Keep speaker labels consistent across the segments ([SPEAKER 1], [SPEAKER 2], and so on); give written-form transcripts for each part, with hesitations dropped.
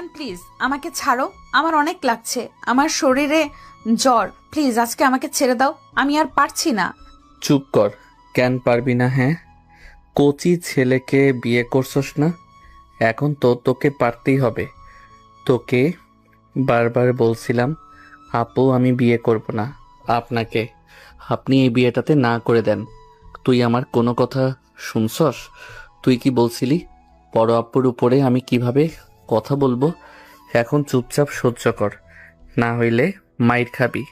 [SPEAKER 1] Ayaan please আমাকে ছাড়ো, আমার অনেক লাগছে, আমার শরীরে জ্বর, প্লিজ আজকে আমাকে ছেড়ে দাও, আমি আর পারছি না।
[SPEAKER 2] চুপ কর। কেন পারবি না? হ্যাঁ, কচি ছেলেকে বিয়ে করছস না? এখন তো তোকে পারতেই হবে। তোকে বারবার বলছিলাম আপু আমি বিয়ে করব না আপনাকে, আপনি এই বিয়েটাতে না করে দেন। তুই আমার কোনো কথা শুনছস? তুই কি বলছিলি বড় আপুর উপরে আমি কিভাবে কথা বলবো? এখন চুপচাপ সহ্য কর, না হইলে মাইর খাবি।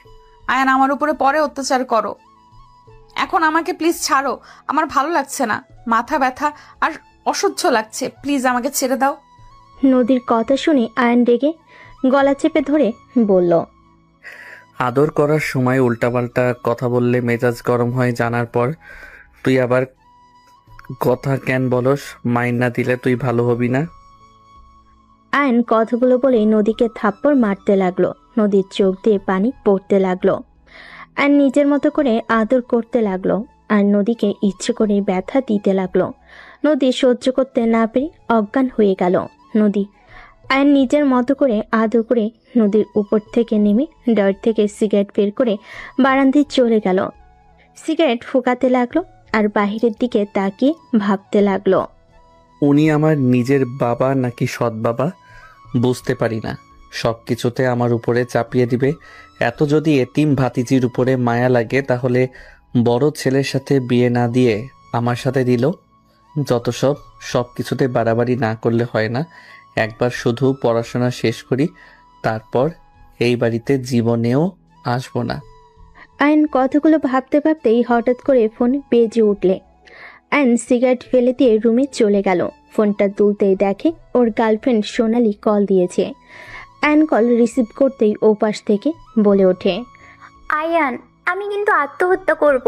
[SPEAKER 1] আয়ান আমার উপরে পরে অত্যাচার করো, এখন আমাকে প্লিজ ছাড়ো, আমার ভালো লাগছে না, মাথা ব্যথা আর অসহ্য লাগছে, প্লিজ আমাকে ছেড়ে দাও।
[SPEAKER 3] নদীর কথা শুনে আয়ন রেগে গলা চেপে ধরে বলল,
[SPEAKER 2] আদর করার সময় উল্টাপাল্টা কথা বললে মেজাজ গরম হয় জানার পর তুই আবার কথা কেন বলস? মাইন না দিলে তুই ভালো হবি না।
[SPEAKER 3] আয়ন কথাগুলো বলে নদীকে থাপ্পড় মারতে লাগলো। নদীর চোখ দিয়ে পানি পড়তে লাগলো। আয়ন নিজের মতো করে আদর করতে লাগলো আর নদীকে ইচ্ছে করে ব্যথা দিতে লাগলো। নদী সহ্য করতে না পেরে অজ্ঞান হয়ে গেল। নদী আয়ন নিজের মতো করে আদর করে নদীর উপর থেকে নেমে ডর থেকে সিগারেট বের করে বারান্দায় চলে গেল। সিগারেট ফুঁকাতে লাগলো আর বাহিরের দিকে তাকিয়ে ভাবতে লাগলো,
[SPEAKER 2] উনি আমার নিজের বাবা নাকি সৎ বাবা বুঝতে পারি না, সব কিছুতে আমার উপরে চাপিয়ে দিবে। এত যদি এতিম ভাতিজির উপরে মায়া লাগে তাহলে বড় ছেলের সাথে বিয়ে না দিয়ে আমার সাথে দিল। যত সব কিছুতে বাড়াবাড়ি না করলে হয় না। একবার শুধু পড়াশোনা শেষ করি, তারপর এই বাড়িতে জীবনেও আসবো না।
[SPEAKER 3] আয়ন কথাগুলো ভাবতে ভাবতেই হঠাৎ করে ফোন বেজে উঠলে আয়ন সিগারেট ফেলে দিয়ে রুমে চলে গেল। ফোনটা তুলতেই দেখে ওর গার্লফ্রেন্ড সোনালি কল দিয়েছে। আয়ন কল রিসিভ করতেই ওপাশ থেকে বলে ওঠে,
[SPEAKER 4] আয়ান, আমি কিন্তু আত্মহত্যা করব।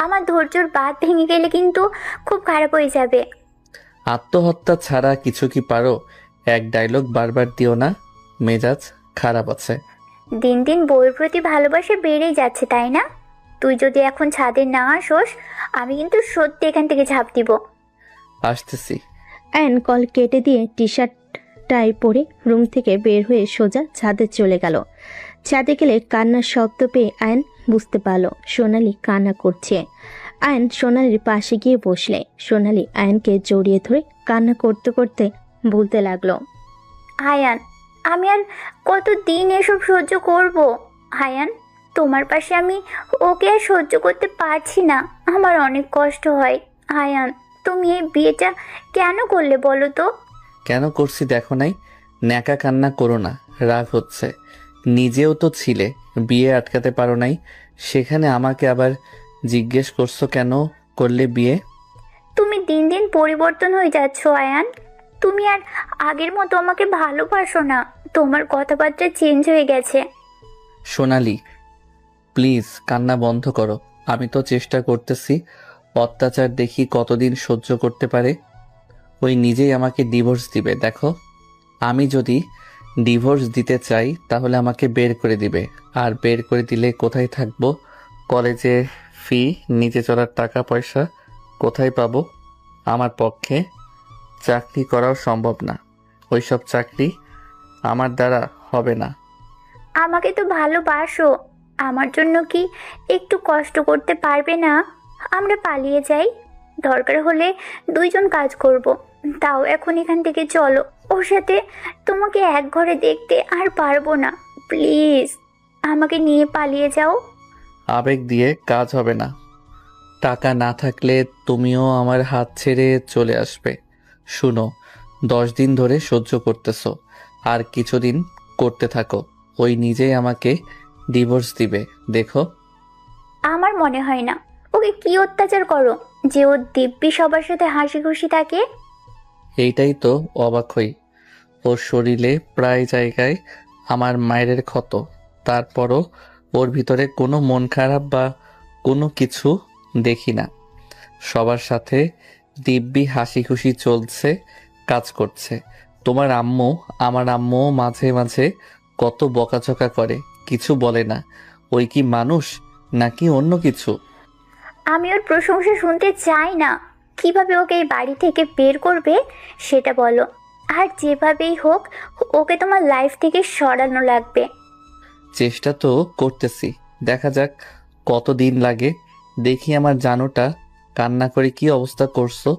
[SPEAKER 4] আমার ধৈর্যর বাঁধ ভেঙে গেলে কিন্তু খুব খারাপ হয়ে যাবে।
[SPEAKER 2] আত্মহত্যা ছাড়া কিছু কি পারো? এক ডায়লগ বারবার দিও না, মেজাজ খারাপ আছে।
[SPEAKER 4] দিন দিন বউয়ের প্রতি ভালোবাসা বেড়েই যাচ্ছে, তাই না? তুই যদি এখন ছাদে না আসোস, আমি কিন্তু সত্যি এখান থেকে ঝাঁপ দিব।
[SPEAKER 2] আসতেছি।
[SPEAKER 3] আয়ন কল কেটে দিয়ে টি শার্টটাই পরে রুম থেকে বের হয়ে সোজা ছাদে চলে গেল। ছাদে গেলে কান্নার শব্দ পেয়ে আয়ন বুঝতে পারল সোনালি কান্না করছে। আয়ন সোনালির পাশে গিয়ে বসলে সোনালি আয়নকে জড়িয়ে ধরে কান্না করতে করতে বলতে লাগলো,
[SPEAKER 4] আয়ান, আমি আর কতদিন এসব সহ্য করব? আয়ান, তোমার পাশে আমি ওকে আর সহ্য করতে পারছি না, আমার অনেক কষ্ট হয়। আয়ান, তুমি এই বিয়েটা কেন করলে বলো তো?
[SPEAKER 2] কেন করছি দেখো নাই? ন্যাকা কান্না করো না, রাগ হচ্ছে। নিজেও তো ছিলে, বিয়ে আটকাতে পারো নাই, সেখানে আমাকে আবার জিজ্ঞেস করছো কেন করলে বিয়ে?
[SPEAKER 4] তুমি দিন দিন পরিবর্তন হয়ে যাচ্ছ আয়ান, তুমি আর আগের মতো আমাকে ভালোবাসো না, তোমার কথাবার্তা চেঞ্জ হয়ে গেছে।
[SPEAKER 2] সোনালি প্লিজ কান্না বন্ধ করো। আমি তো চেষ্টা করতেছি, অত্যাচার দেখি কতদিন সহ্য করতে পারে। ওই নিজেই আমাকে ডিভোর্স দিবে। দেখো, আমি যদি ডিভোর্স দিতে চাই তাহলে আমাকে বের করে দিবে, আর বের করে দিলে কোথায় থাকবো? কলেজে ফি, নিজে চলার টাকা পয়সা কোথায় পাবো? আমার পক্ষে চাকরি করাও সম্ভব না, ওইসব চাকরি আমার দ্বারা হবে না।
[SPEAKER 4] আমাকে তো ভালোবাসো, আমার জন্য কি একটু কষ্ট করতে পারবে না? আমরা পালিয়ে যাই, দরকার হলে দুইজন কাজ করব। তাও এখন এখান থেকে চলো, ওর সাথে তোমাকে এক ঘরে দেখতে আর পারবো না। প্লিজ আমাকে নিয়ে পালিয়ে যাও।
[SPEAKER 2] আবেগ দিয়ে কাজ হবে না। টাকা না থাকলে তুমিও আমার হাত ছেড়ে চলে আসবে। শুনো, 10 দিন ধরে সহ্য করতেছো, আর কিছুদিন করতে থাকো। ওই নিজেই আমাকে ডিভোর্স দিবে, দেখো।
[SPEAKER 4] আমার মনে হয় না। ওকে কি অত্যাচার করো যে ও দিব্যি সবার সাথে হাসি খুশি থাকে?
[SPEAKER 2] এইটাই তো অবাক হই, ওর শরীরে প্রায় জায়গায় আমার মায়ের ক্ষত, তারপরও ওর ভিতরে কোনো মন খারাপ বা কোনো কিছু দেখি না। সবার সাথে দিব্যি হাসি খুশি চলছে, কাজ করছে। তোমার আম্মু, আমার আম্মুও মাঝে মাঝে কত বকাঝকা করে, কিছু বলে না। ওই কি মানুষ নাকি অন্য কিছু?
[SPEAKER 4] আমি ওর প্রশংসা শুনতে চাই না। কিভাবে ওকে এই বাড়ি থেকে বের করবে সেটা বলো। আর যেভাবেই হোক ওকে তোমার লাইফ থেকে সরানো লাগবে।
[SPEAKER 2] চেষ্টা তো করতেছি, দেখা যাক কতদিন লাগে। দেখি আমার জানোটা কান্না করে কি অবস্থা করছো।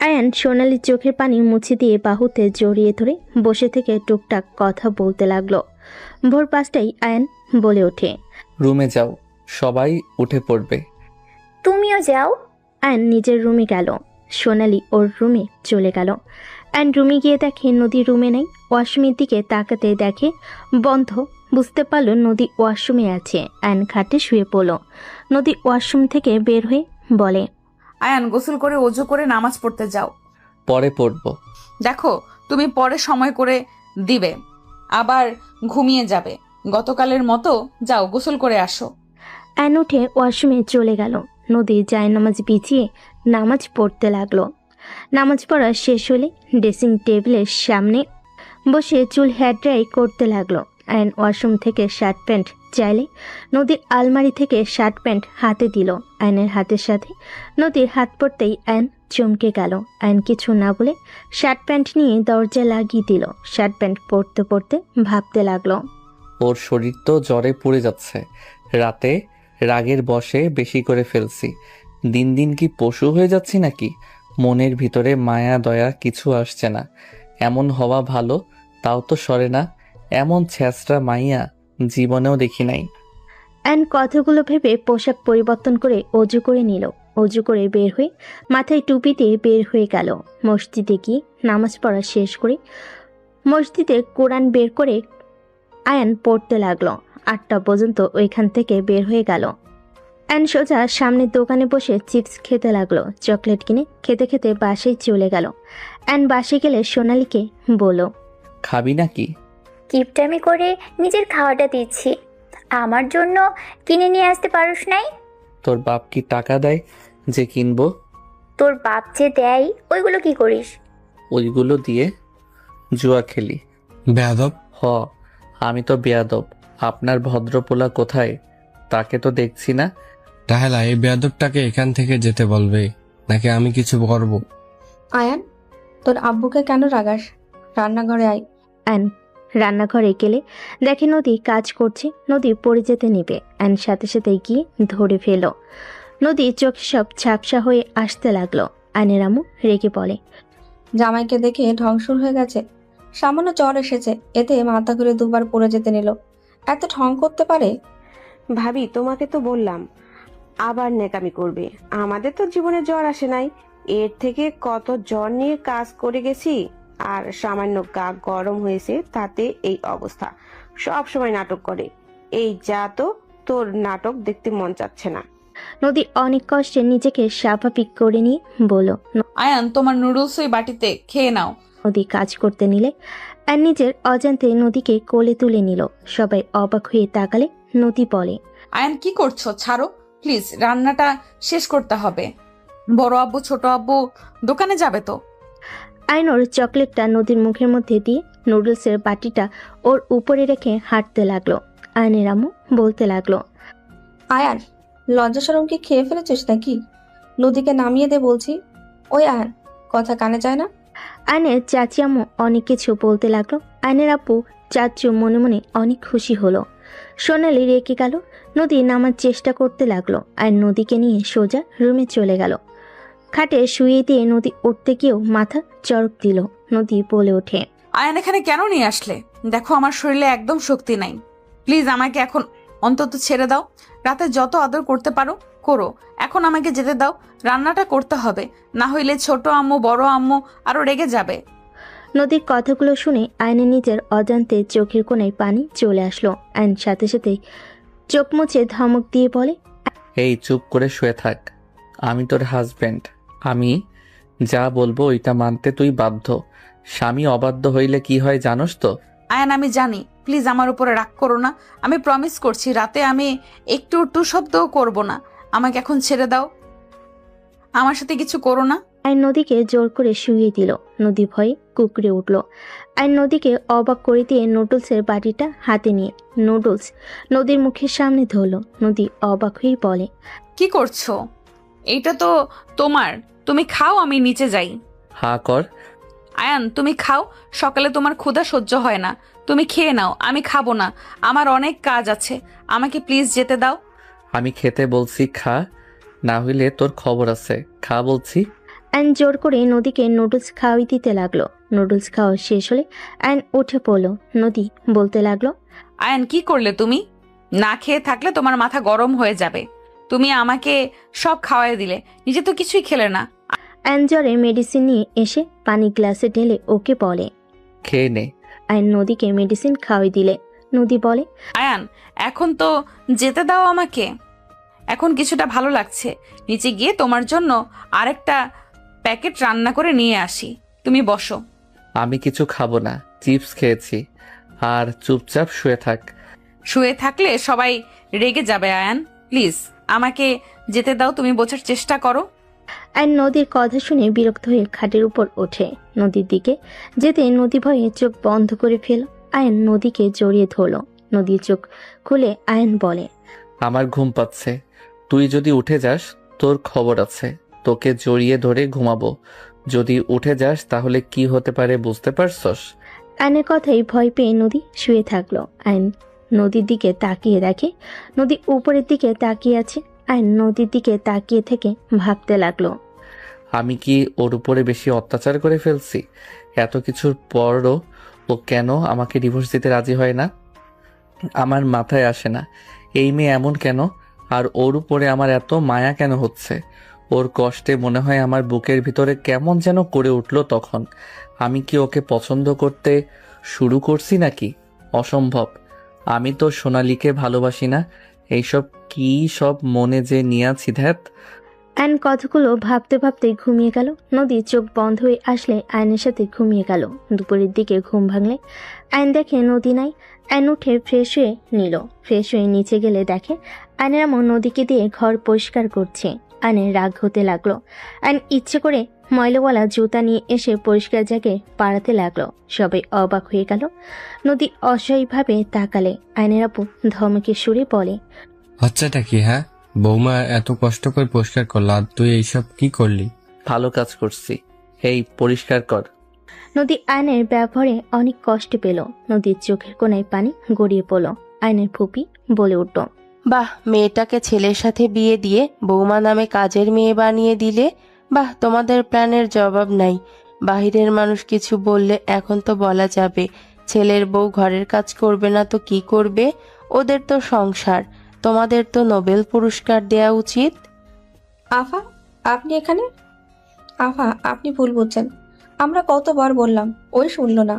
[SPEAKER 3] আয়ান সোনালির চোখের পানি মুছে দিয়ে বাহুতে জড়িয়ে ধরে বসে থেকে টুকটাক কথা বলতে লাগলো। ভোর 5টায় আয়ান বলে ওঠে,
[SPEAKER 2] রুমে যাও, সবাই উঠে পড়বে।
[SPEAKER 4] তুমিও যাও।
[SPEAKER 3] আয়ান নিজের রুমে গেল। সোনালি ওর রুমে চলে গেল। আয়ান রুমে গিয়ে দেখে নদী রুমে নেই। ওয়াশরুমের দিকে তাকাতে দেখে বন্ধ। বুঝতে পারল নদী ওয়াশরুমে আছে। আয়ান খাটে শুয়ে পড়ল। নদী ওয়াশরুম থেকে বের হয়ে বলে,
[SPEAKER 1] আয়ান, গোসল করে অজু করে নামাজ পড়তে যাও।
[SPEAKER 2] পরে পড়বো।
[SPEAKER 1] দেখো, তুমি পরে সময় করে দিবে, আবার ঘুমিয়ে যাবে। গতকালের মতো যাও, গোসল করে আসো।
[SPEAKER 3] আয়ান উঠে ওয়াশরুমে চলে গেল। নদী জায়নামাজ বিছিয়ে নামাজ পড়তে লাগলো। নামাজ পড়া শেষ হলে ড্রেসিং টেবিলের সামনে বসে চুল হেয়ার ড্রাই করতে লাগলো। আয়ন ওয়াশরুম থেকে শার্ট প্যান্ট চাইলে নদীর আলমারি থেকে শার্ট প্যান্ট হাতে দিল। আয়নের হাতের সাথে নদীর হাত পড়তেই আয়ন চমকে গেল। আয়ন কিছু না বলে শার্ট প্যান্ট নিয়ে দরজা লাগিয়ে দিল। শার্ট প্যান্ট পরতে পরতে ভাবতে লাগলো,
[SPEAKER 2] ওর শরীর তো জ্বরে পুড়ে যাচ্ছে। রাতে রাগের বশে বেশি করে ফেলছি। দিন দিন কি পশু হয়ে যাচ্ছি নাকি? মনের ভিতরে মায়া দয়া কিছু আসছে না। এমন হওয়া ভালো, তাও তো সরে না। এমন ছ্যাঁচড়া মাইয়া জীবনেও দেখি নাই।
[SPEAKER 3] আয়ন কথাগুলো ভেবে পোশাক পরিবর্তন করে অজু করে নিল। অজু করে বের হয়ে মাথায় টুপি দিয়ে বের হয়ে গেল। মসজিদে গিয়ে নামাজ পড়া শেষ করে মসজিদে কোরআন বের করে আয়ান পড়তে লাগলো। 8টা পর্যন্ত ওইখান থেকে বের হয়ে গেল। আয়ান সোজা সামনের দোকানে বসে চিপস খেতে লাগলো। চকলেট কিনে খেতে খেতে বাসায় চলে গেল। আয়ান বাসে গেলে সোনালীকে বলল,
[SPEAKER 2] খাবি নাকি?
[SPEAKER 4] কিপটামি করে নিজের খাওয়াটা দিচ্ছি, আমার জন্য কিনে নিয়ে আসতে পারোস নাই?
[SPEAKER 2] তোর বাপ কি টাকা দেয় যে কিনবো?
[SPEAKER 4] তোর বাপ যে দেয় ওইগুলো কি করিস?
[SPEAKER 2] ওইগুলো দিয়ে জুয়া খেলি।
[SPEAKER 5] বেয়াদব।
[SPEAKER 2] হ, আমি তো বেয়াদব। আপনার ভদ্রপোলা কোথায়? তাকে তো দেখছি না।
[SPEAKER 5] রাহেলা, এই বেয়াদবটাকে এখান থেকে যেতে বলবে, নাকি আমি কিছু করব?
[SPEAKER 6] আয়ান, তোর আব্বুকে কেন রাগাস? রান্নাঘরে আয়।
[SPEAKER 3] আয়ন রান্নাঘরে গেলে দেখে নদী কাজ করছে। নদী পড়ে যেতে নেবে। আয়ন সাথে সাথে গিয়ে ধরে ফেল। নদী চোখে সব ঝাপসা হয়ে আসতে লাগলো। আয়নের আম্মু রেগে বলে,
[SPEAKER 6] জামাইকে দেখে ঢং শুরু হয়ে গেছে। সামান্য জ্বর এসেছে, এতে মাথা ঘুরে দুবার পড়ে যেতে নিল। এত ঢং করতে পারে?
[SPEAKER 7] ভাবি, তোমাকে তো বললাম আবার নেকামি করবে। আমাদের তো জীবনে জ্বর আসে নাই, এর থেকে কত জ্বর নিয়ে কাজ করে গেছি। আর সামান্য গা গরম হয়েছে তাতে এই অবস্থা। সব সময় নাটক করে। এই যা তো, তোর নাটক দেখতে মন চাচ্ছে না।
[SPEAKER 3] নদী অনেক কষ্টে নিজেকে স্বাভাবিক করে নিয়ে বলল।
[SPEAKER 1] আয়ান, তোমার নুডলস ওই বাটিতে খেয়ে নাও।
[SPEAKER 3] নদী কাজ করতে নিলে আর নিজের অজান্তে নদীকে কোলে তুলে নিল। সবাই অবাক হয়ে তাকালে নদী বলে,
[SPEAKER 1] আয়ান, কি করছো? ছাড়ো প্লিজ, রান্নাটা শেষ করতে হবে। বড় আব্বু ছোট আব্বু দোকানে যাবে তো।
[SPEAKER 3] আয়নোর চকলেটটা নদীর মুখের মধ্যে দিয়ে নুডলসের বাটিটা ওর উপরে রেখে হাঁটতে লাগলো। আয়নের আম্মু বলতে লাগলো,
[SPEAKER 6] আয়ান, লজ্জা শরম কি খেয়ে ফেলেছিস নাকি? নদীকে নামিয়ে দে বলছি। ওই আয়ান, কথা কানে যায় না?
[SPEAKER 3] আয়নের চাচি আম্মু অনেক কিছু বলতে লাগলো। আয়নের আপু চাচু মনে মনে অনেক খুশি হলো। সোনালি রেখে গেল। নদী নামার চেষ্টা করতে লাগলো। আর নদীকে নিয়ে সোজা রুমে চলে গেল। খাটে শুয়ে দিয়ে নদী উঠতে গিয়েও মাথা চড়ক দিল। নদী বলে ওঠে,
[SPEAKER 1] আয়ান, এখানে কেন নিয়ে আসলে? দেখো, আমার শরীরে একদম শক্তি নাই। প্লিজ আমাকে এখন অন্তত ছেড়ে দাও। রাতে যত আদর করতে পারো করো, এখন আমাকে যেতে দাও। রান্নাটা করতে হবে, না হইলে ছোট আম্মু বড় আম্মু আরো রেগে যাবে।
[SPEAKER 3] নদীর কথাগুলো শুনে আয়নের নিজের অজান্তে চোখের কোণায় পানি চলে আসলো। আয়ন সাথে সাথে চোখ মুছে ধমক দিয়ে বলে,
[SPEAKER 2] এই চুপ করে শুয়ে থাক। আমি তোর হাজবেন্ড। আমি যা বলবো ওইটা মানতে তুই বাধ্য। স্বামী অবাধ্য হইলে কি হয় জানোস তো?
[SPEAKER 1] আয়ান, আমি জানি। প্লিজ আমার উপরে রাগ করো না। আমি প্রমিস করছি রাতে আমি একটু টু শব্দও করব না। আমাকে এখন ছেড়ে দাও, আমার সাথে কিছু করো না।
[SPEAKER 3] আইন নদীকে জোর করে শুইয়ে দিল। নদী ভয়ে কুকড়ে উঠল। আইন নদীকে অবাক করে দিয়ে নুডলসের বাটিটা হাতে নিয়ে নুডলস নদীর মুখের সামনে ধরল। নদী অবাক হয়েই বলে,
[SPEAKER 1] কি করছো? এইটা তো তোমার, তুমি খাও, আমি নিচে যাই।
[SPEAKER 2] হা কর,
[SPEAKER 1] আয়ান তুমি খাও, সকালে তোমার ক্ষুধা সহ্য হয় না, তুমি খেয়ে নাও, আমি খাবো না, আমার অনেক কাজ আছে, আমাকে প্লিজ যেতে দাও।
[SPEAKER 2] আমি খেতে বলছি খা, না হইলে তোর খবর আছে, খা বলছি।
[SPEAKER 3] অ্যান জোর করে নদীকে নুডলস খাওয়াই দিতে লাগলো। নুডলস খাওয়া শেষ হলে অ্যান উঠে পড়লো। নদী বলতে লাগলো,
[SPEAKER 1] আয়ান কি করলে তুমি? না খেয়ে থাকলে তোমার মাথা গরম হয়ে যাবে। তুমি আমাকে সব খাওয়াই দিলে, নিজে তো কিছুই খেলে না।
[SPEAKER 3] অ্যান জ্বরে মেডিসিন নিয়ে এসে পানি গ্লাসে ঢেলে ওকে বলে।
[SPEAKER 2] খেয়ে নে।
[SPEAKER 3] অ্যান নদীকে মেডিসিন খাওয়াই দিলে। নদী বলে,
[SPEAKER 1] আয়ান এখন তো যেতে দাও আমাকে, এখন কিছুটা ভালো লাগছে, নিচে গিয়ে তোমার জন্য আরেকটা প্যাকেট রান্না করে নিয়ে আসি, তুমি বসো।
[SPEAKER 2] আমি কিছু খাবো না, চিপস খেয়েছি, আর চুপচাপ শুয়ে থাক।
[SPEAKER 1] শুয়ে থাকলে সবাই রেগে যাবে আয়ান, প্লিজ আমাকে যেতে দাও, তুমি বোঝার চেষ্টা করো।
[SPEAKER 3] অ্যান নদীর কথা শুনে বিরক্ত হয়ে খাটের উপর ওঠে। নদীর দিকে যেতে নদী ভয়ে চোখ বন্ধ করে ফেল। আয়ন নদীকে জড়িয়ে ধরল। নদীর চোখ খুলে আয়ন বলে,
[SPEAKER 2] আমার ঘুম পাচ্ছে, তুই যদি উঠে যাস তোর খবর আছে, তোকে জড়িয়ে ধরে ঘুমাবো। যদি উঠে যাস তাহলে কি হতে পারে বুঝতে পারছস?
[SPEAKER 3] আয়নের কথাই ভয় পেয়ে নদী শুয়ে থাকলো। আয়ন নদীর দিকে তাকিয়ে দেখে নদী উপরের দিকে তাকিয়ে আছে। আয়ন নদীর দিকে তাকিয়ে থেকে ভাবতে লাগলো,
[SPEAKER 2] আমি কি ওর উপরে বেশি অত্যাচার করে ফেলছি? এত কিছুর পরও ও কেন আমাকে ডিভোর্স দিতে রাজি হয় না? আমার মাথায় আসে না, এই মেয়ে এমন কেন? আর ওর উপরে আমার এত মায়া কেন হচ্ছে? ওর কষ্টে মনে হয় আমার বুকের ভিতরে কেমন যেন করে উঠলো তখন। আমি কি ওকে পছন্দ করতে শুরু করছি নাকি? অসম্ভব। আমি তো সোনালীকে ভালোবাসি না। এইসব কি সব মনে যে নিয়েছি ধ্যাত।
[SPEAKER 3] আয়ন কথাগুলো ভাবতে ভাবতে ঘুমিয়ে গেল। নদীর চোখ বন্ধ হয়ে আসলে আয়নের সাথে ঘুমিয়ে গেল। দুপুরের দিকে ঘুম ভাঙলে আয়ন দেখে নদী নাই। আয়ন উঠে ফ্রেশ হয়ে নিল। ফ্রেশ হয়ে নিচে গেলে দেখে আয়নের আম্মু নদীকে দিয়ে ঘর পরিষ্কার করছে। আয়নের রাগ হতে লাগলো। আয়ন ইচ্ছে করে ময়লাওয়ালা জুতা নিয়ে এসে পরিষ্কার জায়গায় পাড়াতে লাগলো। সবাই অবাক হয়ে গেল। নদী অসহায়ভাবে তাকালে। আয়নের আপু ধমকে সুরে বলে,
[SPEAKER 5] হচ্ছেটা কি? হ্যাঁ, বৌমা এত কষ্ট করে পরিষ্কার করলো আর তুই এইসব কি করলি?
[SPEAKER 2] ভালো কাজ করছি, এই পরিষ্কার কর।
[SPEAKER 3] নদী আয়নের ব্যবহারে অনেক কষ্ট পেল। নদীর চোখের কোণায় পানি গড়িয়ে পড়ল। আয়নের ফুপি বলে উঠল,
[SPEAKER 8] বাহ, মেয়েটাকে ছেলের সাথে বিয়ে দিয়ে বৌমা নামে কাজের মেয়ে বানিয়ে দিলে। বাহ, তোমাদের প্ল্যানের জবাব নাই। বাহিরের মানুষ কিছু বললে এখন তো বলা যাবে ছেলের বউ ঘরের কাজ করবে না তো কি করবে? ওদের তো সংসার। তোমাদের তো নোবেল পুরস্কার দেয়া উচিত।
[SPEAKER 6] আফা, আপনি এখানে? আফা, আপনি ভুল বুঝছেন। আমরা কতবার বললাম, ওই শুনলো না।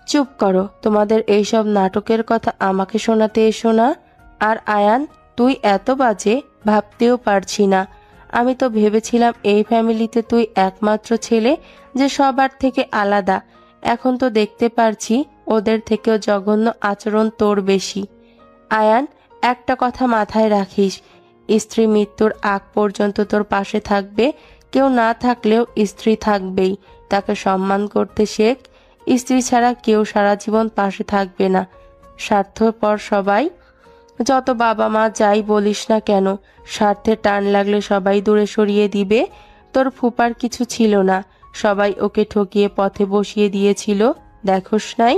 [SPEAKER 8] চুপ করো, তোমাদের এইসব নাটকের কথা আমাকে শোনাতে এসো না। আর আয়ান, তুই এত বাজে ভাবতেও পারছি না। আমি তো ভেবেছিলাম এই ফ্যামিলিতে তুই একমাত্র ছেলে যে সবার থেকে আলাদা। এখন তো দেখতে পারছি ওদের থেকেও জঘন্য আচরণ তোর বেশি। আয়ান, একটা কথা মাথায় রাখিস, স্ত্রী মৃত্যুর আগ পর্যন্ত তোর পাশে থাকবে। কেউ না থাকলেও স্ত্রী থাকবেই। তাকে সম্মান করতে শেখ। স্ত্রী ছাড়া কেউ সারা জীবন পাশে থাকবে না। স্বার্থপর সবাই। যত বাবা মা যাই বলিস না কেন, স্বার্থে টান লাগলে সবাই দূরে সরিয়ে দিবে। তোর ফুপার কিছু ছিল না, সবাই ওকে ঠকিয়ে পথে বসিয়ে দিয়েছিল, দেখোস নাই?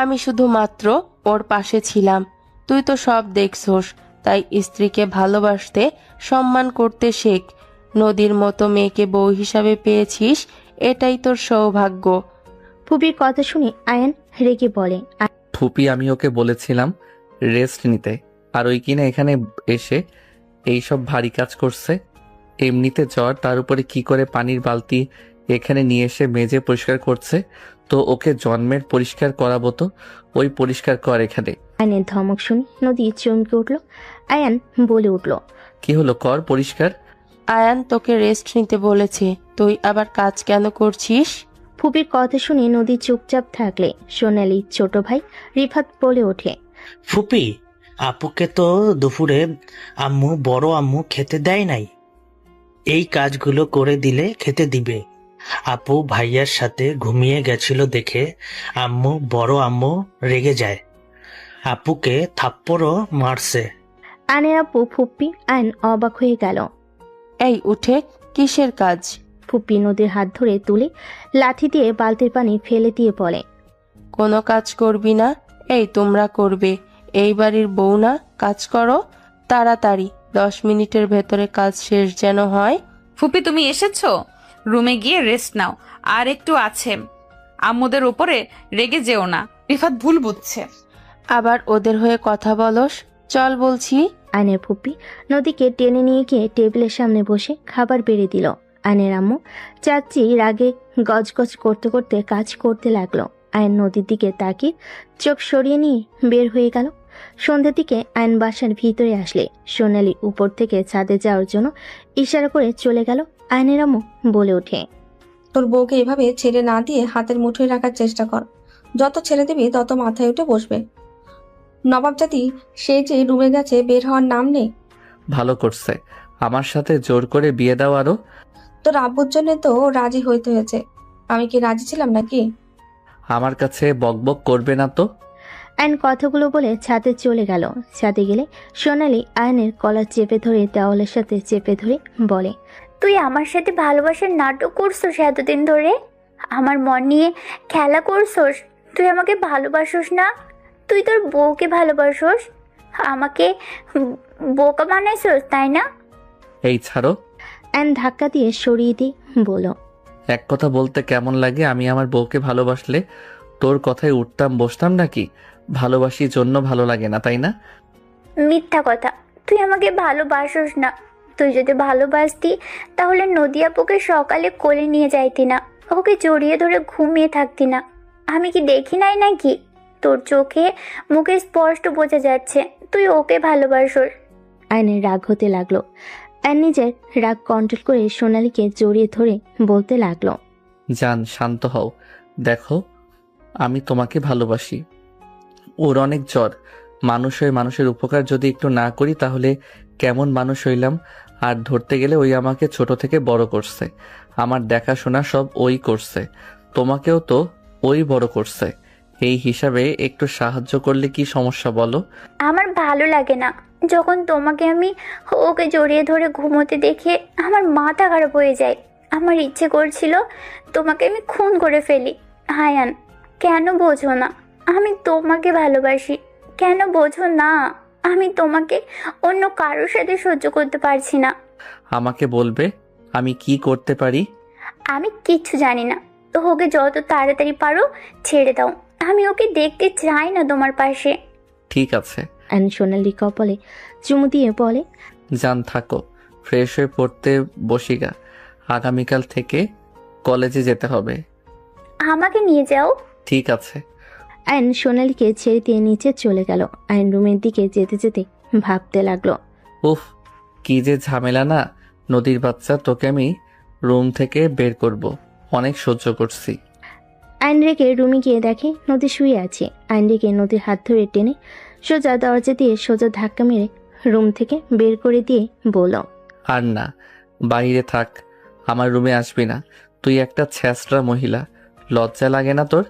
[SPEAKER 8] আমি শুধুমাত্র ওর পাশে ছিলাম। তুই তো সব দেখছোস। তাই স্ত্রীকে ভালোবাসতে, সম্মান করতে শেখ। নদীর মতো মেয়েকে বউ হিসাবে পেয়েছিস, এটাই তোর সৌভাগ্য।
[SPEAKER 3] ফুপির কথা শুনে আয়ন রেগে বলে,
[SPEAKER 2] ফুপি, আমি ওকে বলেছিলাম রেস্ট নিতে, আর ওই কিনা এখানে এসে এইসব ভারী কাজ করছে। এমনিতে জ্বর, তার উপরে কি করে পানির বালতি এখানে নিয়ে এসে মেজে পরিষ্কার করছে। তো ওকে জন্মের পরিষ্কার করাবো তো, ওই পরিষ্কার কর এখানে।
[SPEAKER 3] আয়নের ধমক শুনে নদী চমকে উঠল। আয়ান বলে উঠল,
[SPEAKER 2] কি হলো, কর পরিষ্কার।
[SPEAKER 8] আয়ান তোকে রেস্ট নিতে বলেছে, তুই আবার কাজ কেন করছিস?
[SPEAKER 3] ফুপির কথা শুনে নদী চুপচাপ থাকলে সোনালি ছোট ভাই রিফাত বলে ওঠে,
[SPEAKER 9] ফুপি, আপুকে তো দুপুরে বড় আম্মু খেতে দেয় নাই। এই কাজগুলো করে দিলে খেতে দিবে। আপু ভাইয়ার সাথে ঘুমিয়ে গেছিল দেখে বড় আম্মু রেগে যায়, আপুকে থাপ্পড়ও মারছে।
[SPEAKER 3] আয়নের আপু ফুপ্পি আয়ন অবাক হয়ে গেল।
[SPEAKER 8] এই উঠে কিসের কাজ?
[SPEAKER 3] ফুপি নদীর হাত ধরে তুলে লাঠি দিয়ে বালতির পানি ফেলে দিয়ে বলে,
[SPEAKER 8] কোনো কাজ করবি না? এই তোমরা করবে, এই বাড়ির বউ না? কাজ করো তাড়াতাড়ি, 10 মিনিটের ভেতরে কাজ শেষ যেন হয়।
[SPEAKER 1] ফুপি তুমি এসেছো? রুমে গিয়ে রেস্ট নাও, আর একটু আছে। আম্মুদের উপরে রেগে যেও না, রিফাত ভুল বুঝছে।
[SPEAKER 8] আবার ওদের হয়ে কথা বলস? চল বলছি।
[SPEAKER 3] আয়নের ফুপি নদীকে টেনে নিয়ে গিয়ে টেবিলের সামনে বসে খাবার বেড়ে দিল। আয়নের আম্মু চাচি রাগে গজগজ করতে করতে কাজ করতে লাগলো। আয়ন নদীর দিকে তাকিয়ে চোখ সরিয়ে নিয়ে বের হয়ে গেল। সন্ধ্যের দিকে আয়ন বাসার ভিতরে আসলে সোনালি উপর থেকে ছাদে যাওয়ার জন্য ইশারা করে চলে গেল। আয়নের আম্মু বলে ওঠে,
[SPEAKER 6] তোর বউকে এভাবে ছেড়ে না দিয়ে হাতের মুঠোয় রাখার চেষ্টা কর। যত ছেড়ে দিবি তত মাথায় উঠে বসবে। নবাব জাতি সে যে রুমে গেছে, বের হওয়ার নাম নেই।
[SPEAKER 2] ভালো করছে, আমার সাথে জোর করে বিয়ে দাও আরো।
[SPEAKER 6] তোর আব্বুর জন্য তো রাজি হইতে হয়েছে, আমি কি রাজি ছিলাম নাকি?
[SPEAKER 2] আমার কাছে বকবক করবে না তো।
[SPEAKER 3] আয়ন কথাগুলো বলে ছাদে চলে গেল। ছাদে গেলে সোনালি আয়নের কলার চেপে ধরে দেওয়ালের সাথে চেপে ধরে বলে,
[SPEAKER 4] তুই আমার সাথে ভালোবাসার নাটক করছোস এতদিন ধরে, আমার মন নিয়ে খেলা করছোস। তুই আমাকে ভালোবাসোস না, তুই তোর বউকে ভালোবাসোস, আমাকে বোকা বানাইছোস, তাই না?
[SPEAKER 2] এই ছাড়ো।
[SPEAKER 3] আয়ন ধাক্কা দিয়ে সরিয়ে দিয়ে বলল,
[SPEAKER 2] এক কথা বলতে কেমন লাগে, আমি আমার বউকে ভালোবাসলে তোর কথায় উঠতাম বসতাম নাকি? ভালোবাসি জন্য ভালো লাগে না, তাই না?
[SPEAKER 4] মিথ্যা কথা, তুই আমাকে ভালোবাসোস না। তুই যদি ভালোবাসতি তাহলে নদী আপুকে সকালে কোলে নিয়ে যাইতি না, ওকে জড়িয়ে ধরে ঘুমিয়ে থাকতি না। আমি কি দেখি নাই নাকি? তোর চোখে মুখে স্পষ্ট বোঝা যাচ্ছে তুই ওকে ভালোবাসোস।
[SPEAKER 3] আয়নের রাগ হতে লাগলো। আয়ন নিজের রাগ কন্ট্রোল করে সোনালীকে জড়িয়ে ধরে বলতে লাগলো,
[SPEAKER 2] জান শান্ত হও, দেখো আমি তোমাকে ভালোবাসি। ওর অনেক জ্বর, মানুষ হয়ে মানুষের উপকার যদি একটু না করি তাহলে কেমন মানুষ হইলাম? আর ধরতে গেলে ওই আমাকে ছোট থেকে বড় করছে, আমার দেখাশোনা সব ওই করছে, তোমাকেও তো ওই বড় করছে। এই হিসাবে একটু সাহায্য করলে কি সমস্যা বলো?
[SPEAKER 4] আমার ভালো লাগে না যখন তোমাকে আমি ওকে জড়িয়ে ধরে ঘুমোতে দেখে আমার মাথা খারাপ হয়ে যায়। আমার ইচ্ছে করছিল তোমাকে আমি খুন করে ফেলি। হায়ান, কেন বোঝো না আমি তোমাকে ভালোবাসি? কেন বোঝো না আমি তোমাকে অন্য কারোর সাথে সহ্য করতে পারছি না?
[SPEAKER 2] আমাকে বলবে আমি কি করতে পারি?
[SPEAKER 4] আমি কিচ্ছু জানি না, ওকে যত তাড়াতাড়ি পারো ছেড়ে দাও। আমি ওকে দেখতে চাই না তোমার পাশে।
[SPEAKER 2] ঠিক আছে।
[SPEAKER 3] আয়ন সোনালি কপালে চুমু দিয়ে বলে,
[SPEAKER 2] জান থাকো, ফ্রেশ হয়ে পড়তে বসিগা, আগামীকাল থেকে কলেজে যেতে হবে।
[SPEAKER 4] আমাকে নিয়ে যাও।
[SPEAKER 2] ঠিক আছে।
[SPEAKER 3] আয়ন সোনালীকে ছেড়ে দিয়ে নিচে চলে গেল। আয়ন রুমের দিকে যেতে যেতে ভাবতে লাগলো,
[SPEAKER 2] উফ, কি যে ঝামেলা না। নদীর বাচ্চা, তোকে আমি রুম থেকে বের করব, অনেক সহ্য করছি।
[SPEAKER 3] আয়ন রেখে রুমে গিয়ে দেখে নদী শুয়ে আছে। আয়ন রেখে নদীর হাত ধরে টেনে সোজা দরজা দিয়ে সোজা ধাক্কা মেরে রুম থেকে বের করে দিয়ে বলল,
[SPEAKER 2] আর না, বাইরে থাক, আমার রুমে আসবি না। তুই একটা ছ্যাঁচড়া মহিলা, লজ্জা লাগে না তোর?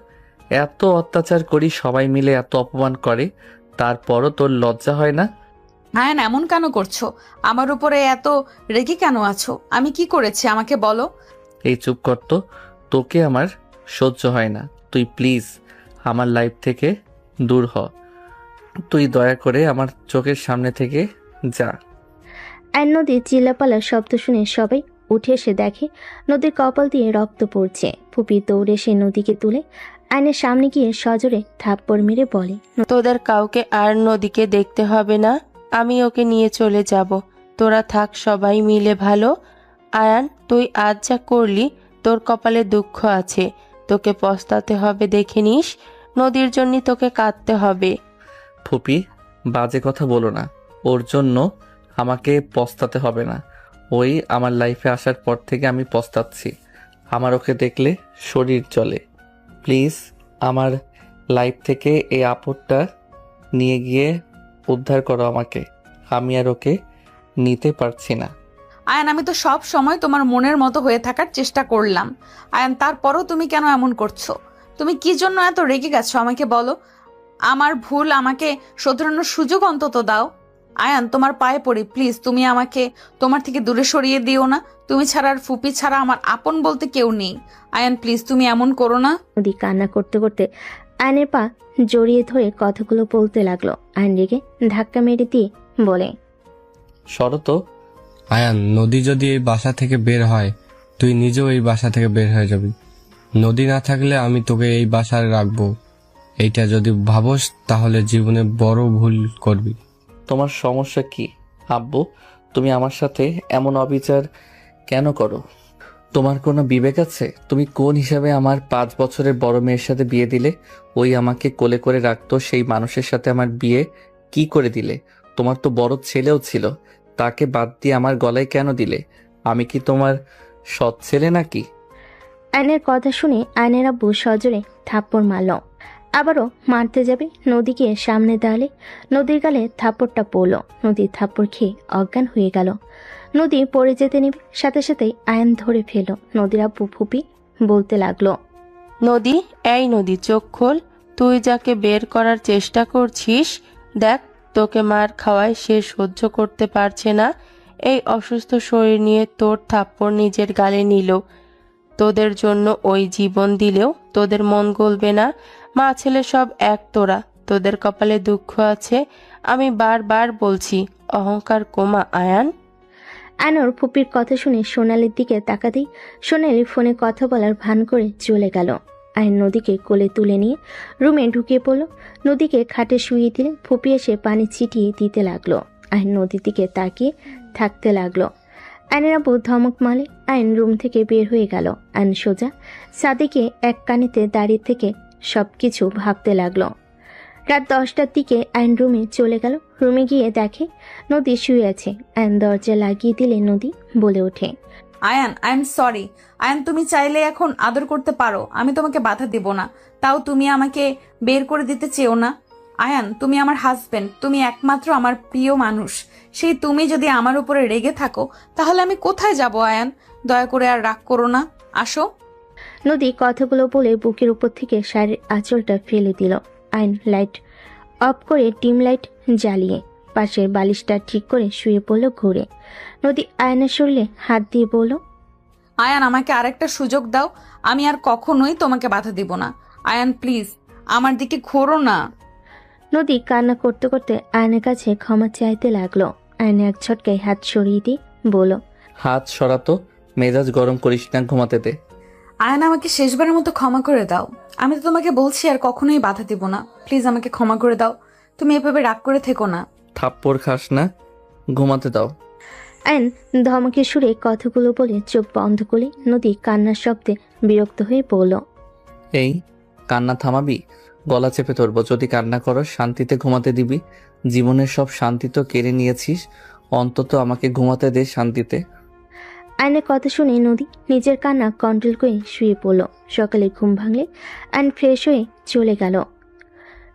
[SPEAKER 2] এত অত্যাচার করি, সবাই মিলে এত অপমান করে, তারপরও তোর লজ্জা হয় না?
[SPEAKER 1] আয়ন এমন কেন করছো? আমার উপরে এত রেগে কেন আছো? আমি কি করেছি আমাকে বলো।
[SPEAKER 2] এই চুপ কর তো, তোকে আমার সহ্য হয় না। তুই প্লিজ আমার লাইফ থেকে দূর হ, তুই দয়া করে আমার চোখের সামনে থেকে যা।
[SPEAKER 3] আয়ন নদীর চিল্লাপাল্লার শব্দ শুনে সবাই উঠে এসে দেখে নদীর কপাল দিয়ে রক্ত পড়ছে। ফুপি দৌড়ে সে নদীকে তুলে আয়নের সামনে গিয়ে সজোরে থাপ্পড় মেরে বলে,
[SPEAKER 8] তোদের কাউকে আর নদীকে দেখতে হবে না, আমি ওকে নিয়ে চলে যাব। তোরা থাক সবাই মিলে ভালো। আয়ান, তুই আজ যা করলি তোর কপালে দুঃখ আছে, তোকে পস্তাতে হবে দেখে নিস। নদীর জন্য তোকে কাঁদতে হবে।
[SPEAKER 2] ফুপি, বাজে কথা বলো না, ওর জন্য আমাকে পস্তাতে হবে না। ওই আমার লাইফে আসার পর থেকে আমি পস্তাচ্ছি, আমার ওকে দেখলে শরীর চলে। প্লিজ আমার লাইফ থেকে এই আপদটা নিয়ে গিয়ে উদ্ধার করো আমাকে, আমি আর ওকে নিতে পারছি না।
[SPEAKER 1] আয়ান আমি তো সব সময় তোমার মনের মতো হয়ে থাকার চেষ্টা করলাম। আয়ান তারপরও তুমি কেন এমন করছো? তুমি কি জন্য এত রেগে গেছো আমাকে বলো। আমার ভুল, আমাকে শোধরানোর সুযোগ অন্তত দাও। আয়ান তোমার পায়ে পড়ি, প্লিজ তুমি আমাকে তোমার থেকে দূরে সরিয়ে দিও না। তুমি ছাড়া আর ফুপি ছাড়া আমার আপন বলতে কেউ নেই। আয়ান প্লিজ তুমি এমন করো না।
[SPEAKER 3] নদী কান্না করতে করতে আয়নের পা জড়িয়ে ধরে কথাগুলো বলতে লাগলো। আয়ন রেগে ধাক্কা মেরে দিয়ে বলে,
[SPEAKER 2] সরো তো।
[SPEAKER 5] আয়ান, নদী যদি এই বাসা থেকে বের হয়, তুই নিজেও এই বাসা থেকে বের হয়ে যাবি। নদী না থাকলে আমি তোকে এই বাসায় রাখবো। এইটা যদি ভাবস তাহলে জীবনে বড় ভুল করবি।
[SPEAKER 2] তোমার সমস্যা কি আব্বু? তুমি আমার সাথে এমন অবিচার কেন করো? তোমার কোনো বিবেক আছে? তুমি কোন হিসাবে আমার 5 বছরের বড় মেয়ের সাথে বিয়ে দিলে? ওই আমাকে কোলে করে রাখতো, সেই মানুষের সাথে আমার বিয়ে কি করে দিলে? তোমার তো বড় ছেলেও ছিল, তাকে বাদ দিয়ে আমার গলায় কেন দিলে? আমি কি তোমার সৎ ছেলে নাকি?
[SPEAKER 3] আয়নের কথা শুনে আয়নের আব্বু সজোরে থাপ্পড় মারল। আবারও মারতে যাবে নদীকে সামনে দাঁড়ালে নদীর গালে থাপ্পড়টা পড়ল। নদী থাপ্পড় খেয়ে অজ্ঞান হয়ে গেল। নদী পড়ে যেতে নেবে, সাথে সাথেই আয়ন ধরে ফেলল। নদীর আব্বু ফুপি বলতে লাগলো,
[SPEAKER 8] নদী, এই নদী, চোখ খোল। তুই যাকে বের করার চেষ্টা করছিস, দেখ তোকে মার খাওয়ায় সে সহ্য করতে পারছে না। এই অসুস্থ শরীর নিয়ে তোর থাপ্পড় নিজের গালে নিল। তোদের জন্য ওই জীবন দিলেও তোদের মন গলবে না। মা ছেলে সব এক তোরা, তোদের কপালে দুঃখ আছে। আমি বারবার বলছি, অহংকার কমা আয়ান।
[SPEAKER 3] আয়নর ফুপির কথা শুনে সোনালির দিকে তাকাতেই সোনালি ফোনে কথা বলার ভান করে চলে গেল। আয়ন নদীকে কোলে তুলে নিয়ে রুমে ঢুকিয়ে পড়ল। নদীকে খাটে শুইয়ে দিলে ফুপি এসে পানি ছিটিয়ে দিতে লাগলো। আয়ন নদীর দিকে তাকিয়ে থাকতে লাগলো। আয়নের আব্বু ধমক মারলে আয়ন রুম থেকে বের হয়ে গেল। আয়ন সোজা সাদিকে এক কানিতে দাঁড়িয়ে থেকে সবকিছু ভাবতে লাগলো। রাত 10টার দিকে আয়ন রুমে চলে গেল। রুমে গিয়ে দেখে নদী শুয়ে আছে। আয়ন দরজা লাগিয়ে দিলে নদী বলে ওঠে,
[SPEAKER 1] Ayaan I am sorry. Ayaan তুমি চাইলে এখন আদর করতে পারো, আমি তোমাকে বাধা দেব না। তাও তুমি আমাকে বের করে দিতে চেও না। আয়ান তুমি আমার হাজবেন্ড, তুমি একমাত্র আমার প্রিয় মানুষ। সেই তুমি যদি আমার উপরে রেগে থাকো তাহলে আমি কোথায় যাব? আয়ান দয়া করে আর রাগ করো না, আসো।
[SPEAKER 3] নদী কথাগুলো বলে বুকের উপর থেকে শাড়ির আঁচলটা ফেলে দিল। আয়ন লাইট অফ করে ডিম লাইট জ্বালিয়ে পাশের বালিশটা ঠিক করে শুয়ে পড়ল ঘুরে। নদী আয়নের শরীরে হাত দিয়ে বলল,
[SPEAKER 1] আয়ান আমাকে আরেকটা সুযোগ দাও, আমি আর কখনোই তোমাকে বাধা দিব না। আয়ান প্লিজ আমার দিকে ঘোরো না।
[SPEAKER 3] নদী কান্না করতে করতে আয়নের কাছে ক্ষমা চাইতে লাগলো। আয়নে এক ছটকায় হাত সরিয়ে দিয়ে বলল,
[SPEAKER 2] হাত সরাতো, মেজাজ গরম করিস না, ঘুমাতে দে।
[SPEAKER 1] আয়ান আমাকে শেষবারের মতো ক্ষমা করে দাও। আমি তো তোমাকে বলছি আর কখনোই বাধা দিব না। প্লিজ আমাকে ক্ষমা করে দাও। তুমি এভাবে রাগ করে থেকো না।
[SPEAKER 2] থাপ্পড় খাস না, ঘুমাতে দাও।
[SPEAKER 3] আয়ন ধমকে সুরে কথাগুলো বলে চোখ বন্ধ করে নদী কান্নার শব্দে বিরক্ত হয়ে বলল,
[SPEAKER 2] এই কান্না থামাবি? গলা চেপে ধরবো যদি কান্না করো। শান্তিতে ঘুমাতে দিবি? জীবনের সব শান্তি তো কেড়ে নিয়েছিস, অন্তত আমাকে ঘুমাতে দে শান্তিতে।
[SPEAKER 3] আয়নের কথা শুনে নদী নিজের কান্না কন্ট্রোল করে শুয়ে পড়ল। সকালে ঘুম ভাঙলে আয়ন ফ্রেশ হয়ে চলে গেল।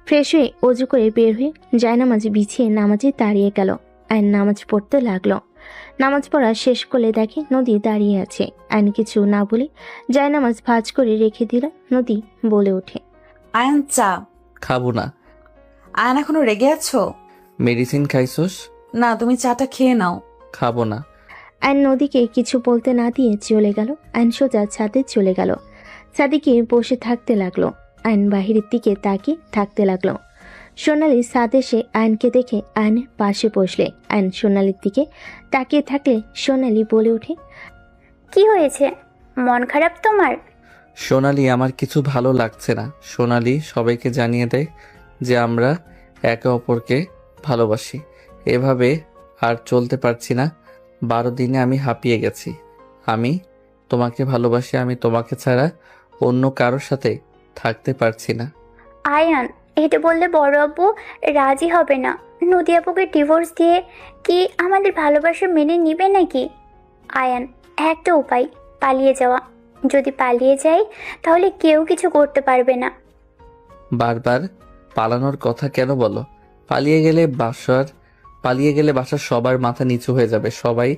[SPEAKER 3] ফ্রেশ হয়ে অজু করে বের হয়ে জায়নামাজ বিছিয়ে নামাজে দাঁড়িয়ে গেল। আয়ন নামাজ পড়তে লাগলো। নামাজ পড়া শেষ করলে দেখে নদী দাঁড়িয়ে আছে। আয়ন কিছু না বলে জায়নামাজ ভাঁজ করে রেখে দিল। নদী বলে ওঠে,
[SPEAKER 1] আয়ান চা।
[SPEAKER 2] খাবো না।
[SPEAKER 1] আয়ান এখনো রেগে আছো?
[SPEAKER 2] মেডিসিন খাইছোস?
[SPEAKER 1] না, তুমি চাটা খেয়ে নাও।
[SPEAKER 2] খাবো না।
[SPEAKER 3] আয়ন নদীকে কিছু বলতে না দিয়ে চলে গেল। আয়ন সোজা ছাদে চলে গেল। ছাদে গিয়ে বসে থাকতে লাগলো। আয়ন বাহিরের দিকে তাকিয়ে থাকতে লাগলো। সোনালি ছাদে এসে আয়নকে দেখে আয়নের পাশে বসলে। আয়ন সোনালির দিকে তাকিয়ে থাকলে সোনালি বলে ওঠে,
[SPEAKER 4] কি হয়েছে? মন খারাপ তোমার?
[SPEAKER 2] সোনালি, আমার কিছু ভালো লাগছে না। সোনালি সবাইকে জানিয়ে দেয় যে আমরা একে অপরকে ভালোবাসি। এভাবে আর চলতে পারছি না। 12 দিনে আমি হাঁপিয়ে গেছি। আমি তোমাকে ভালোবাসি। আমি তোমাকে ছাড়া অন্য কারোর সাথে থাকতে পারছি না।
[SPEAKER 4] আয়ান, এটা বললে বড় আব্বু রাজি হবে না। নদী আপুকে ডিভোর্স দিয়ে কি আমাদের ভালোবাসা মেনে নিবে নাকি? আয়ান, একটা উপায়, পালিয়ে যাওয়া। যদি পালিয়ে যাই তাহলে কেউ কিছু করতে পারবে না।
[SPEAKER 2] বারবার পালানোর কথা কেন বলো? পালিয়ে গেলে বাসার সবার মাথা নিচু হয়ে যাবে। সবাই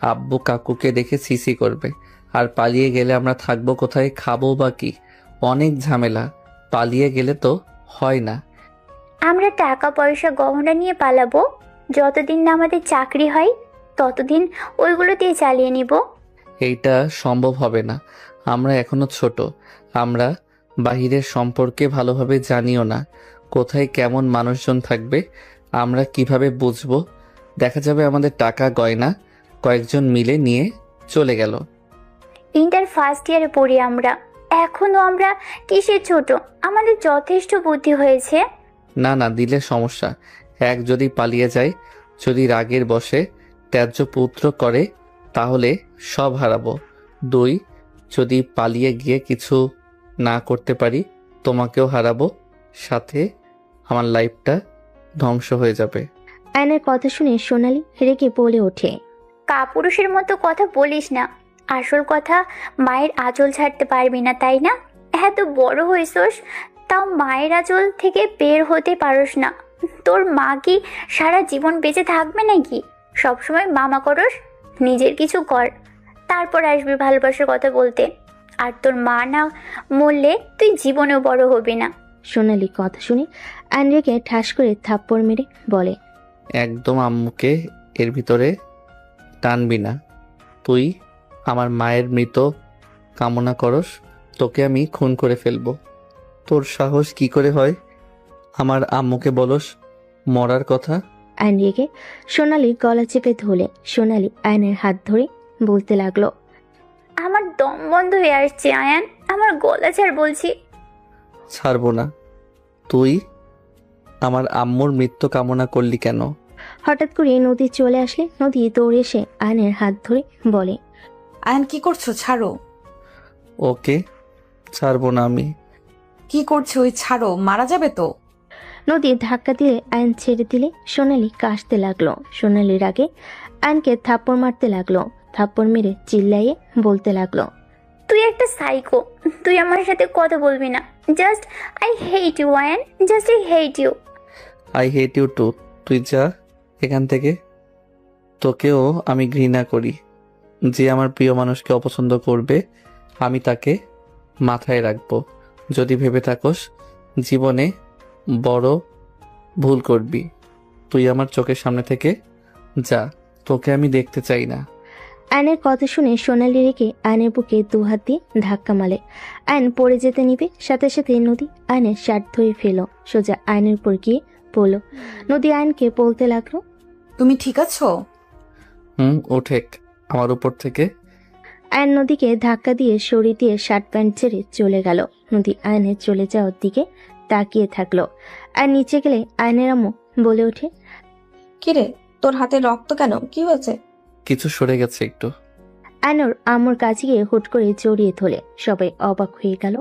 [SPEAKER 2] আব্বু কাকুকে দেখে সিসি করবে। আর পালিয়ে গেলে আমরা থাকবো কোথায়? খাবো বা কি? অনেক ঝামেলা। পালিয়ে গেলে তো হয় না।
[SPEAKER 4] আমরা টাকা পয়সা গহনা নিয়ে পালাবো। যতদিন না আমাদের চাকরি হয় ততদিন ওইগুলো দিয়ে চালিয়ে নিব।
[SPEAKER 2] এইটা সম্ভব হবে না। আমরা এখনো ছোট। আমরা বাহিরের সম্পর্কে ভালোভাবে জানিও না। কোথায় কেমন মানুষজন থাকবে আমরা কিভাবে বুঝবো? দেখা যাবে আমাদের টাকা গয়না কয়েকজন মিলে নিয়ে চলে গেল।
[SPEAKER 4] ইন্টার ফার্স্ট ইয়ারে পড়ি আমরা, এখনো আমরা কিসের ছোট? আমাদের যথেষ্ট বুদ্ধি হয়েছে।
[SPEAKER 2] না না, দিলে সমস্যা। এক, যদি পালিয়ে যায়, যদি রাগের বশে ত্যায্য পুত্র করে, তাহলে সব হারাবো। 2, যদি পালিয়ে গিয়ে কিছু না করতে পারি, তোমাকেও হারাবো, সাথে আমার লাইফটা ধ্বংস হয়ে যাবে।
[SPEAKER 3] আয়নের কথা শুনে সোনালি রেগে বলে ওঠে।
[SPEAKER 4] কাপুরুষের মতো কথা বলিস না। আসল কথা, মায়ের আঁচল ছাড়তে পারবি না, তাই না? এত বড় হয়েছস, তাও মায়ের আঁচল থেকে বের হতে পারস না। তোর মা কি সারা জীবন বেঁচে থাকবে নাকি? সবসময় মামা করস, নিজের কিছু কর, তারপর আসবি ভালোবাসার কথা বলতে। আর তোর মা না মরলে তুই জীবনেও বড় হবি না।
[SPEAKER 3] সোনালি কথা শুনে আয়ন রেগে ঠাস করে থাপ্পড় মেরে বলে।
[SPEAKER 2] একদম আম্মুকে এর ভিতরে টানবি না। তুই আমার মায়ের মৃত কামনা করস, তোকে আমি খুন করে ফেলবো। তোর সাহস কি করে হয় আমার আম্মুকে বলস মরার কথা?
[SPEAKER 3] আয়ন রেগে সোনালি গলা চেপে ধরলে সোনালি আয়নের হাত ধরে বলতে লাগলো।
[SPEAKER 4] আমার দম বন্ধ হয়ে আসছে আয়ান, আমার গলা ছাড় বলছি।
[SPEAKER 2] ছাড়বো না। তুই আমার আম্মুর মৃত্যু কামনা করলি কেন?
[SPEAKER 3] হঠাৎ করে নদী চলে আসলে নদী দৌড়ে এসে আয়নের হাত ধরে বলে।
[SPEAKER 1] আয়ন কি করছো? ছাড়ো।
[SPEAKER 2] ওকে, ছাড়বো না আমি।
[SPEAKER 1] কি করছো? ওই ছাড়ো, মারা যাবে তো।
[SPEAKER 3] নদী ধাক্কা দিয়ে আয়ন ছেড়ে দিলে সোনালি কাশতে লাগলো। সোনালির আগে আয়নকে থাপ্পড় মারতে লাগলো। থাপ্পড় মেরে চিল্লাইয়ে বলতে লাগলো।
[SPEAKER 4] তুই একটা সাইকো, তুই আমার সাথে কথা বলবি না। Just I hate you Ayaan, just I hate you.
[SPEAKER 2] I hate you too. তুই যা এখান থেকে। তোকেও আমি ঘৃণা করি। যে আমার প্রিয় মানুষকে অপছন্দ করবে, আমি তাকে মাথায় রাখবো। যদি ভেবে থাকোস জীবনে বড় ভুল করবি, তুই আমার চোখের সামনে থেকে যা। তোকে আমি দেখতে চাই না।
[SPEAKER 3] আয়নের কথা শুনে সোনালি রেখে আয়নের বুকে দুহাত দিয়ে ধাক্কা মারে। আয়ন পড়ে যেতে নিবে, সাথে সাথে নদী আয়নের শার্ট ধরে ফেলো, সোজা আয়নের উপর গিয়ে পড়লো। নদী আয়নকে বলতে লাগলো।
[SPEAKER 1] তুমি ঠিক আছো?
[SPEAKER 2] ওঠেক আমার উপর থেকে।
[SPEAKER 3] আয়ন নদীকে ধাক্কা দিয়ে সরিয়ে দিয়ে শার্ট প্যান্ট ছেড়ে চলে গেল। নদী আয়নের চলে যাওয়ার দিকে তাকিয়ে থাকলো। আর নিচে গেলে আয়নের আম্মু বলে ওঠে।
[SPEAKER 6] কিরে, তোর হাতে রক্ত কেন? কি হয়েছে?
[SPEAKER 2] কিছু সরে গেছে একটু।
[SPEAKER 3] আয়নর আম্মুর কাছে গিয়ে হুট করে জড়িয়ে ধরে সবাই অবাক হয়ে গেল।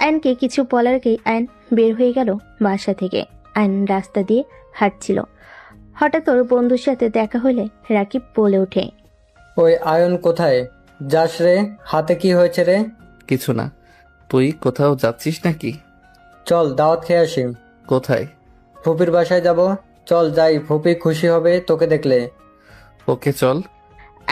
[SPEAKER 3] আয়নকে কিছু বলার আগেই আয়ন বের হয়ে গেল বাসা থেকে। আয়ন রাস্তা দিয়ে হাঁটছিল, হঠাৎ ওর বন্ধুর সাথে দেখা হলে রাকিব বলে ওঠে।
[SPEAKER 10] ওই আয়ন কোথায় যাস রে? হাতে কি হয়েছে রে?
[SPEAKER 2] কিছু না। তুই কোথাও যাচ্ছিস নাকি?
[SPEAKER 10] চল দাওয়াত খেয়ে আসি।
[SPEAKER 2] কোথায়?
[SPEAKER 10] ফুপির বাসায় যাব। চল যাই, ফুপি খুশি হবে তোকে দেখলে।
[SPEAKER 2] ওকে চল।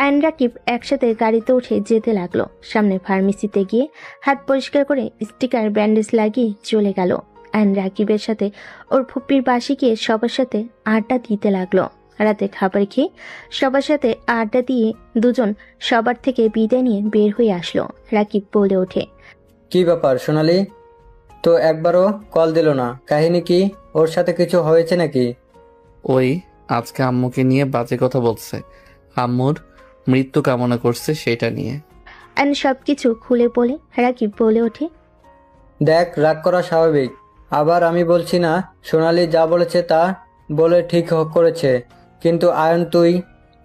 [SPEAKER 3] আয়ন রাকিব একসাথে গাড়িতে উঠে যেতে লাগলো। সামনে ফার্মেসিতে গিয়ে হাত পরিষ্কার করে স্টিকার ব্যান্ডেজ লাগিয়ে চলে গেল। আয়ন রাকিবের সাথে ওর ফুপির বাসে গিয়ে সবার সাথে আড্ডা দিতে লাগলো। রাতে খাবার খেয়ে সবার সাথে আড্ডা দিয়ে দুজন সবার থেকে বিদায় নিয়ে বের হয়ে আসলো। রাকিব বলে ওঠে।
[SPEAKER 10] কি ব্যাপার সোনালি, তো একবারও কল দিল না? কাহিনী কি? ওর সাথে কিছু হয়েছে নাকি?
[SPEAKER 2] ওই আজকে আম্মুকে নিয়ে বাজে কথা বলছে, আম্মুর মৃত্যু কামনা করছে সেটা নিয়ে।
[SPEAKER 3] আয়ন সবকিছু খুলে বলে রাকিব বলে ওঠে।
[SPEAKER 10] দেখ, রাগ করা স্বাভাবিক। আবার আমি বলছি না সোনালি যা বলেছে তা বলে ঠিক করেছে, কিন্তু আয়ন তুই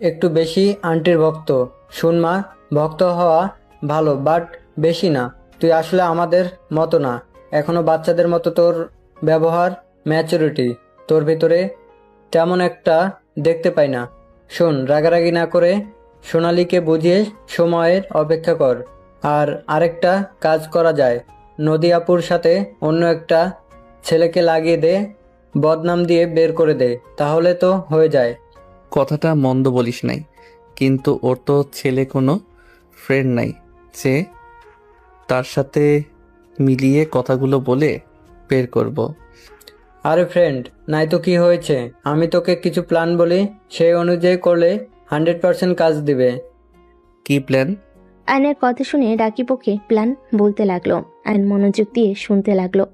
[SPEAKER 10] একটু বেশি আন্টির ভক্ত। শুন মা, ভক্ত হওয়া ভালো, বাট বেশি না। তুই আসলে আমাদের মতো না, এখনো বাচ্চাদের মতো। তোর ব্যবহার, ম্যাচুরিটি তোর ভিতরে তেমন একটা দেখতে পাই না। শোন, রাগারাগি না করে সোনালীকে বুঝিয়ে সময়ের অপেক্ষা কর। আর আরেকটা কাজ করা যায়, নদী আপুর সাথে অন্য একটা ছেলেকে লাগিয়ে দে, বদনাম দিয়ে বের করে দে, তাহলে তো হয়ে যায়।
[SPEAKER 2] কথাটা মন্দ বলিস নাই, কিন্তু ওর তো ছেলে কোনো ফ্রেন্ড নাই যে তার সাথে মিলিয়ে কথাগুলো বলে বের করব।
[SPEAKER 10] আরে ফ্রেন্ড নাই তো কি হয়েছে? আমি তোকে কিছু প্ল্যান বলি, সেই অনুযায়ী করলে 100% কাজ দিবে।
[SPEAKER 2] কি প্ল্যান?
[SPEAKER 3] আয়নের কথা শুনে রাকিব ওকে প্ল্যান বলতে লাগলো। আয়ন মনোযোগ দিয়ে শুনতে লাগলো।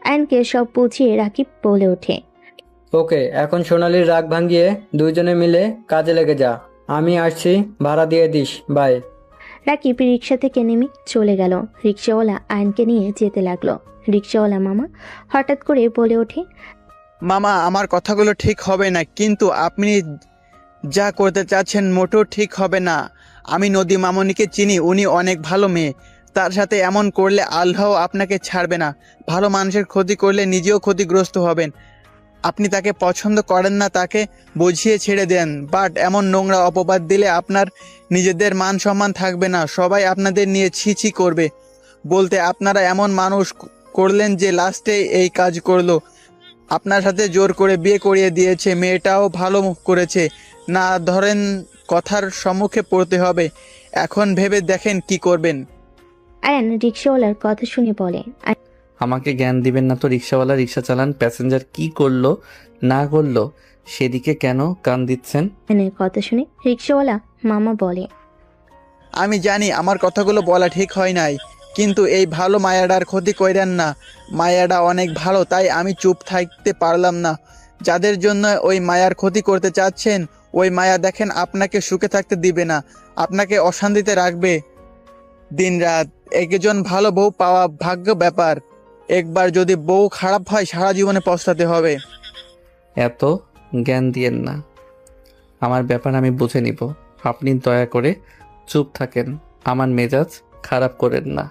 [SPEAKER 3] আয়নকে সব বুঝিয়ে রাকিব বলে ওঠে,
[SPEAKER 10] ওকে, এখন সোনালির রাগ ভাঙিয়ে দুইজনে মিলে কাজে লেগে যা। আমি আসছি, ভাড়া দিয়ে দিস। বাই।
[SPEAKER 3] রাকিব রিক্সা থেকে নেমে চলে গেল। রিক্সাওয়ালা আয়নকে নিয়ে যেতে লাগলো। রিক্সাওয়ালা মামা হঠাৎ করে বলে ওঠে,
[SPEAKER 11] মামা, আমার কথাগুলো ঠিক হবে না, কিন্তু আপনি যা করতে চাচ্ছেন মোটেও ঠিক হবে না। আমি নদী মামনিকে চিনি, উনি অনেক ভালো মেয়ে। তার সাথে এমন করলে আল্লাহ আপনাকে ছাড়বে না। ভালো মানুষের ক্ষতি করলে নিজেও ক্ষতিগ্রস্ত হবেন। আপনি তাকে পছন্দ করেন না, তাকে বুঝিয়ে ছেড়ে দেন, বাট এমন নোংরা অপবাদ দিলে আপনার নিজেদের মান সম্মান থাকবে না। সবাই আপনাদের নিয়ে ছি ছি করবে। বলতে আপনারা এমন মানুষ করলেন যে লাস্টে এই কাজ করলো। আপনার সাথে জোর করে বিয়ে করিয়ে দিয়েছে। মেয়েটাও ভালো করেছে না, ধরেন কথার সম্মুখে পড়তে হবে। এখন ভেবে দেখেন কি করবেন।
[SPEAKER 3] আয়ন রিক্সাওয়ালার কথা শুনে বলে,
[SPEAKER 2] আমাকে জ্ঞান দিবেন না তো। রিক্সাওয়ালা রিক্সা চালান, প্যাসেঞ্জার কি করলো না করলো সেদিকে কেন কান দিচ্ছেন?
[SPEAKER 3] আয়নের কথা শুনে রিক্সাওয়ালা মামা বলে,
[SPEAKER 11] আমি জানি আমার কথাগুলো বলা ঠিক হয় নাই, কিন্তু এই ভালো মায়াডার ক্ষতি কইরেন না। মায়াডা অনেক ভালো, তাই আমি চুপ থাকতে পারলাম না। যাদের জন্য ওই মায়ার ক্ষতি করতে চাচ্ছেন, ওই মায়া দেখেন আপনাকে সুখে থাকতে দিবে না, আপনাকে অশান্তিতে রাখবে দিনরাত। একজন ভালো বউ পাওয়া ভাগ্য ব্যাপার। একবার যদি বউ খারাপ হয় সারা জীবনে পস্তাতে হবে।
[SPEAKER 2] এত জ্ঞান দিয়েন না, আমার ব্যাপার আমি বুঝে নিব। আপনি দয়া করে চুপ থাকেন, আমার মেজাজ খারাপ করেন না।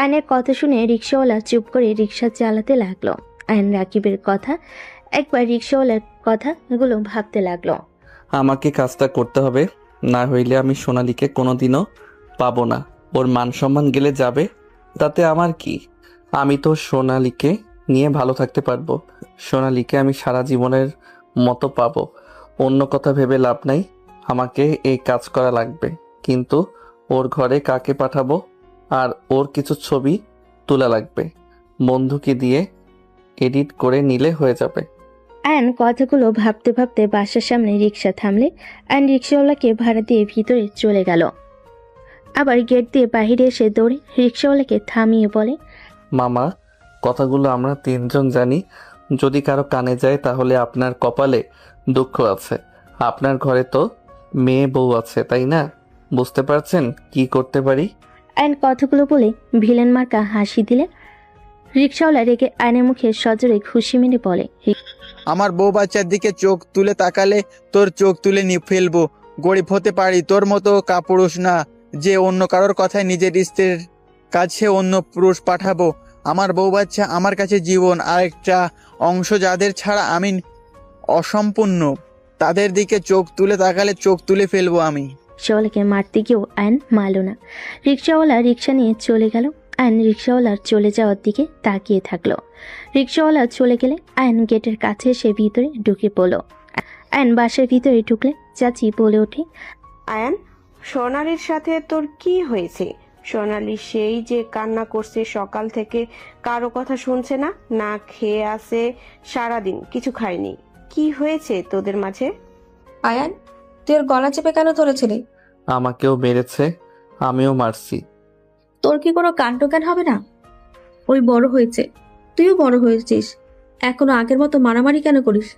[SPEAKER 3] আয়নের কথা শুনে রিক্সাওয়ালা চুপ করে রিক্সা চালাতে লাগলো। আয়ন রাকিবের কথা একবার রিক্সাওয়ালার কথাগুলো ভাবতে লাগলো।
[SPEAKER 2] আমাকে কাজটা করতে হবে, না হইলে আমি সোনালীকে কোনোদিনও পাবো না। ওর মান সম্মান গেলে যাবে, তাতে আমার কি? আমি তো সোনালীকে নিয়ে ভালো থাকতে পারবো। সোনালীকে আমি সারা জীবনের মতো পাবো। অন্য কথা ভেবে লাভ নাই। আমাকে এই কাজ করা লাগবে, কিন্তু ওর ঘরে কাকে পাঠাবো আর ওর কিছু ছবি তোলা লাগবে। বন্ধুকে দিয়ে এডিট করে নিলে হয়ে যাবে।
[SPEAKER 3] আয়ন কথাগুলো ভাবতে ভাবতে বাসার সামনে রিক্সা থামলে আয়ন রিক্সাওয়ালাকে ভাড়া দিয়ে ভিতরে চলে গেল। আবার গেট দিয়ে বাহিরে এসে দৌড়ে রিক্সাওয়ালাকে থামিয়ে বলে,
[SPEAKER 2] মামা, কথাগুলো আমরা তিনজন জানি। যদি কারো কানে যায় তাহলে আপনার কপালে দুঃখ আছে। আপনার ঘরে তো মেয়ে বউ আছে, তাই না? বুঝতে পারছেন কি করতে পারি?
[SPEAKER 3] আয়ন কথাগুলো বলে ভিলেন মার্কা হাসি দিলে রিক্সাওয়ালা রেগে আয়নের মুখে সজোরে খুশি মেরে বলে,
[SPEAKER 11] আমার বউ বাচ্চার দিকে চোখ তুলে তাকালে তোর চোখ তুলে নিয়ে ফেলবো। গরিব হতে পারি, তোর মতো কাপুরুষ না যে অন্য কারোর কথায় নিজের স্ত্রীর কাছে অন্য পুরুষ পাঠাবো। আমার বউ বাচ্চা আমার কাছে জীবন, আরেকটা অংশ যাদের ছাড়া আমি অসম্পূর্ণ, তাদের দিকে চোখ তুলে তাকালে চোখ তুলে ফেলবো আমি।
[SPEAKER 3] রিক্সাওয়ালাকে মারতে গিয়েও আয়ন মারল না। রিক্সাওয়ালা রিক্সা নিয়ে চলে গেল। আয়ন রিক্সাওয়ালার চলে যাওয়ার দিকে তাকিয়ে থাকলো। রিক্সাওয়ালা চলে গেলে আয়ন গেটের কাছে এসে ভিতরে ঢুকে পড়ল। আয়ন বাসার ভিতরে ঢুকলে চাচি বলে ওঠে,
[SPEAKER 7] আয়ান, সোনালির সাথে তোর কি হয়েছে? সোনালি সেই যে কান্না করছে সকাল থেকে, কারো কথা শুনছে না, না খেয়ে আছে সারাদিন, কিছু খায়নি। কি হয়েছে তোদের মাঝে?
[SPEAKER 6] আয়ান, তুই ওর গলা চেপে কেন ধরেছিলি?
[SPEAKER 2] আমাকেও মেরেছে, আমিও মারছি।
[SPEAKER 6] তোর কি কোনো কাণ্ডজ্ঞান হবে না? ওই বড় হয়েছে, তুইও বড় হয়েছিস, এখনো আগের মতো মারামারি কেন করিস?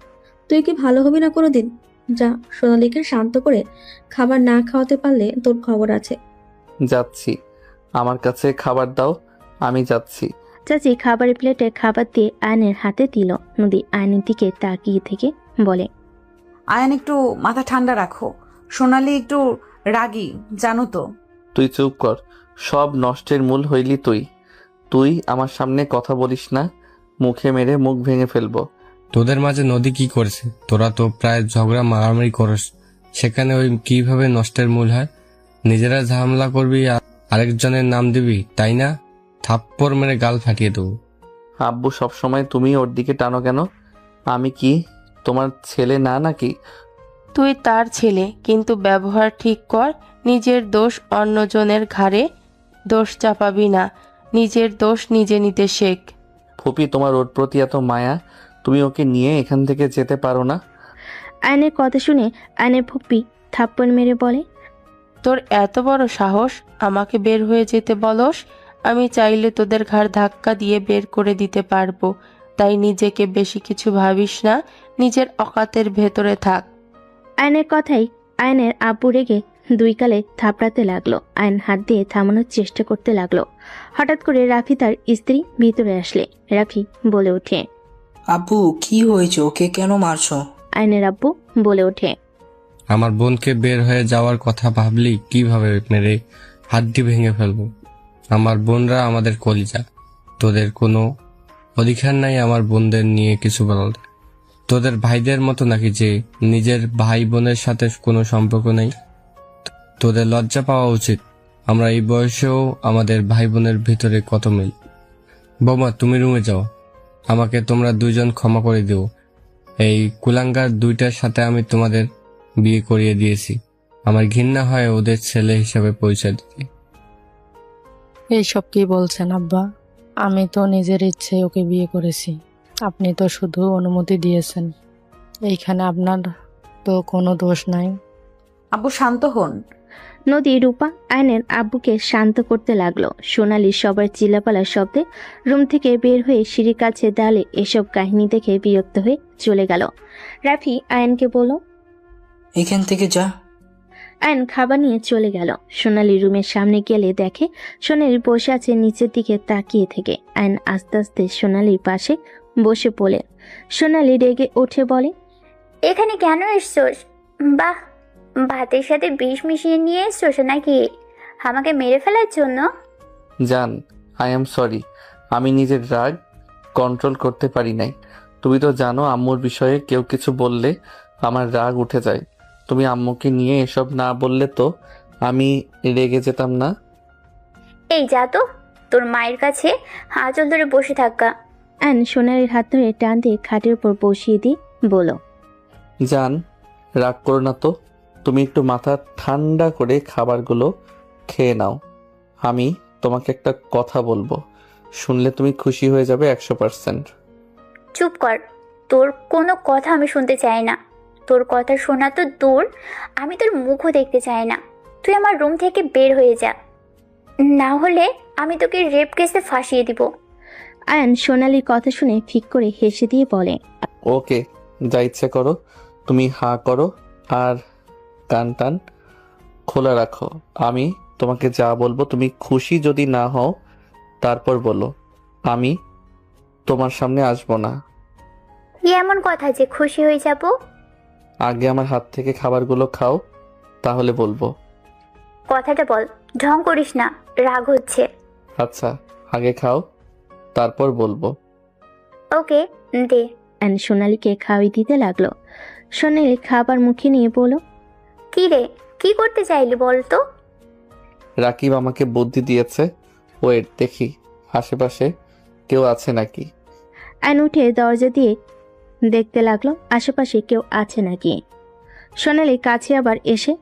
[SPEAKER 6] তুই কি ভালো হবি না কোনোদিন? যা, সোনালীকে শান্ত করে খাবার না খাওয়াতে পারলে তোর খবর আছে।
[SPEAKER 2] যাচ্ছি, আমার কাছে খাবার দাও, আমি যাচ্ছি।
[SPEAKER 3] চাচি খাবারের প্লেটে খাবার দিয়ে আয়নের হাতে দিল। নদী আয়নের দিকে তাকিয়ে থেকে বলে,
[SPEAKER 1] আয়ন, একটু মাথা ঠান্ডা রাখো। সোনালি একটু রাগী, জানো তো।
[SPEAKER 2] তুই চুপ কর, সব নষ্টের মূল হইলি তুই। তুই আমার সামনে কথা বলিস না, মুখে মেরে মুখ ভেঙে ফেলবো।
[SPEAKER 5] তোদের মাঝে নদী কি করেছে? তোরা তো প্রায় ঝগড়া মারামারি করস, সেখানে ওই কিভাবে নষ্টের মূল হয়? নিজেরা ঝামেলা করবি আর আরেকজনের নাম দিবি, তাই না? থাপ্পড় মেরে গাল ফাটিয়ে দেবো।
[SPEAKER 2] আব্বু, সবসময় তুমি ওর দিকে টানো কেন? আমি কি তোমার ছেলে না নাকি?
[SPEAKER 8] তুই তার ছেলে, কিন্তু ব্যবহার ঠিক কর। নিজের দোষ অন্যজনের ঘাড়ে দোষ চাপাবি না, নিজের দোষ নিজে নিতে শেখ।
[SPEAKER 2] ফুপি, তোমার ওর প্রতি এত মায়া, তুমি ওকে নিয়ে এখান থেকে যেতে পারো না?
[SPEAKER 3] আয়নের কথা শুনে আয়নের ফুপ্পি থাপ্পড় মেরে বলে,
[SPEAKER 8] তোর এত বড় সাহস আমাকে বের হয়ে যেতে বলস? আমি চাইলে তোদের ঘাড় ধাক্কা দিয়ে বের করে দিতে পারবো, তাই নিজেকে বেশি কিছু ভাবিস না, নিজের অকাতের ভেতরে থাক।
[SPEAKER 3] আয়নের কথাই আয়নের আব্বু রেগে দুই গালে থাপড়াতে লাগলো। আয়ন হাত দিয়ে থামানোর চেষ্টা করতে লাগলো। হঠাৎ করে রাফি তার স্ত্রী ভিতরে আসলে রাফি বলে ওঠে,
[SPEAKER 12] আব্বু কি হয়েছে, ওকে কেন মারছো?
[SPEAKER 3] আয়নের আব্বু বলে ওঠে,
[SPEAKER 5] আমার বোনকে বের হয়ে যাওয়ার কথা ভাবলি কিভাবে মেরে হাড্ডি ভেঙে ফেলবো। আমার বোনরা আমাদের কলিজা, তোদের কোনো অধিকার নাই আমার বোনদের নিয়ে কিছু বলার। তোদের ভাইদের মতো নাকি যে নিজের ভাই বোনের সাথে কোনো সম্পর্ক নেই? তোদের লজ্জা পাওয়া উচিত। আমরা এই বয়সেও আমাদের ভাই বোনের ভিতরে কত মিল। বৌমা, তুমি রুমে যাও, আমাকে তোমরা দুইজন ক্ষমা করে দিও। এই কুলাঙ্গার দুইটার সাথে আমি তোমাদের বিয়ে করিয়ে দিয়েছি। আমার ঘৃণা হয় ওদের ছেলে হিসেবে পরিচয় দিতে।
[SPEAKER 13] এইসব কি বলছেন আব্বা? আমি তো নিজের ইচ্ছে ওকে বিয়ে করেছি, আপনি তো শুধু অনুমতি দিয়েছেন। এইখানে আপনার তো কোনো দোষ নাই।
[SPEAKER 1] আব্বু শান্ত হন।
[SPEAKER 3] নদী রূপা আয়নের আব্বুকে শান্ত করতে লাগলো। সোনালি সবার চিল্লাপালার শব্দে রুম থেকে বের হয়ে সিঁড়ির কাছে দাঁড়ালে এসব কাহিনী দেখে বিরক্ত হয়ে চলে গেল। রাফি আয়নকে বলল,
[SPEAKER 12] এখান থেকে যা।
[SPEAKER 3] আয়ন খাবার নিয়ে চলে গেল। সোনালি রুমের সামনে গেলে দেখে সোনালি বসে আছে নিচের দিকে তাকিয়ে থেকে। আয়ন আস্তে আস্তে সোনালির পাশে বসে পড়ে। সোনালি রেগে উঠে বলে,
[SPEAKER 4] এখানে কেন এসছোস? বাহ, ভাতের সাথে বিষ মিশিয়ে নিয়ে এসছোস নাকি আমাকে মেরে ফেলার জন্য?
[SPEAKER 2] জান, আই এম সরি, আমি নিজের রাগ কন্ট্রোল করতে পারি নাই। তুমি তো জানো আম্মুর বিষয়ে কেউ কিছু বললে আমার রাগ উঠে যায়। তুমি আম্মুকে নিয়ে এসব না বললে তো আমি রেগে যেতাম না।
[SPEAKER 4] এই যা তো, তোর মায়ের কাছে আঁচল ধরে বসে থাকা।
[SPEAKER 3] আয়ন সোনালির হাত ধরে টান দিয়ে খাটের উপর বসিয়ে দিয়ে বলো,
[SPEAKER 2] জান, রাগ করো না তো, তুমি একটু মাথা ঠান্ডা করে খাবারগুলো খেয়ে নাও। আমি তোমাকে একটা কথা বলবো, শুনলে তুমি খুশি হয়ে যাবে 100%।
[SPEAKER 4] চুপ কর, তোর কোনো কথা আমি শুনতে চাই না। তোর কথা শোনা তো দূর, আমি তোর মুখও দেখতে চাই না। তুই আমার রুম থেকে বের হয়ে যা, না হলে আমি তোকে রেপ কেসে ফাঁসিয়ে দিব।
[SPEAKER 3] আয়ন সোনালির কথা শুনে ফিক করে হেসে দিয়ে বলে,
[SPEAKER 2] ওকে, যা ইচ্ছে করো। তুমি হাঁ করো আর কান টান খোলা রাখো। আমি তোমাকে যা বলবো তুমি খুশি যদি না হও তারপর বলো, আমি তোমার সামনে আসবো না।
[SPEAKER 4] কি এমন কথা যে খুশি হয়ে যাব?
[SPEAKER 2] আগে আমার হাত থেকে খাবারগুলো খাও, তাহলে বলবো।
[SPEAKER 4] কথাটা বল, ঢং করিস না, রাগ হচ্ছে।
[SPEAKER 2] আচ্ছা, আগে খাও তারপর বলবো।
[SPEAKER 4] ওকে, দে।
[SPEAKER 3] আয়ন সোনালিকে খাওয়াই দিতে লাগলো। সোনালি খাবার মুখে নিয়ে বলল,
[SPEAKER 4] কি রে, কি করতে চাইলি বল তো?
[SPEAKER 2] রাকিব আমাকে বুদ্ধি দিয়েছে, ওয়েট দেখি আশেপাশে কেউ আছে নাকি।
[SPEAKER 3] আয়ন উঠে দরজা দিয়ে দেখতে লাগলো আশেপাশে কেউ আছে নাকি। সোনালি কাছে আবার এসে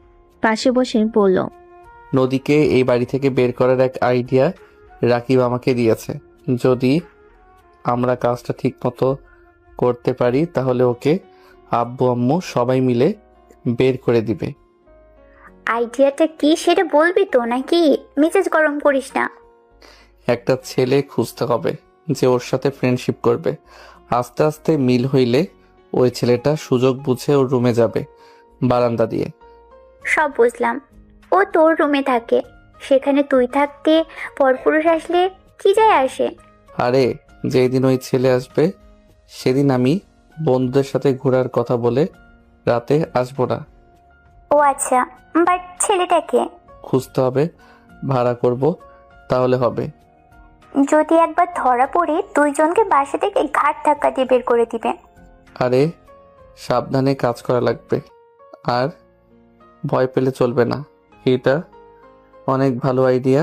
[SPEAKER 3] পাশে বসে বলল,
[SPEAKER 2] নদীকে এই বাড়ি থেকে বের করার এক আইডিয়া রাকিব আমাকে দিয়েছে। যদি আমরা কাজটা ঠিক মতো করতে পারি তাহলে ওকে আব্বু আম্মু সবাই মিলে বের করে দিবে।
[SPEAKER 4] আইডিয়াটা কি সেটা বলবি তো নাকি? মেজাজ গরম করিস না।
[SPEAKER 2] একটা ছেলে খুঁজতে হবে যে ওর সাথে ফ্রেন্ডশিপ করবে। আস্তে আস্তে মিল হইলে ওই ছেলেটা সুযোগ বুঝে ওর রুমে যাবে বারান্দা দিয়ে।
[SPEAKER 4] সব বুঝলাম, ও তোর রুমে থাকে, সেখানে তুই থাকতে পরপুরুষ আসলে কি যায় আসে?
[SPEAKER 2] আরে যেই দিন ওই ছেলে আসবে সেদিন আমি বন্ধুদের সাথে ঘোরার কথা বলে রাতে আসবো না।
[SPEAKER 4] ও আচ্ছা, বাট ছেলেটাকে
[SPEAKER 2] খুঁজতে হবে, ভাড়া করব, তাহলে হবে।
[SPEAKER 4] যদি একবার ধরা পড়ে দুইজনকে বাসা থেকে ঘাট ধাক্কা দিয়ে বের করে দিবে।
[SPEAKER 2] আরে সাবধানে কাজ করা লাগবে, আর ভয় পেলে চলবে না। এটা অনেক ভালো আইডিয়া।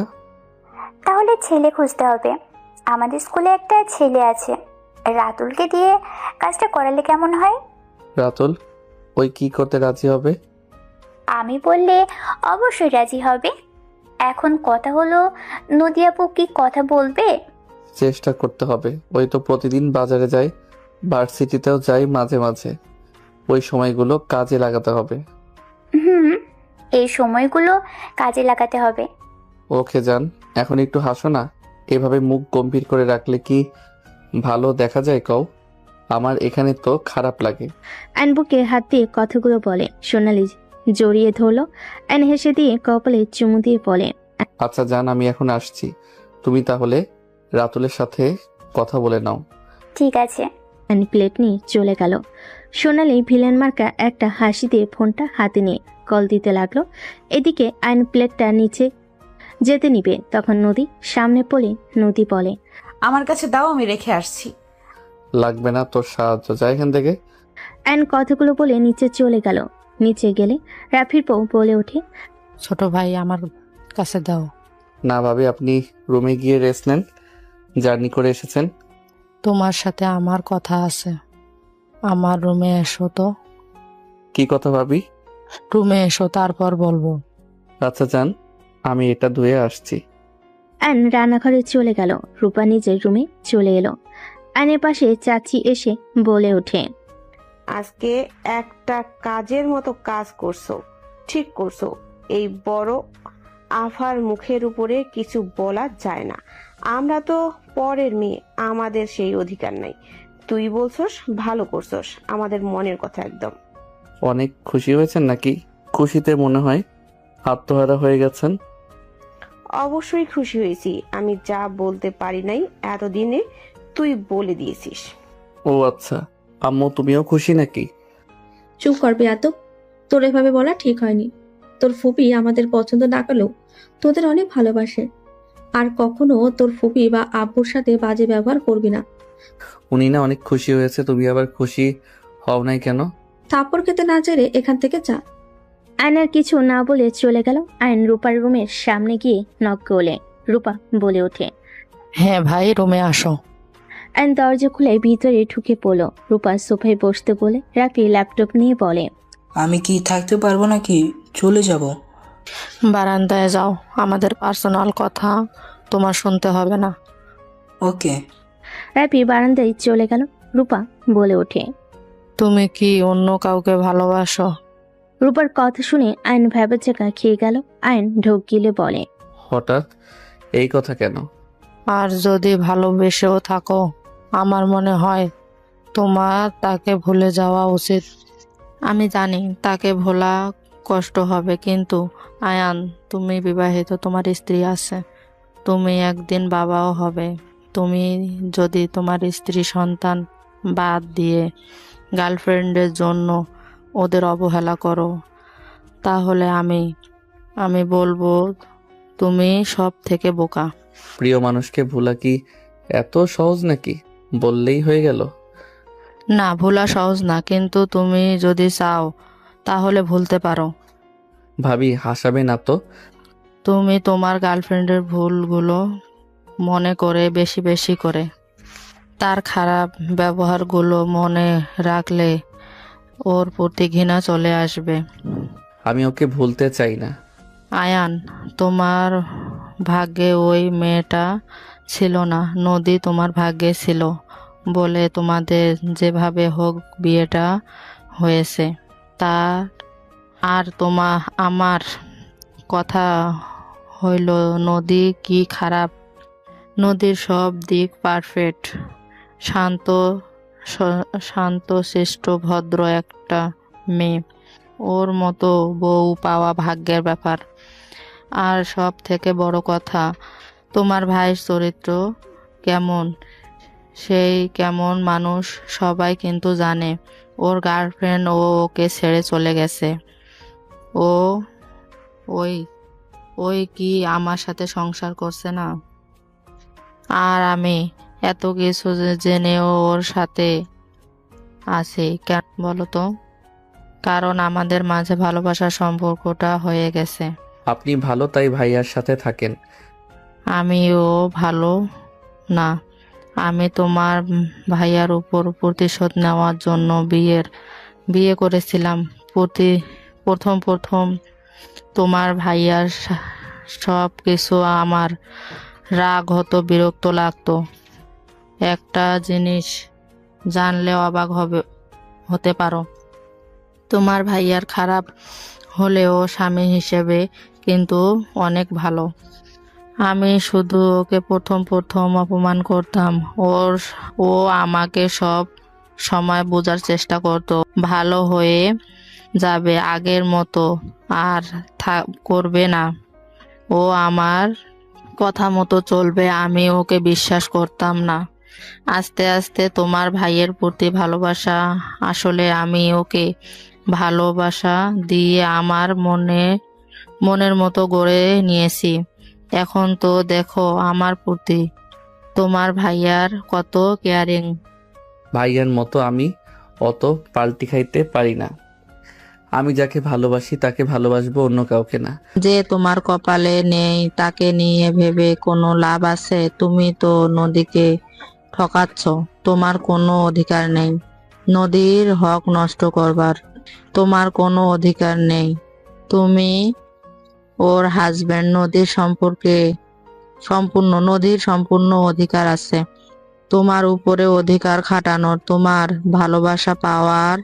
[SPEAKER 4] তাহলে ছেলে খুঁজতে হবে। আমাদের স্কুলে একটা ছেলে আছে, রাতুলকে দিয়ে কাজটা করালে কেমন হয়?
[SPEAKER 2] রাতুল ওই কি করতে রাজি হবে?
[SPEAKER 4] আমি বললে অবশ্যই রাজি হবে। এখন কথা হলো নদী আপু কি কথা বলবে?
[SPEAKER 2] চেষ্টা করতে হবে। ওই তো প্রতিদিন বাজারে যায়, ভার্সিটিতেও যাই মাঝে মাঝে। ওই সময়গুলো কাজে লাগাতে হবে।
[SPEAKER 4] হুম, এই সময়গুলো কাজে লাগাতে হবে।
[SPEAKER 2] ওকে যান, এখন একটু হাসো না। এভাবে মুখ গম্ভীর করে রাখলে কি ভালো দেখা যায় কও? আমার এখানে তো খারাপ লাগে।
[SPEAKER 3] অ্যান বুকে হাত দিয়ে কথাগুলো বলে। সোনালি জড়িয়ে ধরলো। অ্যান হেসে দিয়ে কপালে চুমু দিয়ে বলে,
[SPEAKER 2] আচ্ছা যান, আমি এখন আসছি। তুমি তাহলে রাতুলের সাথে কথা বলে নাও।
[SPEAKER 4] ঠিক আছে।
[SPEAKER 3] অ্যান প্লেট নিয়ে চলে গেল। সোনালি ভিলেন মার্কা একটা হাসি দিয়ে ফোনটা হাতে নিয়ে কল দিতে লাগলো। এদিকে আইন প্লেটটা নিচে যেতে নিবে, তখন নদী সামনে পড়ে নদী বলে,
[SPEAKER 1] আমার কাছে দাও, আমি রেখে আসছি।
[SPEAKER 2] লাগবে না তোর সাহায্য, যা এখান থেকে।
[SPEAKER 3] অ্যান কথাগুলো বলে নিচে চলে গেল। নিচে গেলে রাফির বউ বলে ওঠে,
[SPEAKER 13] ছোট ভাই আমার কাছে দাও।
[SPEAKER 2] না ভাবি, আপনি রুমে গিয়ে রেস্ট নেন। জার্নি করে এসেছেন।
[SPEAKER 13] তোমার সাথে আমার কথা আছে। আমার রুমে এসো তো।
[SPEAKER 2] কি কথা ভাবি?
[SPEAKER 13] রুমে এসো, তারপর বলবো।
[SPEAKER 2] আচ্ছা যান, আমি এটা ধুয়ে আসছি।
[SPEAKER 3] অ্যান রান্নাঘরে চলে গেল। রূপা নিজের রুমে চলে এলো। অ্যানের পাশে চাচি এসে বলে ওঠে,
[SPEAKER 7] আজকে একটা কাজের মতো কাজ করছো, ঠিক করছো। এই বড় আফার মুখের উপরে কিছু বলা যায় না। আমরা তো পরের মেয়ে, আমাদের সেই অধিকার নাই। তুই বলছস, ভালো করছস, আমাদের মনের কথা একদম।
[SPEAKER 2] অনেক খুশি হয়েছেন নাকি? খুশিতে মনে হয় আত্মহারা হয়ে গেছেন।
[SPEAKER 7] অবশ্যই খুশি হয়েছি। আমি যা বলতে পারি নাই এতদিনে তুই বলে দিয়েছিস।
[SPEAKER 2] ও আচ্ছা, আম্মু তুমিও খুশি নাকি?
[SPEAKER 6] চুপ করবে এত, তোর এভাবে বলা ঠিক হয়নি। তোর ফুপি আমাদের পছন্দ না করলেও তোদের অনেক ভালোবাসে। আর কখনো তোর ফুপি বা আব্বুর সাথে বাজে ব্যবহার করবি না।
[SPEAKER 2] উনি না অনেক খুশি হয়েছে, তুমি আবার খুশি হও নাই কেন?
[SPEAKER 6] থাপ্পড় খেতে না চাইলে এখান থেকে যা।
[SPEAKER 3] আয়ন আর কিছু না বলে চলে গেল। আয়ন রূপার রুমের সামনে গিয়ে নক করলে। রূপা বলে ওঠে,
[SPEAKER 13] হ্যাঁ ভাই, রুমে আসো।
[SPEAKER 3] আয়ন দরজা খুলে ভিতরে ঢুকে পড়লো। রূপা সোফায় বসতে বলে রাফি ল্যাপটপ নিয়ে বলে,
[SPEAKER 12] আমি কি থাকতে পারবো নাকি চলে যাব?
[SPEAKER 13] বারান্দায় যাও, আমাদের পার্সোনাল কথা তোমার শুনতে হবে না।
[SPEAKER 12] ওকে।
[SPEAKER 3] রাফি বারান্দায় চলে গেল। রূপা বলে ওঠে,
[SPEAKER 13] তুমি কি অন্য কাউকে ভালোবাসো?
[SPEAKER 3] রূপার কথা শুনে আয়ন ভ্যাবাচাকা খেয়ে গেল। আয়ন ঢোক গিলে বলে,
[SPEAKER 2] হঠাৎ এই কথা কেন?
[SPEAKER 13] আর যদি ভালোবেসেও থাকো, আমার মনে হয় তোমার তাকে ভুলে যাওয়া উচিত। আমি জানি তাকে ভোলা কষ্ট হবে, কিন্তু আয়ান, তুমি বিবাহিত, তোমার স্ত্রী আছে, তুমি একদিন বাবাও হবে। তুমি যদি তোমার স্ত্রী সন্তান বাদ দিয়ে গার্লফ্রেন্ডের জন্য ওদের অবহেলা করো, তাহলে আমি বলবো তুমি সব থেকে বোকা।
[SPEAKER 2] প্রিয় মানুষকে ভোলা কি এত সহজ নাকি? বললেই হয়ে গেল?
[SPEAKER 13] না, ভোলা সহজ না, কিন্তু তুমি যদি চাও তাহলে ভুলতে পারো।
[SPEAKER 2] ভাবি হাসাবে না তো?
[SPEAKER 13] তুমি তোমার গার্লফ্রেন্ডের ভুলগুলো মনে করে বেশি বেশি করে তার খারাপ ব্যবহারগুলো মনে রাখলে ওর প্রতি ঘৃণা চলে আসবে।
[SPEAKER 2] আমি ওকে ভুলতে চাই না।
[SPEAKER 13] আয়ান, তোমার ভাগ্যে ওই মেয়েটা ছিল না, নদী তোমার ভাগ্যে ছিল বলে তোমাদের যেভাবে হোক বিয়েটা হয়েছে। তার আর আমার কথা হইল, নদী কি খারাপ? নদীর সব দিক পারফেক্ট, শান্তশিষ্ট ভদ্র একটা মেয়ে। ওর মতো বউ পাওয়া ভাগ্যের ব্যাপার। আর সব থেকে বড় কথা, তোমার ভাইয়ের চরিত্র কেমন, সেই কেমন মানুষ সবাই কিন্তু জানে। ওর গার্লফ্রেন্ড ওকে ছেড়ে চলে গেছে। ওই কি আমার সাথে সংসার করছে না? আর আমি এত কিছু জেনেও ওর সাথে আছি কেন বলো তো? কারণ আমাদের মাঝে ভালোবাসার সম্পর্কটা হয়ে গেছে।
[SPEAKER 2] আপনি ভালো তাই ভাইয়ার সাথে থাকেন।
[SPEAKER 13] আমিও ভালো না। আমি তোমার ভাইয়ার উপর প্রতিশোধ নেওয়ার জন্য বিয়ে করেছিলাম। প্রথম তোমার ভাইয়ার সব কিছু আমার রাগ হতো, বিরক্ত লাগতো। একটা জিনিস জানলে অবাক হতে পারো, তোমার ভাইয়ার খারাপ হলেও স্বামী হিসেবে কিন্তু অনেক ভালো। আমি শুধু ওকে প্রথম প্রথম অপমান করতাম। ও আমাকে সব সময় বোঝার চেষ্টা করতো, ভালো হয়ে যাবে, আগের মতো আর করবে না, ও আমার কথা মতো চলবে। আমি ওকে বিশ্বাস করতাম না। আস্তে আস্তে তোমার ভাইয়ের প্রতি ভালোবাসা, আসলে আমি ওকে ভালোবাসা দিয়ে আমার মনের মতো গড়ে নিয়েছি। এখন তো দেখো আমার প্রতি তোমার ভাইয়ার কত কেয়ারিং।
[SPEAKER 2] ভাইয়ার মতো আমি অত পাল্টি খাইতে পারি না। আমি যাকে ভালোবাসি তাকে ভালোবাসবো, অন্য কাউকে না।
[SPEAKER 13] যে তোমার কপালে নেই তাকে নিয়ে ভেবে কোনো লাভ আছে? তুমি তো নদীকে ঠকাচ্ছ। তোমার কোনো অধিকার নেই নদীর হক নষ্ট করবার। তোমার কোনো অধিকার নেই। তুমি ওর হাজবেন্ড। নদীর সম্পূর্ণ অধিকার আছে তোমার উপরে, অধিকার খাটানোর, তোমার ভালোবাসা পাওয়ার।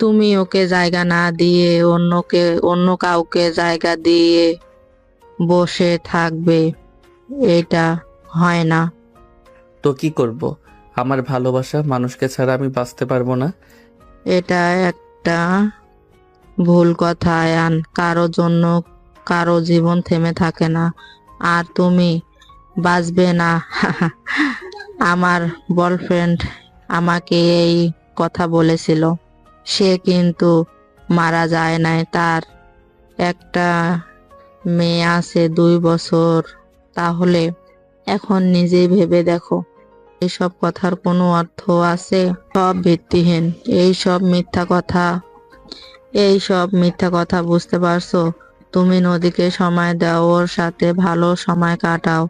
[SPEAKER 13] তুমি ওকে জায়গা না দিয়ে অন্য কাউকে জায়গা দিয়ে বসে থাকবে, এটা হয় না।
[SPEAKER 2] তো কি করব? আমার ভালোবাসা মানুষকে ছাড়া আমি বাঁচতে পারবো না।
[SPEAKER 13] এটা একটা ভুল কথা আয়ান। কারো জন্য কারো জীবন থেমে থাকে না, আর তুমি বাঁচবে না। আমার বয়ফ্রেন্ড আমাকে এই কথা বলেছিল। সে কিন্তু মারা যায় নাই। তার একটা মেয়ে আছে 2 বছর। তাহলে এখন নিজেই ভেবে দেখো, এইসব কথার কোনো অর্থ আছে? সব ভিত্তিহীন, এইসব মিথ্যা কথা। বুঝতে পারছো? তুমি নদীকে সময় দাও, ওর সাথে ভালো সময় কাটাও।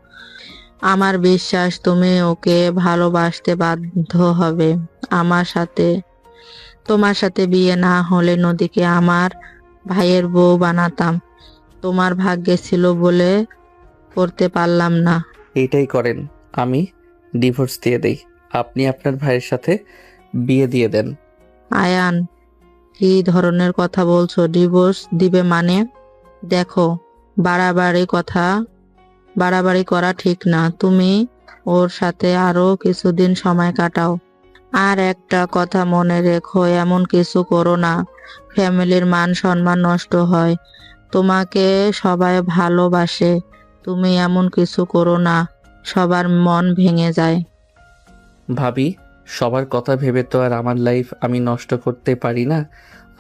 [SPEAKER 13] আমার বিশ্বাস তুমি ওকে ভালোবাসতে বাধ্য হবে। তোমার সাথে বিয়ে না হলে নদীকে আমার ভাইয়ের বউ বানাতাম। তোমার ভাগ্যে ছিল বলে করতে পারলাম না।
[SPEAKER 2] এইটাই করেন, আমি ডিভোর্স দিয়ে দেই। আপনি আপনার ভাইয়ের সাথে বিয়ে দিয়ে দেন।
[SPEAKER 13] আয়ান, কি ধরনের কথা বলছো? ডিভোর্স দিবে মানে? দেখো, বাড়াবাড়ি করা ঠিক না। তুমি ওর সাথে আরো কিছুদিন সময় কাটাও। আর একটা কথা মনে রেখো, এমন কিছু করো না, ফ্যামিলির মান সম্মান নষ্ট হয়। তোমাকে সবাই ভালোবাসে, তুমি এমন কিছু করো না, সবার মন ভেঙে যায়।
[SPEAKER 2] ভাবি, সবার কথা ভেবে তো আর আমার লাইফ আমি নষ্ট করতে পারি না।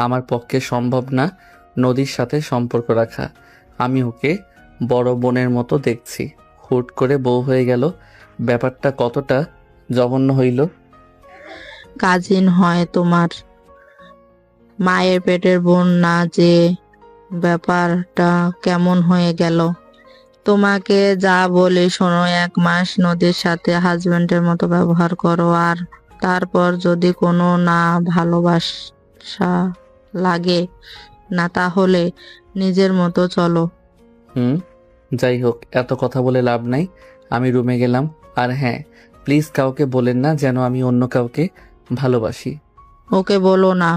[SPEAKER 2] আমার পক্ষে সম্ভব না নদীর সাথে সম্পর্ক রাখা। আমি ওকে বড় বোনের মতো দেখছি, হুট করে বউ হয়ে গেল। ব্যাপারটা কতটা জঘন্য হইল।
[SPEAKER 13] কাজিন হয় তোমার, মায়ের পেটের বোন না যে। ব্যাপারটা কেমন হয়ে গেল? তোমাকে যা বলি শোনো, 1 মাস নদীর সাথে হাজবেন্ডের মতো ব্যবহার করো, আর তারপর যদি কোনো না ভালোবাসা লাগে না, তাহলে নিজের মতো চলো।
[SPEAKER 2] যাই হোক, এত কথা বলে লাভ নাই। আমি রুমে গেলাম। আর হ্যাঁ, প্লিজ কাউকে বলেন না যেন আমি অন্য কাউকে ভালোবাসি।
[SPEAKER 13] ওকে বলো না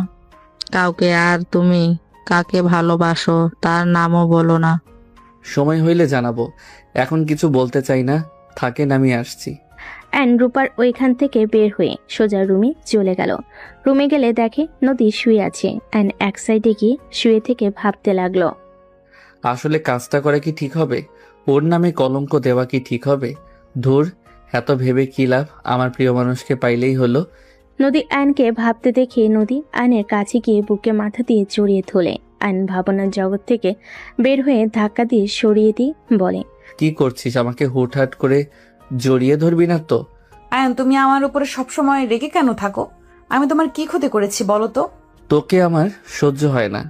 [SPEAKER 13] কাউকে। আর তুমি কাকে ভালোবাসো তার নামও বলো না।
[SPEAKER 2] সময় হইলে জানাবো, এখন কিছু বলতে চাই না। থাকেন, আমি আসছি।
[SPEAKER 3] রূপার ওইখান থেকে বের হয়ে সোজা রুমে চলে গেল। রুমে গেলে দেখে নদী শুয়ে আছে। এক সাইডে গিয়ে শুয়ে থেকে ভাবতে লাগলো,
[SPEAKER 2] আসলে কাজটা করা কি ঠিক হবে? ওর নামে কলঙ্ক দেওয়া কি ঠিক হবে? ধুর, এত ভেবে কি লাভ? আমার প্রিয় মানুষকে পাইলেই হলো।
[SPEAKER 3] নদী আয়নকে ভাবতে দেখে নদী আয়নের কাছে গিয়ে বুকে মাথা দিয়ে জড়িয়ে ধরে। আয়ন ভাবনার জগৎ থেকে বের হয়ে ধাক্কা দিয়ে সরিয়ে দিয়ে বলে,
[SPEAKER 2] কি করছিস? আমাকে হুটহাট করে জড়িয়ে ধরবি না তো?
[SPEAKER 1] আয়ান, তুমি আমার উপরে সবসময় রেগে কেন থাকো? আমি তোমার কি ক্ষতি করেছি বলো তো?
[SPEAKER 2] তোকে আমার সহ্য হয় না।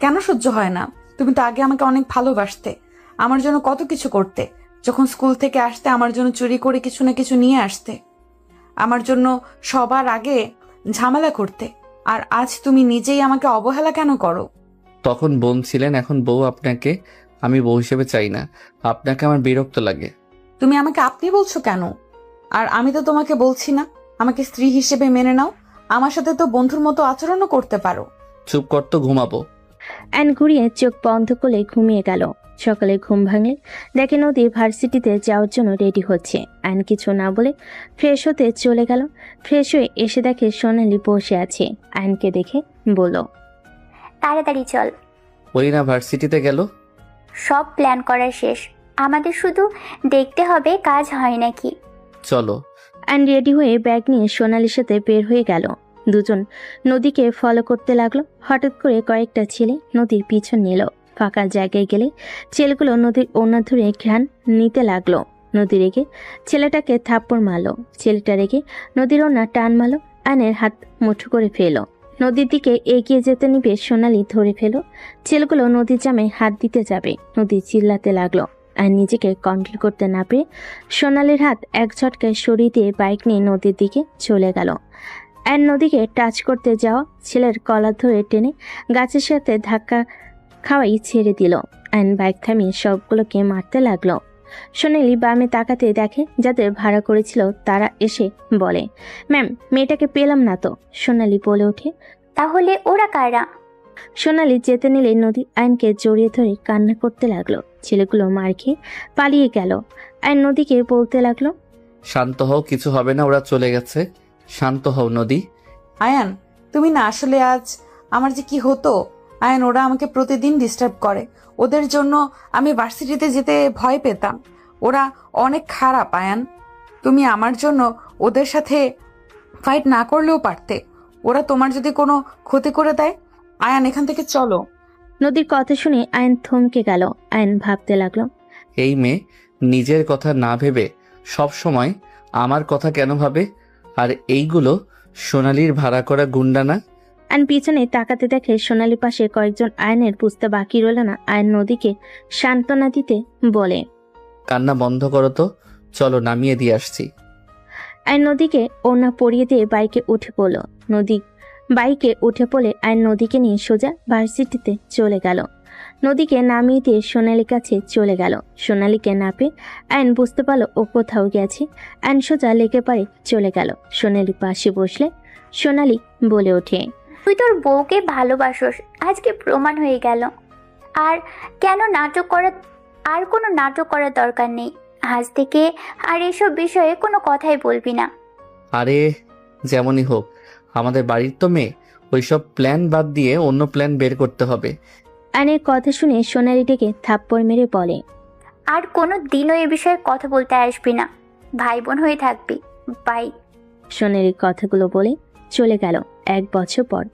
[SPEAKER 1] কেন সহ্য হয় না? তুমি তো আগে আমাকে অনেক ভালোবাসতে, আমার জন্য কত কিছু করতে। যখন স্কুল থেকে আসতে আমার জন্য চুরি করে কিছু না কিছু নিয়ে আসতে, আমার জন্য সবার আগে ঝামেলা করতে। আর আজ তুমি নিজেই আমাকে অবহেলা কেন করো?
[SPEAKER 2] তখন বোন ছিলেন, এখন বউ। আপনাকে আমি বউ হিসেবে চাই না। আপনাকে আমার বিরক্ত লাগে।
[SPEAKER 1] তুমি আমাকে আপনি বলছো কেন? আর আমি তো তোমাকে বলছি না আমাকে স্ত্রী হিসেবে মেনে নাও। আমার সাথে তো বন্ধুর মতো আচরণও করতে পারো।
[SPEAKER 2] চুপ কর তো, ঘুমাবো।
[SPEAKER 3] অ্যান ঘুরিয়ে চোখ বন্ধ করে ঘুমিয়ে গেল। সকালে ঘুম ভাঙে, দেখে নদী ভার্সিটিতে যাওয়ার জন্য রেডি হচ্ছে। অ্যান কিছু না বলে ফ্রেশ হতে চলে গেল। ফ্রেশ হয়ে এসে দেখে সোনালি বসে আছে। অ্যানকে দেখে বলল,
[SPEAKER 4] তাড়াতাড়ি চল,
[SPEAKER 2] ওই না ভার্সিটিতে গেল।
[SPEAKER 4] সব প্ল্যান করা শেষ, আমাদের শুধু দেখতে হবে কাজ হয় নাকি।
[SPEAKER 2] চলো।
[SPEAKER 3] অ্যান রেডি হয়ে ব্যাগ নিয়ে সোনালির সাথে বের হয়ে গেল। দুজন নদীকে ফলো করতে লাগলো। হঠাৎ করে কয়েকটা ছেলে নদীর পিছন নিল। ফাঁকা জায়গায় গেলে ছেলেগুলো নদীর ওড়না ধরে ঘ্রাণ নিতে লাগলো। নদী রেগে ছেলেটাকে থাপ্পড় মারলো। ছেলেটা রেগে নদীর ওড়না টান মারলো। অ্যানের হাত মুঠো করে ফেলো। নদীর দিকে এগিয়ে যেতে নিবে সোনালি ধরে ফেলো। ছেলেগুলো নদীর জামে হাত দিতে যাবে। নদী চিল্লাতে লাগলো। আর নিজেকে কন্ট্রোল করতে না পেরে সোনালির হাত এক ঝটকায় সরিয়ে দিয়ে বাইক নিয়ে নদীর দিকে চলে গেল। অ্যান নদীকে টাচ করতে যাওয়া ছেলের কলার ধরে টেনে গাছের সাথে ধাক্কা খাওয়াই ছেড়ে দিল। অ্যান বাইক থামিয়ে সবগুলোকে মারতে লাগলো। সোনালি বামে তাকাতে দেখে যাদের ভাড়া করেছিল তারা এসে বলে, ম্যাম, মেয়েটাকে পেলাম না তো। সোনালি বলে ওঠে,
[SPEAKER 4] তাহলে ওরা কারা?
[SPEAKER 3] সোনালি যেতে নিলে নদী আইনকে জড়িয়ে ধরে কান্না করতে লাগলো। ছেলেগুলো মার খেয়ে পালিয়ে গেল। আইন নদীকে বলতে লাগলো,
[SPEAKER 2] শান্ত হও, কিছু হবে না, ওরা চলে গেছে। শান্ত হও নদী।
[SPEAKER 1] আয়ান, তুমি না আসলে আজ আমার যে কি হতো। আয়ান, ওরা আমাকে প্রতিদিন ডিস্টার্ব করে। ওদের জন্য আমি ভার্সিটিতে যেতে ভয় পেতাম। ওরা অনেক খারাপ আয়ান। তুমি আমার জন্য ওদের সাথে ফাইট না করলেও পারতে। ওরা তোমার যদি কোনো ক্ষতি করে দেয়। আয়ান, এখান থেকে চলো।
[SPEAKER 3] নদীর কথা শুনে আয়ন থমকে গেল। আয়ন ভাবতে লাগলো,
[SPEAKER 2] এই মেয়ে নিজের কথা না ভেবে সব সময় আমার কথা কেন ভাবে? আর এইগুলো সোনালির ভাড়া করা গুন্ডা না?
[SPEAKER 3] আয়ন পিছনে তাকাতে দেখে সোনালি পাশে কয়েকজন। আয়নের বুঝতে বাকি রইল না। আয়ন নদীকে সান্ত্বনা দিতে বলে,
[SPEAKER 2] কান্না বন্ধ করো তো, চলো নামিয়ে দিয়ে আসছি।
[SPEAKER 3] আয়ন নদীকে ওড়না পরিয়ে দিয়ে বাইকে উঠে পড়ল। নদী বাইকে উঠে পড়ে আয়ন নদীকে নিয়ে সোজা ভার্সিটিতে চলে গেল। নদীকে নামিয়ে দিয়ে সোনালির কাছে চলে গেল। সোনালিকে না পেয়ে আয়ন বুঝতে পারলো ও কোথাও গেছে। আয়ন সোজা লেগে পারে চলে গেল। সোনালি পাশে বসলে সোনালি বলে ওঠে,
[SPEAKER 4] তুই তোর বউকে ভালোবাসোস, আজকে প্রমাণ হয়ে গেল। আর কেন নাটক করা? আর কোনো নাটক করার দরকার নেই। আজ থেকে আর এসব বিষয়ে কোনো কথাই বলবি না।
[SPEAKER 2] আরে যেমনই হোক, আমাদের বাড়ির তো মেয়ে, ওইসব প্ল্যান বাদ দিয়ে অন্য প্ল্যান বের করতে হবে।
[SPEAKER 3] আয়নের কথা শুনে সোনালি ডেকে থাপ্পড় মেরে বলে,
[SPEAKER 4] আর কোনো দিনও এ বিষয়ে কথা বলতে আসবি না। ভাই বোন হয়ে থাকবি। বাই।
[SPEAKER 3] সোনালির কথাগুলো বলে চলে গেল। 1 বছর পর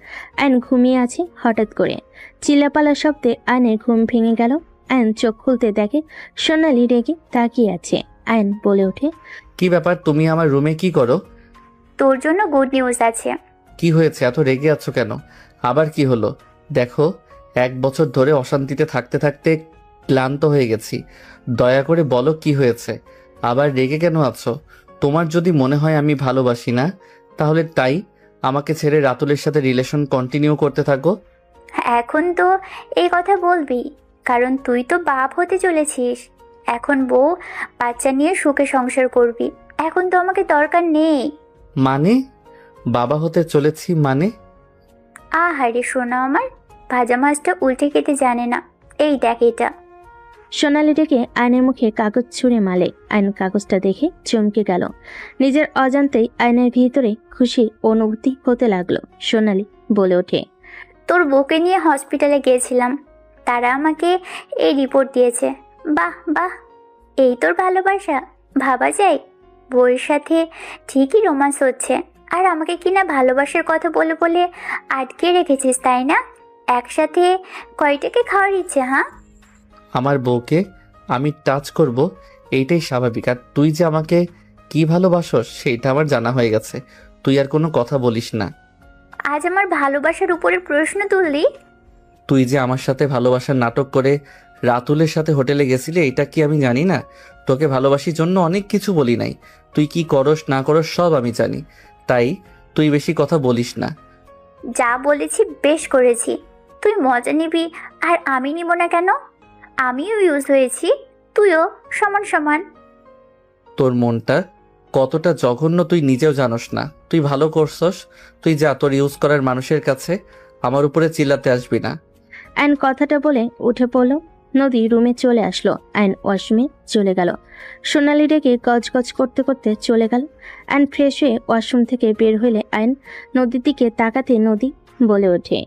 [SPEAKER 3] আয়ন ঘুমিয়ে আছে। হঠাৎ করে চিল্লাপালার শব্দে আয়নের ঘুম ভেঙে গেল। আয়ন চোখ খুলতে দেখে সোনালি রেগে তাকিয়ে আছে। আয়ন বলে ওঠে,
[SPEAKER 2] কি ব্যাপার, তুমি আমার রুমে কি করো?
[SPEAKER 4] তোর জন্য গুড নিউজ আছে।
[SPEAKER 2] কি হয়েছে, এত রেগে আছো কেন? আবার কি হলো? দেখো, 1 বছর ধরে অশান্তিতে থাকতে থাকতে ক্লান্ত হয়ে গেছি। দয়া করে বলো কি হয়েছে? আবার রেগে কেন আছো? তোমার যদি মনে হয় আমি ভালোবাসি না, তাহলে তাই আমাকে ছেড়ে রাতুলের সাথে রিলেশন কন্টিনিউ করতে থাকো।
[SPEAKER 4] এখন তো এই কথা বলবি, কারণ তুই তো বাপ হতে চলেছিস। এখন বউ বাচ্চা নিয়ে সুখে সংসার করবি। এখন তো আমাকে দরকার নেই।
[SPEAKER 2] মানে? বাবা হতে চলেছি মানে?
[SPEAKER 4] আহারে সোনা আমার, ভাজা মাছটা উল্টে খেতে জানে না। এই দেখ এটা।
[SPEAKER 3] সোনালি ডেকে আয়নের মুখে কাগজ ছুঁড়ে মালে। আয়ন কাগজটা দেখে চমকে গেল। নিজের অজান্তেই আয়নের ভিতরে খুশির অনুভূতি হতে লাগলো। সোনালি বলে ওঠে,
[SPEAKER 4] তোর বউকে নিয়ে হসপিটালে গিয়েছিলাম, তারা আমাকে এই রিপোর্ট দিয়েছে। বাহ বাহ, এই তোর ভালোবাসা? ভাবা যায় বউয়ের সাথে ঠিকই রোমান্স হচ্ছে, আর আমাকে কিনা ভালোবাসার কথা বলে বলে আটকে রেখেছিস, তাই না? একসাথে কয়টাকে খাওয়ার ইচ্ছে? হ্যাঁ,
[SPEAKER 2] আমার বউকে আমি টাচ করব এইটাই স্বাভাবিক। আর তুই যে আমাকে কি ভালোবাসস সেটা আমার জানা হয়ে গেছে। তুই আর কোনো কথা বলিস না।
[SPEAKER 4] আজ আমার ভালোবাসার উপরে প্রশ্ন তুললি?
[SPEAKER 2] তুই যে আমার সাথে ভালোবাসার নাটক করে রাতুলের সাথে হোটেলে গেছিলি, এটা কি আমি জানি না? তোকে ভালোবাসির জন্য অনেক কিছু বলি নাই। তুই কি করস না করস সব আমি জানি, তাই তুই বেশি কথা বলিস না।
[SPEAKER 4] যা বলেছি বেশ করেছি। তুই মজা নিবি আর আমি নিব না কেন? আমিও ইউজ হয়েছি, তুইও সমান সমান।
[SPEAKER 2] তোর মনটা কতটা জঘন্য তুই নিজেও জানোস না। তুই ভালো করছস, তুই যা তোর ইউজ করার মানুষের কাছে। আমার উপরে চিল্লাতে আসবি না।
[SPEAKER 3] আয়ন কথাটা বলে উঠে পড়ল। নদী রুমে চলে আসলো। আয়ন ওয়াশরুমে চলে গেল। সোনালি ডেকে গজগজ করতে করতে চলে গেল। আয়ন ফ্রেশ হয়ে ওয়াশরুম থেকে বের হইলে আয়ন নদীর দিকে তাকাতে নদী বলে ওঠে,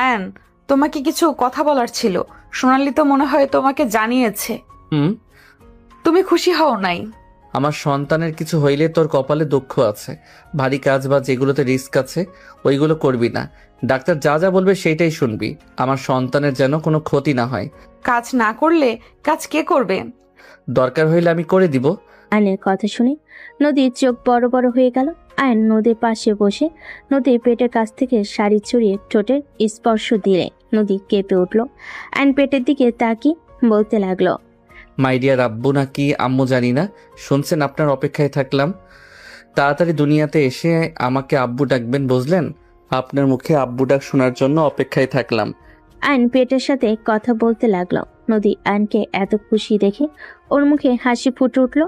[SPEAKER 1] আয়ান, তোমাকে কিছু কথা বলার ছিল। সোনালি তো মনে হয় তোমাকে জানিয়েছে। তুমি খুশি হও নাই?
[SPEAKER 2] আমার সন্তানের কিছু হইলে তোর কপালে দুঃখ আছে। ভারী কাজ বা যেগুলোতে রিস্ক আছে ওইগুলো করবি না। ডাক্তার যা যা বলবে সেইটাই শুনবি। আমার সন্তানের যেন কোনো ক্ষতি না হয়।
[SPEAKER 1] কাজ না করলে কাজ কে করবে?
[SPEAKER 2] দরকার হইলে আমি করে দিব।
[SPEAKER 3] আয়নের কথা শুনে নদীর চোখ বড় বড় হয়ে গেল। আয়ন নদীর পাশে বসে নদীর পেটের কাছ থেকে শাড়ি ছড়িয়ে ঠোঁটের স্পর্শ দিলে নদী কেঁপে উঠল। আয়ন পেটের দিকে তাকিয়ে বলতে লাগলো,
[SPEAKER 2] মাই ডিয়ার আব্বু নাকি আম্মু জানি না, শুনছেন আপনার অপেক্ষায় থাকলাম। তাড়াতাড়ি দুনিয়াতে এসে আমাকে আব্বু ডাকবেন, বুঝলেন? আপনার মুখে আব্বু ডাক শোনার জন্য অপেক্ষায় থাকলাম।
[SPEAKER 3] আয়ন পেটের সাথে কথা বলতে লাগলো। নদী আয়নকে এত খুশি দেখে ওর মুখে হাসি ফুটে উঠল।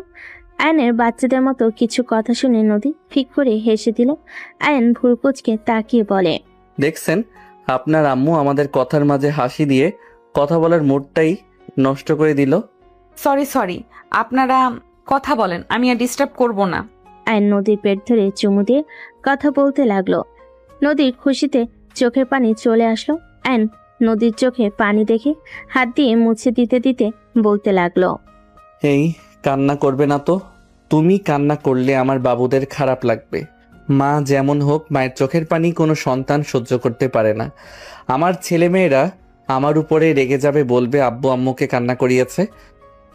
[SPEAKER 3] আয়নের বাচ্চাদের মতো কিছু কথা শুনে নদী ফিক করে হেসে দিল। আয়ন ভুরকুচকে তাকিয়ে বলে,
[SPEAKER 2] দেখছেন, আপনার আম্মু আমাদের কথার মাঝে হাসি দিয়ে কথা বলার মুডটাই নষ্ট করে দিল।
[SPEAKER 1] সরি, আপনারা কথা বলেন, আমি আর ডিস্টার্ব করব না।
[SPEAKER 3] আয়ন নদীর পেট ধরে চুমু দিয়ে কথা বলতে লাগলো। নদীর খুশিতে চোখের পানি চলে আসলো। আয়ন নদীর চোখে পানি দেখে হাত দিয়ে মুছে দিতে দিতে বলতে লাগলো,
[SPEAKER 2] এই কান্না করবে না তো। তুমি কান্না করলে আমার বাবুদের খারাপ লাগবে। মা যেমন হোক, মায়ের চোখের পানি কোনো সন্তান সহ্য করতে পারে না। আমার ছেলেমেয়েরা আমার উপরে রেগে যাবে, বলবে আব্বু আম্মুকে কান্না করিয়েছে।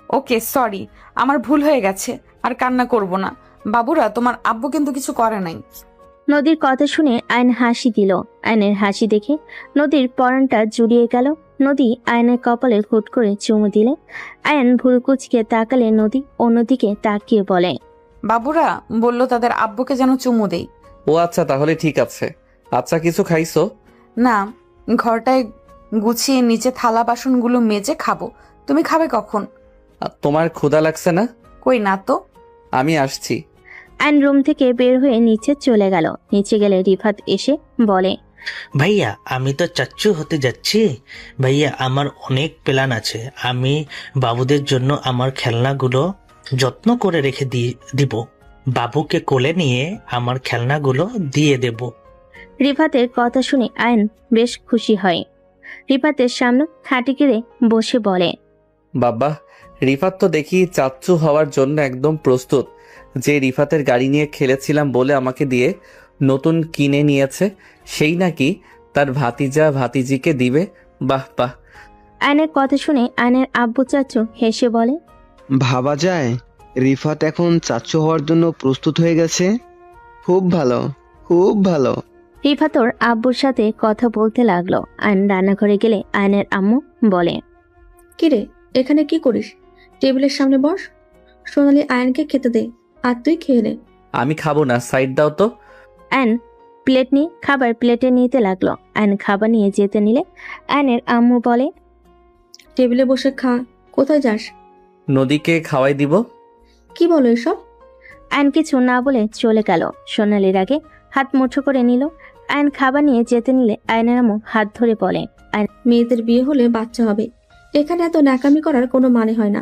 [SPEAKER 1] ওকে, সরি, আমার ভুল হয়ে গেছে, আর কান্না করব না। বাবুরা, তোমার আব্বু কিন্তু কিছু করে নাই।
[SPEAKER 3] নদীর কথা শুনে আয়ন হাসি দিল। আয়নের হাসি দেখে নদীর পরানটা জুড়িয়ে গেল। নদী আয়নের কপালে হুট করে চুমু দিলে। আয়ন ভুরুকুচকে তাকালে নদী অন্যদিকে তাকিয়ে বলে,
[SPEAKER 1] বাবুরা বলল তাদের আব্বুকে যেন চুমু দেই।
[SPEAKER 2] ও আচ্ছা, তাহলে ঠিক আছে। আচ্ছা, কিছু খাইছো?
[SPEAKER 1] না, ঘরটায় গুছিয়ে নিচে থালা বাসনগুলো মেজে খাবো। তুমি খাবে কখন?
[SPEAKER 2] আর তোমার ক্ষুধা লাগছে না?
[SPEAKER 1] কই না তো।
[SPEAKER 2] আমি আসছি।
[SPEAKER 3] আয়ন রুম থেকে বের হয়ে নিচে চলে গেল। নিচে গেলে রিফাত এসে বলে,
[SPEAKER 9] ভাইয়া, আমি তো চাচ্চু হতে যাচ্ছি। ভাইয়া, আমার অনেক প্ল্যান আছে। আমি বাবুদের জন্য আমার খেলনাগুলো যত্ন করে রেখে দিব। বাবুকে কোলে নিয়ে আমার খেলনাগুলো দিয়ে দেব।
[SPEAKER 3] রিফাতের কথা শুনে আয়ন বেশ খুশি হয়। রিফাতের সামনে খাটে গিয়ে বসে বলে,
[SPEAKER 2] বাবা, রিফাত তো দেখি চাচ্চু হওয়ার জন্য একদম প্রস্তুত। যে রিফাতের গাড়ি নিয়ে খেলেছিলাম বলে আমাকে দিয়ে নতুন কিনে নিয়েছে, সেই নাকি তার ভাতিজা ভাতিজিকে দিবে। বাহ বাহ।
[SPEAKER 3] আয়নের কথা শুনে আয়নের আব্বু চাচু হেসে বলে,
[SPEAKER 14] ভাবা যায় রিফাত এখন চাচ্চু হওয়ার জন্য প্রস্তুত হয়ে গেছে। খুব ভালো, খুব ভালো।
[SPEAKER 3] রিফাত ওর আব্বুর সাথে কথা বলতে লাগলো। আয়ন রান্নাঘরে গেলে আয়নের আম্মু বলে,
[SPEAKER 6] কিরে, এখানে কি করিস? টেবিলের সামনে বস, সোনালি আয়নকে খেতে দে, আর তুই খেয়ে নে।
[SPEAKER 2] আমি খাবো না, সাইড দাও তো।
[SPEAKER 3] আয়ন প্লেট নিয়ে খাবার প্লেটে নিতে লাগলো। আয়ন খাবার নিয়ে যেতে নিলে আয়নের আম্মু বলে,
[SPEAKER 6] টেবিলে বসে খা, কোথায় যাস?
[SPEAKER 2] নদীকে খাওয়াই দিব।
[SPEAKER 6] কি বলো এসব?
[SPEAKER 3] আয়ন কিছু না বলে চলে গেল। সোনালির আগে হাত মুঠো করে নিল। আয়ন খাবার নিয়ে যেতে নিলে আয়নের আম্মু হাত ধরে বলে,
[SPEAKER 6] মেয়েদের বিয়ে হলে বাচ্চা হবে, এখানে এত ন্যাকামি করার কোনো মানে হয় না।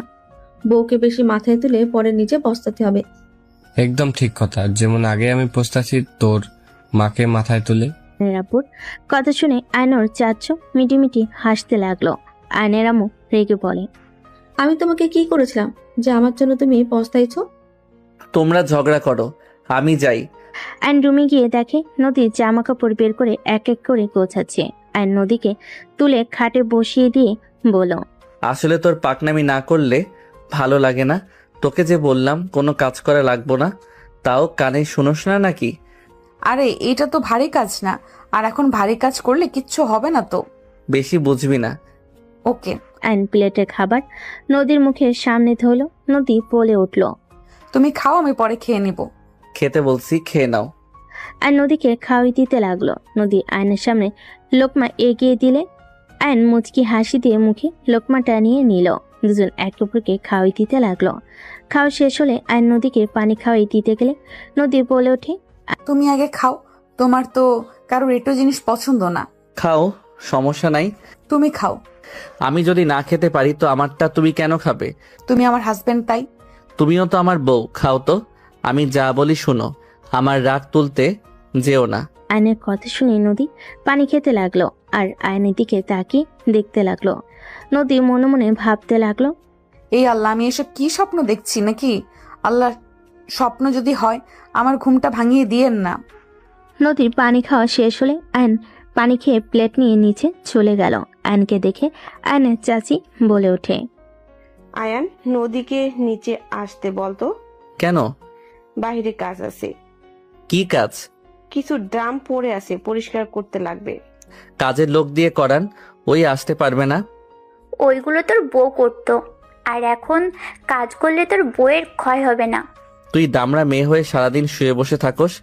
[SPEAKER 6] বউকে বেশি মাথায় তুলে পরে নিজে পস্তাতে হবে।
[SPEAKER 5] একদম ঠিক কথা। যেমন আগে আমি পস্তাছি তোর মাকে মাথায় তুলে।
[SPEAKER 3] আয়নের আব্বুর কথা শুনে আয়নর চাচ্চু মিটিমিটি হাসতে লাগলো। আয়নের আম্মু রেগে বলে,
[SPEAKER 6] আমি তোমাকে কি করেছিলাম যে আমার জন্য তুমি পস্তাইছো?
[SPEAKER 2] তোমরা ঝগড়া করো, আমি যাই।
[SPEAKER 3] আয়ন রুমে গিয়ে দেখে নদীর জামা কাপড় বের করে এক এক করে গোছাচ্ছে। আয়ন নদীকে তুলে খাটে বসিয়ে দিয়ে বলল,
[SPEAKER 2] আসলে তোর পাকনামি না করলে ভালো লাগে না। তোকে যে বললাম কোনো কাজ করা লাগবো না, তাও কানে শুনোস না নাকি?
[SPEAKER 1] আরে এটা তো ভারী কাজ না, আর এখন ভারী কাজ করলে কিচ্ছু হবে না তো।
[SPEAKER 2] বেশি বুঝবি না।
[SPEAKER 1] ওকে।
[SPEAKER 3] আয়ন প্লেটের খাবার নদীর মুখের সামনে ধরল। নদী বলে উঠল,
[SPEAKER 1] তুমি খাও, আমি পরে খেয়ে নিব।
[SPEAKER 2] খেতে বলছি, খেয়ে নাও।
[SPEAKER 3] আর নদীকে খাওয়াই দিতে লাগলো। নদী আয়নের সামনে লোকমা এগিয়ে দিলে আয়ন মুচকি হাসি দিয়ে মুখে লোকমাটা নিয়ে নিল। দুজন এক অপরকে খাওয়াই দিতে লাগলো। খাওয়া শেষ হলে আয়ন নদীকে পানি খাওয়াই দিতে গেলে নদী বলে ওঠে,
[SPEAKER 1] তুমি আগে খাও, তোমার তো কারোর এটো জিনিস পছন্দ না।
[SPEAKER 2] খাও, সমস্যা নাই।
[SPEAKER 1] তুমি খাও।
[SPEAKER 2] আমি যদি না খেতে পারি তো আমারটা তুমি কেন খাবে?
[SPEAKER 1] তুমি আমার হাজবেন্ড, তাই।
[SPEAKER 2] তুমিও তো আমার বউ, খাও তো। আমি যা বলি শুনো, আমার রাগ তুলতে যেও না।
[SPEAKER 3] আয়নের কথা শুনে নদী পানি খেতে লাগলো আর আয়নের দিকে তাকিয়ে দেখতে লাগলো। নদী মনে মনে ভাবতে লাগলো,
[SPEAKER 1] এই আল্লাহ, আমি এসব কি স্বপ্ন দেখছি নাকি? আল্লাহ, স্বপ্ন যদি হয় আমার ঘুমটা ভাঙিয়ে দিয়েন না।
[SPEAKER 3] নদীর পানি খাওয়া শেষ হলে আয়ন পানি খেয়ে প্লেট নিয়ে নিচে চলে গেল। আয়নকে দেখে আয়নের চাচি বলে ওঠে,
[SPEAKER 7] আয়ান, নদীকে নিচে আসতে বলতো।
[SPEAKER 2] কেন?
[SPEAKER 7] বাইরে কাজ আছে।
[SPEAKER 2] কি কাজ?
[SPEAKER 7] কিছু ড্রাম পড়ে আছে, পরিষ্কার করতে লাগবে।
[SPEAKER 2] কাজের লোক দিয়ে করান, ওই আসতে পারবে না।
[SPEAKER 4] ওইগুলো তোর বউ করতো, আর এখন কাজ করলে তোর বউয়ের ক্ষয় হবে না।
[SPEAKER 2] তুই দামড়া মেয়ে হয়ে সারাদিন শুয়ে বসে থাকোস,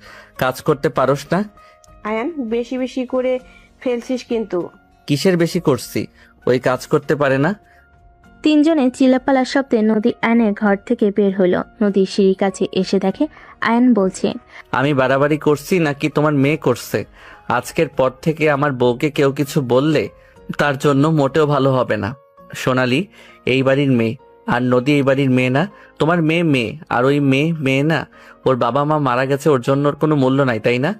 [SPEAKER 2] কাজ করতে পারোস না।
[SPEAKER 7] আয়ান, বেশি বেশি করে ফেলছিস কিন্তু।
[SPEAKER 2] কিসের বেশি করছি? ওই কাজ করতে পারে না।
[SPEAKER 3] তিনজনে চিল্লাপাল্লার শব্দে নদী আয়নের ঘর থেকে বের হলো। নদীর সিঁড়ির কাছে এসে দেখে আয়ন বলছে,
[SPEAKER 2] আমি বাড়াবাড়ি করছি নাকি তোমার মেয়ে করছে? আজকের পর থেকে আমার বউকে কেউ কিছু বললে তার জন্য মোটেও ভালো হবে না। সোনালি এই বাড়ির মেয়ে, আর নদী এই বাড়ির মেয়ে না। তোমার মেয়ে মেয়ে, আর ওই মেয়ে মেয়ে না। ওর বাবা মা মারা গেছে, ওর জন্য ওর কোনো মূল্য নাই, তাই না?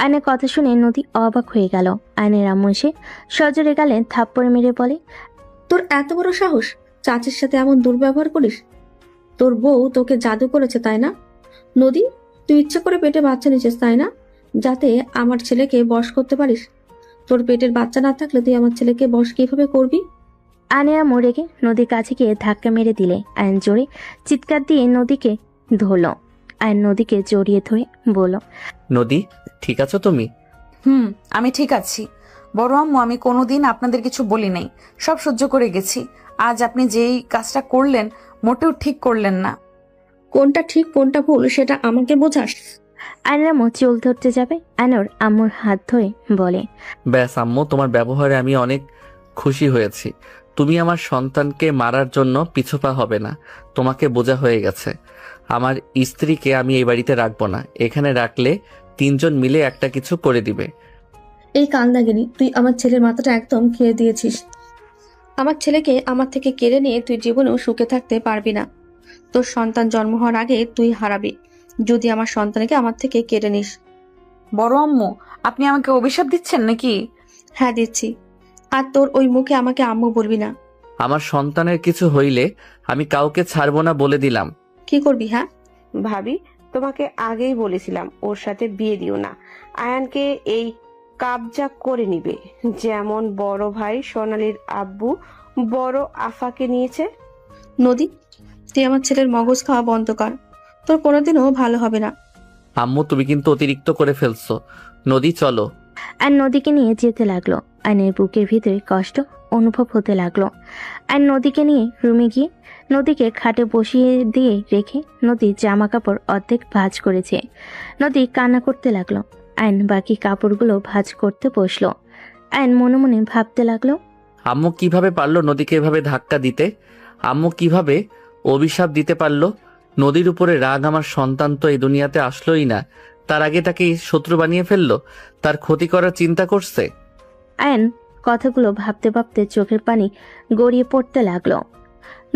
[SPEAKER 3] আয়নের কথা শুনে নদী অবাক হয়ে গেল। আয়নের আম্মু এসে সজোরে গালে থাপ্পড় মেরে বলে,
[SPEAKER 6] তোর এত বড় সাহস, চাচির সাথে এমন দুর্ব্যবহার করিস? তোর বউ তোকে জাদু করেছে, তাই না? নদী, তুই ইচ্ছে করে পেটে বাচ্চা নিয়েছিস, তাই না? যাতে আমার ছেলেকে বশ করতে পারিস। তোর পেটের বাচ্চা না থাকলে তুই আমার ছেলেকে বশ কিভাবে করবি?
[SPEAKER 3] আয়নের আম্মু রেগে নদীর কাছে গিয়ে ধাক্কা মেরে দিলে আয়ন জোরে চিৎকার দিয়ে নদীকে ধরল। আয়ন নদীকে জড়িয়ে ধরে বলল,
[SPEAKER 2] নদী, ঠিক আছো তুমি?
[SPEAKER 1] আমি ঠিক আছি বড় আম্মু। আমি কোনোদিন আপনাদের কিছু বলি নাই, সব সহ্য করে গেছি। আজ আপনি যেই কাজটা করলেন মোটেও ঠিক করলেন না।
[SPEAKER 6] কোনটা ঠিক কোনটা ভুল সেটা আমাকে বোঝাস?
[SPEAKER 3] আয়নের আম্মু চুল ধরতে যাবে, আয়নর আম্মুর হাত ধরে বলে,
[SPEAKER 2] ব্যাস আম্মু, তোমার ব্যবহারে আমি অনেক খুশি হয়েছি। তুমি আমার সন্তানকে মারার জন্য পিছুপা হবে না, তোমাকে বোঝা হয়ে গেছে। আমার স্ত্রীকে আমি এই বাড়িতে রাখবো না, এখানে রাখলে তিনজন মিলে একটা কিছু করে দিবে।
[SPEAKER 6] এই কান্দাগিনি, তুই আমার ছেলের মাথাটা একদম খেয়ে দিয়েছিস। আমার ছেলেকে আমার থেকে কেড়ে নিয়ে তুই জীবনেও সুখে থাকতে পারবি না। তোর সন্তান জন্ম হওয়ার আগে তুই হারাবি যদি আমার সন্তানকে আমার থেকে কেড়ে নিস।
[SPEAKER 1] বড় আম্মু, আপনি আমাকে অভিশাপ দিচ্ছেন নাকি?
[SPEAKER 6] হ্যাঁ, দিচ্ছি। আর তোর ওই মুখে আমাকে আম্মু বলবি না।
[SPEAKER 2] আমার সন্তানের কিছু হইলে আমি কাউকে ছাড়বো না বলে দিলাম।
[SPEAKER 6] কি করবি? হ্যাঁ
[SPEAKER 7] ভাবি, তোমাকে আগেই বলেছিলাম ওর সাথে বিয়ে দিও না। আয়ানকে এই কাবজা করে নিবে, যেমন বড় ভাই সোনালির আব্বু বড় আফাকে নিয়েছে।
[SPEAKER 6] নদী, তুই আমার ছেলের মগজ খাওয়া বন্ধ কর, তোর কোনোদিনও ভালো হবে না।
[SPEAKER 2] আম্মু, তুমি কিন্তু অতিরিক্ত করে ফেলছো। নদী, চলো।
[SPEAKER 3] আর নদীকে নিয়ে যেতে লাগলো। আয়নের বুকের ভিতরে কষ্ট অনুভব হতে লাগলো। আর নদীকে নিয়ে রুমে গিয়ে নদীকে খাটে বসিয়ে দিয়ে রেখে নদীর জামা কাপড় অর্ধেক ভাঁজ করেছে। নদী কান্না করতে লাগলো। আয়ন বাকি কাপড়গুলো ভাঁজ করতে বসলো। আয়ন মনে মনে ভাবতে লাগলো,
[SPEAKER 2] আম্মু কিভাবে পারলো নদীকে এভাবে ধাক্কা দিতে? আম্মু কিভাবে অভিশাপ দিতে পারলো? নদীর উপরে রাগ আমার সন্তান তো এই দুনিয়াতে আসলোই না, তার আগে তাকে শত্রু বানিয়ে ফেললো, তার ক্ষতি করার চিন্তা করছে।
[SPEAKER 3] আয়ন কথাগুলো ভাবতে ভাবতে চোখের পানি গড়িয়ে পড়তে লাগলো।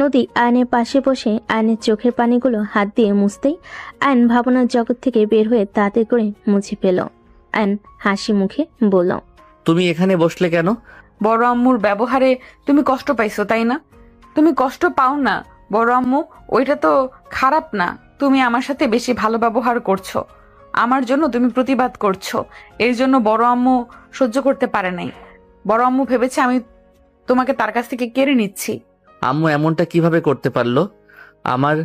[SPEAKER 3] নদী আয়নের পাশে বসে আয়নের চোখের পানিগুলো হাত দিয়ে মুছতেই আয়ন ভাবনার জগৎ থেকে বের হয়ে তাতে করে মুছে ফেল। আয়ন হাসি মুখে বলল,
[SPEAKER 2] তুমি এখানে বসলে কেন?
[SPEAKER 1] বড় আম্মুর ব্যবহারে তুমি কষ্ট পাইছো, তাই না? তুমি কষ্ট পাও না বড় আম্মু, ওইটা তো খারাপ না। তুমি আমার সাথে বেশি ভালো ব্যবহার করছো, আমার জন্য তুমি প্রতিবাদ করছো, এর জন্য বড় আম্মু সহ্য করতে পারে নাই। বড় আম্মু ভেবেছে আমি তোমাকে তার কাছ থেকে কেড়ে নিচ্ছি।
[SPEAKER 2] আম্মু এমনটা কিভাবে করতে পারলো? আমার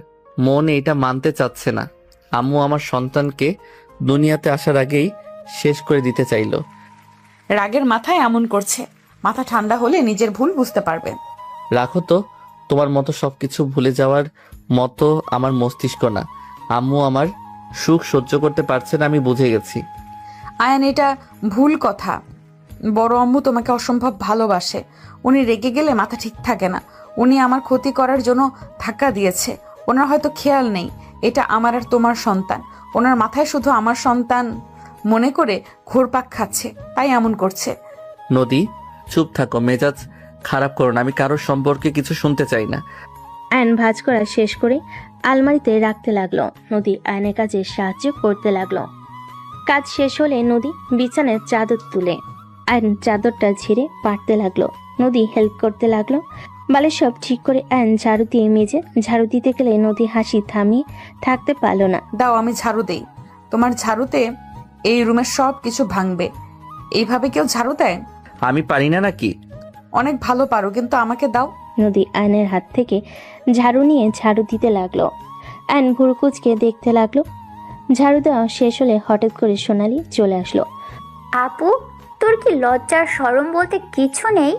[SPEAKER 2] মন এটা মানতে চাচ্ছে না। আম্মু আমার সন্তানকে দুনিয়াতে আসার আগেই শেষ করে দিতে চাইলো।
[SPEAKER 1] রাগের মাথায় এমন করছে, মাথা ঠান্ডা হলে নিজের ভুল বুঝতে পারবে।
[SPEAKER 2] রাখো তো, তোমার মতো সবকিছু ভুলে যাওয়ার মতো আমার মস্তিষ্ক না। আম্মু আমার সুখ সহ্য করতে পারছে না, আমি বুঝে গেছি।
[SPEAKER 1] আয়ান, এটা ভুল কথা। বড় আম্মু তোমাকে অসম্ভব ভালোবাসে, উনি রেগে গেলে মাথা ঠিক থাকে না। উনি আমার ক্ষতি করার জন্য ধাক্কা দিয়েছে। ওনার হয়তো খেয়াল নেই এটা আমার আর তোমার সন্তান। ওনার মাথায় শুধু আমার সন্তান মনে করে ঘুরপাক খাচ্ছে, তাই এমন করছে।
[SPEAKER 2] নদী, চুপ থাকো, মেজাজ খারাপ করো না। আমি কারোর সম্পর্কে কিছু শুনতে চাই না।
[SPEAKER 3] আয়ন ভাঁজ করা শেষ করে আলমারিতে রাখতে লাগলো। নদী আয়নের কাজে সাহায্য করতে লাগলো। কাজ শেষ হলে নদী বিছানায় চাদর তুলে আয়ন চাদরটা ঝেড়ে পাড়তে লাগলো। নদী হেল্প করতে লাগলো। বালিশ সব ঠিক করে আয়ন ঝাড়ু দিয়ে মেজে ঝাড়ু দিতে গেলে নদী হাসি থামিয়ে থাকতে পারল না।
[SPEAKER 1] দাও আমি ঝাড়ু দেই। তোমার ঝাড়ুতে এই রুমের সব কিছু ভাঙবে। এইভাবে কেউ ঝাড়ু দেয়?
[SPEAKER 2] আমি পারি না নাকি?
[SPEAKER 1] অনেক ভালো পারো, কিন্তু আমাকে দাও।
[SPEAKER 3] নদী আয়নের হাত থেকে ঝাড়ু নিয়ে ঝাড়ু দিতে লাগলো। আয়ন ভুরকুচকে দেখতে লাগলো। ঝাড়ু দেওয়া শেষ হলে হঠাৎ করে সোনালি চলে আসলো।
[SPEAKER 4] আপু, তোর কি লজ্জার শরম বলতে কিছু নেই?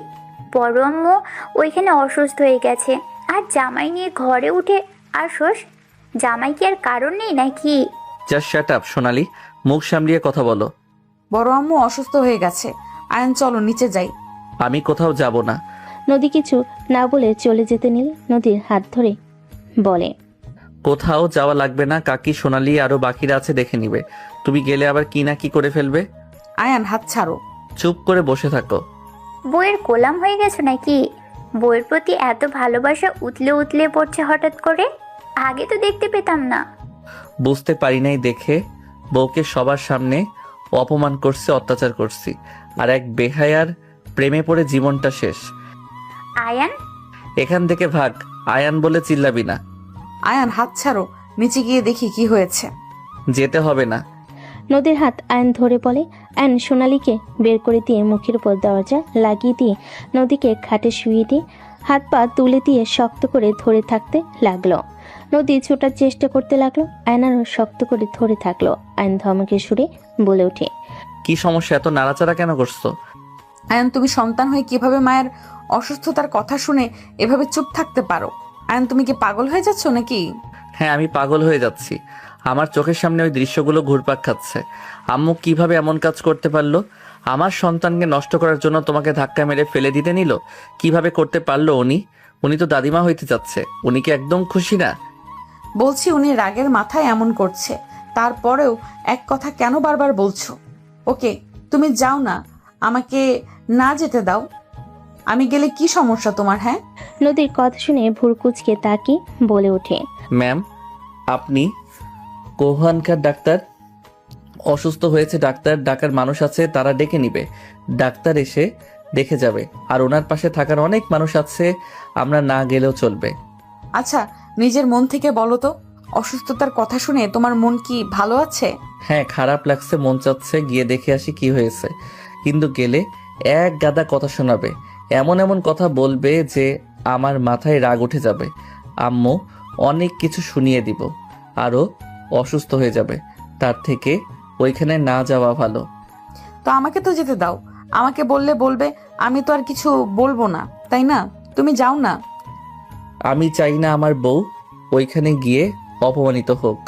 [SPEAKER 4] বড় আম্মু ওইখানে অসুস্থ হয়ে গেছে, আর জামাই নিয়ে ঘরে উঠে আসোস? জামাই কি আর কারণ নেই নাকি?
[SPEAKER 2] জাস্ট শাট আপ সোনালি, মুখ সামলিয়ে কথা বলো।
[SPEAKER 1] বড় আম্মু অসুস্থ হয়ে গেছে। আয়ন চলো নিচে যাই।
[SPEAKER 2] আমি কোথাও যাব না।
[SPEAKER 3] নদী কিছু না বলে চলে যেতে নিলে নদীর হাত ধরে বলে,
[SPEAKER 2] কোথাও যাওয়া লাগবে না কাকি, সোনালি আরো বাকিরা আছে দেখে নিবে। তুমি গেলে আবার কি না কি করে ফেলবে।
[SPEAKER 1] আয়ান হাত ছাড়ো।
[SPEAKER 2] চুপ করে বসে থাকো।
[SPEAKER 4] বইয়ের গোলাম হয়ে গেছো নাকি? বইয়ের প্রতি এত ভালোবাসা উতলে উতলে পড়ছে হঠাৎ করে? আগে তো দেখতে পেতাম না।
[SPEAKER 2] বুঝতে পারি নাই দেখে বউকে সবার সামনে অপমান করছে, অত্যাচার করছি, আর এক বেহায়ার প্রেমে পড়ে জীবনটা শেষ।
[SPEAKER 4] আয়ান,
[SPEAKER 2] এখান থেকে ভাগ। আয়ান বলে চিল্লাবি না।
[SPEAKER 1] আয়ান হাত ছাড়ো, নিচে গিয়ে দেখি কি হয়েছে।
[SPEAKER 2] যেতে হবে না।
[SPEAKER 3] নদীর হাত আয়ন ধরে বলে। আয়ন সোনালীকে বের করে দিয়ে মুখের উপর দরজা লাগিয়ে দিয়ে নদীকে খাটে শুয়ে দিয়ে হাত পা তুলে দিয়ে শক্ত করে ধরে থাকতে লাগলো। নদী ছোটার চেষ্টা করতে লাগলো। আয়ন আরো শক্ত করে ধরে থাকলো। আয়ন ধমকে সুরে বলে ওঠে,
[SPEAKER 2] কি সমস্যা, এত নাড়াচাড়া কেন করছো?
[SPEAKER 1] আয়ান, তুমি সন্তান হয়ে কিভাবে মায়ের অসুস্থতার কথা শুনে এভাবে চুপ থাকতে পারো? আয়ান, তুমি কি পাগল হয়ে যাচ্ছ নাকি?
[SPEAKER 2] হ্যাঁ, আমি পাগল হয়ে যাচ্ছি। আমার চোখের সামনে ওই দৃশ্যগুলো ঘুরপাক খাচ্ছে। আম্মু কিভাবে এমন কাজ করতে পারলো? আমার সন্তানকে নষ্ট করার জন্য তোমাকে ধাক্কা মেরে ফেলে দিতে নিল? কিভাবে করতে পারলো উনি তো দাদিমা হইতে যাচ্ছে। উনি কি একদম খুশি না?
[SPEAKER 1] বলছি উনি রাগের মাথায় এমন করছে, তারপরেও এক কথা কেন বারবার বলছো? ওকে, তুমি যাও না, আমাকে না যেতে দাও। আমি গেলে কি সমস্যা তোমার? হ্যাঁ।
[SPEAKER 3] নদীর কথা শুনে ভুরকুচকে তাকিয়ে বলে ওঠে,
[SPEAKER 2] ম্যাম, আপনি কোহানকার ডাক্তার? অসুস্থ হয়েছে, ডাক্তার ডাকার মানুষ আছে, তারা ডেকে নিবে। ডাক্তার এসে দেখে যাবে। আর ওনার পাশে থাকার অনেক মানুষ আছে, আমরা না গেলেও চলবে।
[SPEAKER 1] আচ্ছা, নিজের মন থেকে বলো তো, অসুস্থতার কথা শুনে তোমার মন কি ভালো আছে?
[SPEAKER 2] হ্যাঁ, খারাপ লাগছে, মন চাচ্ছে গিয়ে দেখে আসি কি হয়েছে। কিন্তু গেলে এক গাদা কথা শোনাবে, এমন এমন কথা বলবে যে আমার মাথায় রাগ উঠে যাবে। আম্মু অনেক কিছু শুনিয়ে দিব, আরও অসুস্থ হয়ে যাবে। তার থেকে ওইখানে না যাওয়া ভালো।
[SPEAKER 1] তো আমাকে তো যেতে দাও। আমাকে বললে বলবে, আমি তো আর কিছু বলবো না, তাই না? তুমি যাও না।
[SPEAKER 2] আমি চাই না আমার বউ ওইখানে গিয়ে অপমানিত হোক।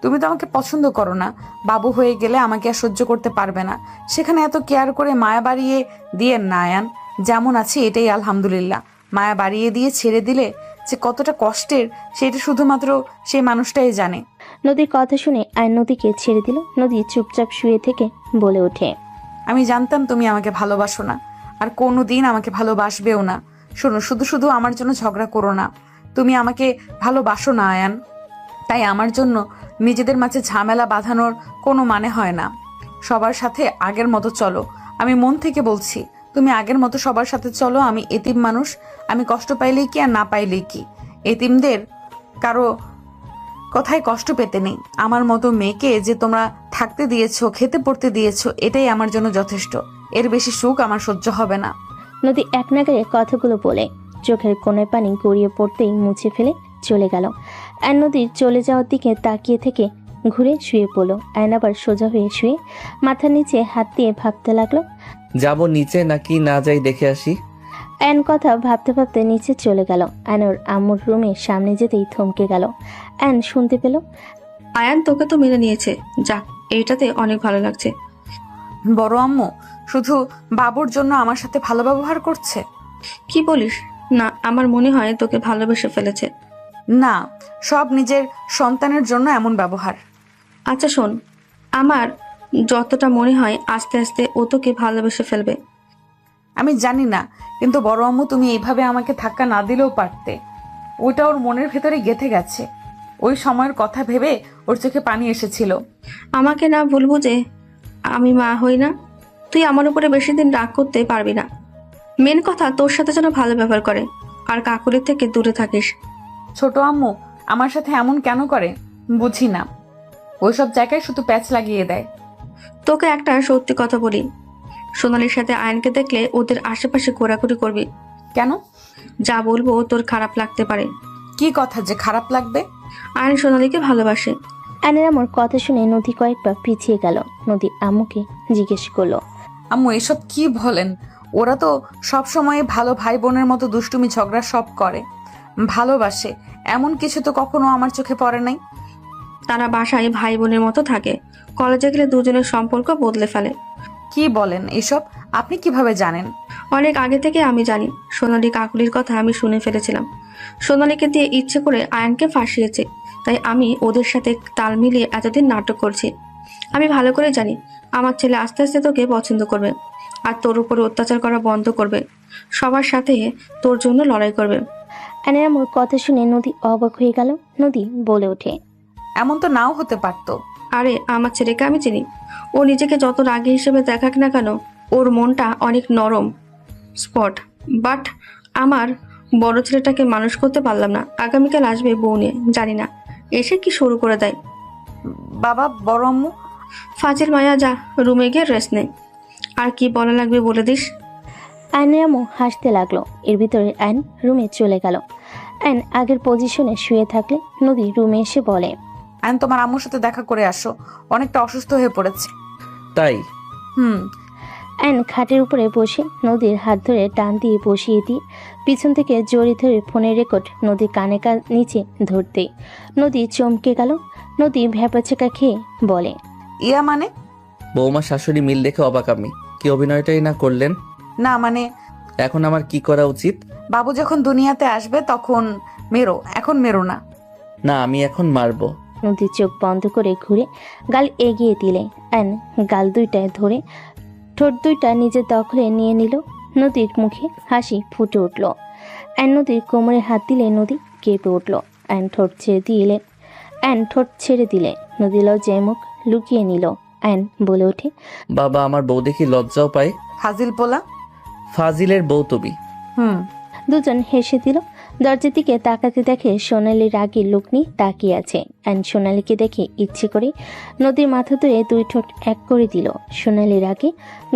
[SPEAKER 1] তুমি তো আমাকে পছন্দ করো না। বাবু হয়ে গেলে আমাকে আর সহ্য করতে পারবে না। সেখানে এত কেয়ার করে মায়া বাড়িয়ে দিয়ে না আয়ান, যেমন আছে এটাই আলহামদুলিল্লাহ। মায়া বাড়িয়ে দিয়ে ছেড়ে দিলে যে কতটা কষ্টের, সেটা শুধুমাত্র সেই মানুষটাই জানে।
[SPEAKER 3] নদীর কথা শুনে আয়ন নদীকে ছেড়ে দিল। নদী চুপচাপ শুয়ে থেকে বলে ওঠে,
[SPEAKER 1] আমি জানতাম তুমি আমাকে ভালোবাসো না, আর কোনো দিন আমাকে ভালোবাসবেও না। শোনো, শুধু শুধু আমার জন্য ঝগড়া করো না। তুমি আমাকে ভালোবাসো না আয়ান, তাই আমার জন্য নিজেদের মাঝে ঝামেলা বাঁধানোর কোনো মানে হয় না। সবার সাথে আগের মতো চলো। আমি মন থেকে বলছি, তুমি আগের মতো সবার সাথে চলো। আমি এতিম মানুষ, আমি কষ্ট পাইলেই কি আর না পাইলেই কি। এতিমদের কারো কথায় কষ্ট পেতে নেই। আমার মতো মেয়েকে যে তোমরা থাকতে দিয়েছো, খেতে পড়তে দিয়েছো, এটাই আমার জন্য যথেষ্ট। এর বেশি সুখ আমার সহ্য হবে না।
[SPEAKER 3] নদী এক নাগারে কথাগুলো বলে চোখের কোণে পানি গড়িয়ে পড়তেই মুছে ফেলে চলে গেল। আয়ন নদীর চলে যাওয়ার দিকে তাকিয়ে থেকে ঘুরে শুয়ে পড়লো। আয়ন আবার সোজা হয়ে শুয়ে মাথার নিচে হাত দিয়ে ভাবতে লাগলো,
[SPEAKER 2] যাব নিচে নাকি না যাই দেখে আসি।
[SPEAKER 3] আয়ন কথা ভাবতে ভাবতে নিচে চলে গেল। আয়নর আম্মুর রুমের সামনে যেতেই থমকে গেল। আয়ন শুনতে পেল,
[SPEAKER 6] আয়ান তোকে তো মেনে নিয়েছে, যাক এইটাতে অনেক ভালো লাগছে।
[SPEAKER 1] বড় আম্মু শুধু বাবুর জন্য আমার সাথে ভালো ব্যবহার করছে?
[SPEAKER 6] কি বলিস? না, আমার মনে হয় তোকে ভালোবেসে ফেলেছে।
[SPEAKER 1] না, সব নিজের সন্তানের জন্য এমন ব্যবহার।
[SPEAKER 6] আচ্ছা শোন, আমার যতটা মনে হয় আস্তে আস্তে ও তোকে ভালোবেসে ফেলবে।
[SPEAKER 1] আমি জানি না, কিন্তু বড় আম্মু তুমি এইভাবে আমাকে ধাক্কা না দিলেও পারতে। ওইটা ওর মনের ভেতরে গেঁথে গেছে। ওই সময়ের কথা ভেবে ওর চোখে পানি এসেছিল।
[SPEAKER 6] আমাকে না ভুলবো যে আমি মা হই না। তুই আমার উপরে বেশি দিন রাগ করতে পারবি না। মেন কথা, তোর সাথে যেন ভালো ব্যবহার করে আর কাকুলির থেকে দূরে থাকিস।
[SPEAKER 1] ছোট আম্মু আমার সাথে এমন কেন করে বুঝি না। ওইসব জায়গায় শুধু প্যাচ লাগিয়ে দেয়।
[SPEAKER 6] তোকে একটা সত্যি কথা বলি, সোনালির সাথে আয়নকে দেখলে ওদের আশেপাশে ঘোরাঘুরি করবি।
[SPEAKER 1] কেন?
[SPEAKER 6] যা বলবো তোর খারাপ লাগতে পারে।
[SPEAKER 1] কি কথা যে খারাপ লাগবে?
[SPEAKER 6] আয়ন সোনালিকে ভালোবাসে।
[SPEAKER 3] আয়নের আম্মুর কথা শুনে নদী কয়েকবার পিছিয়ে গেল। নদী আম্মুকে জিজ্ঞেস করলো,
[SPEAKER 1] আম্মু এসব কি বলেন? ওরা তো সব সময় ভালো ভাই বোনের মতো দুষ্টুমি ঝগড়া সব করে, ভালোবাসে, এমন কিছু তো কখনো আমার চোখে পড়ে নাই।
[SPEAKER 6] তারা বাসায় ভাই বোনের মতো থাকে, কলেজে গেলে দুজনের সম্পর্ক বদলে ফেলে।
[SPEAKER 1] কি বলেন এসব? আপনি কিভাবে জানেন?
[SPEAKER 6] অনেক আগে থেকে আমি জানি। সোনালি কাকুলির কথা আমি শুনে ফেলেছিলাম। সোনালিকে দিয়ে ইচ্ছে করে আয়নকে ফাঁসিয়েছে, তাই আমি ওদের সাথে তাল মিলিয়ে এতদিন নাটক করছি। আমি ভালো করে জানি আমার ছেলে আস্তে আস্তে তোকে পছন্দ করবে, আর তোর উপরে অত্যাচার করা বন্ধ করবে, সবার সাথে তোর জন্য লড়াই করবে।
[SPEAKER 3] আয়নের আম্মুর কথা শুনে নদী অবাক হয়ে গেল। নদী বলে ওঠে,
[SPEAKER 1] এমন তো নাও হতে পারতো।
[SPEAKER 6] আরে আমার ছেলেকে আমি চিনি। ও নিজেকে যত রাগী হিসেবে দেখাক না কেন, ওর মনটা অনেক নরম স্পট। বাট আমার বড় ছেলেটাকে মানুষ করতে পারলাম না। আগামীকাল আসবে বউ নিয়ে, জানি না এসে কি শুরু করে দেয়।
[SPEAKER 1] বাবা, বড় আম্মু।
[SPEAKER 6] ফাজিল মায়া, যা রুমে গিয়ে রেস্ট নে। আর কি বলা লাগবে বলে দিস।
[SPEAKER 3] আয়নের আম্মু হাসতে লাগলো। এর ভিতরে আয়ন রুমে চলে গেল। আয়ন আগের পজিশনে শুয়ে থাকলে নদী রুমে এসে বলে,
[SPEAKER 1] আয়ন তোমার আম্মুর সাথে দেখা করে আসো, অনেকটা অসুস্থ হয়ে পড়েছে।
[SPEAKER 2] তাই?
[SPEAKER 3] আয়ন খাটের উপরে বসে নদীর হাত ধরে টান দিয়ে বসিয়ে দিয়ে পিছন থেকে জড়ি ধরে ফোনের রেকর্ড নদীর কানে নিচে ধরতে নদী চমকে গেল। নদী ভ্যাপাচেকা খেয়ে বলে,
[SPEAKER 1] ইয়া মানে?
[SPEAKER 2] বৌমা শাশুড়ি মিল দেখে অবাক আমি। কি অভিনয়টাই না করলেন?
[SPEAKER 1] না মানে
[SPEAKER 2] এখন আমার কি করা উচিত?
[SPEAKER 1] বাবু যখন দুনিয়াতে আসবে তখন মেরো, এখন মেরো না।
[SPEAKER 2] না, আমি এখন মারবো।
[SPEAKER 3] নদী চোখ বন্ধ করে ঘুরে গাল এগিয়ে দিলে আয়ন গাল দুইটায় ধরে ঠোঁট দুইটা নিজের দখলে নিয়ে নিল। নদীর মুখে হাসি ফুটে উঠল। আয়ন নদীর কোমরে হাত দিলে নদী কেঁপে উঠল। আয়ন ঠোঁট ছেড়ে দিলে নদী লজ্জায় মুখ লুকিয়ে নিল। আয়ন বলে ওঠে,
[SPEAKER 2] বাবা, আমার বউ দেখি লজ্জাও পায়।
[SPEAKER 1] ফাজিল পোলা।
[SPEAKER 2] ফাজিলের বউ তুমি।
[SPEAKER 3] দুজন হেসে দিল। দরজার দিকে তাকাতে দেখে সোনালি রাগী লোক নিয়ে তাকিয়ে আছে। অ্যান্ড সোনালিকে দেখে ইচ্ছে করে নদীর মাথা ধরে দুই ঠোঁট এক করে দিল। সোনালি রাগে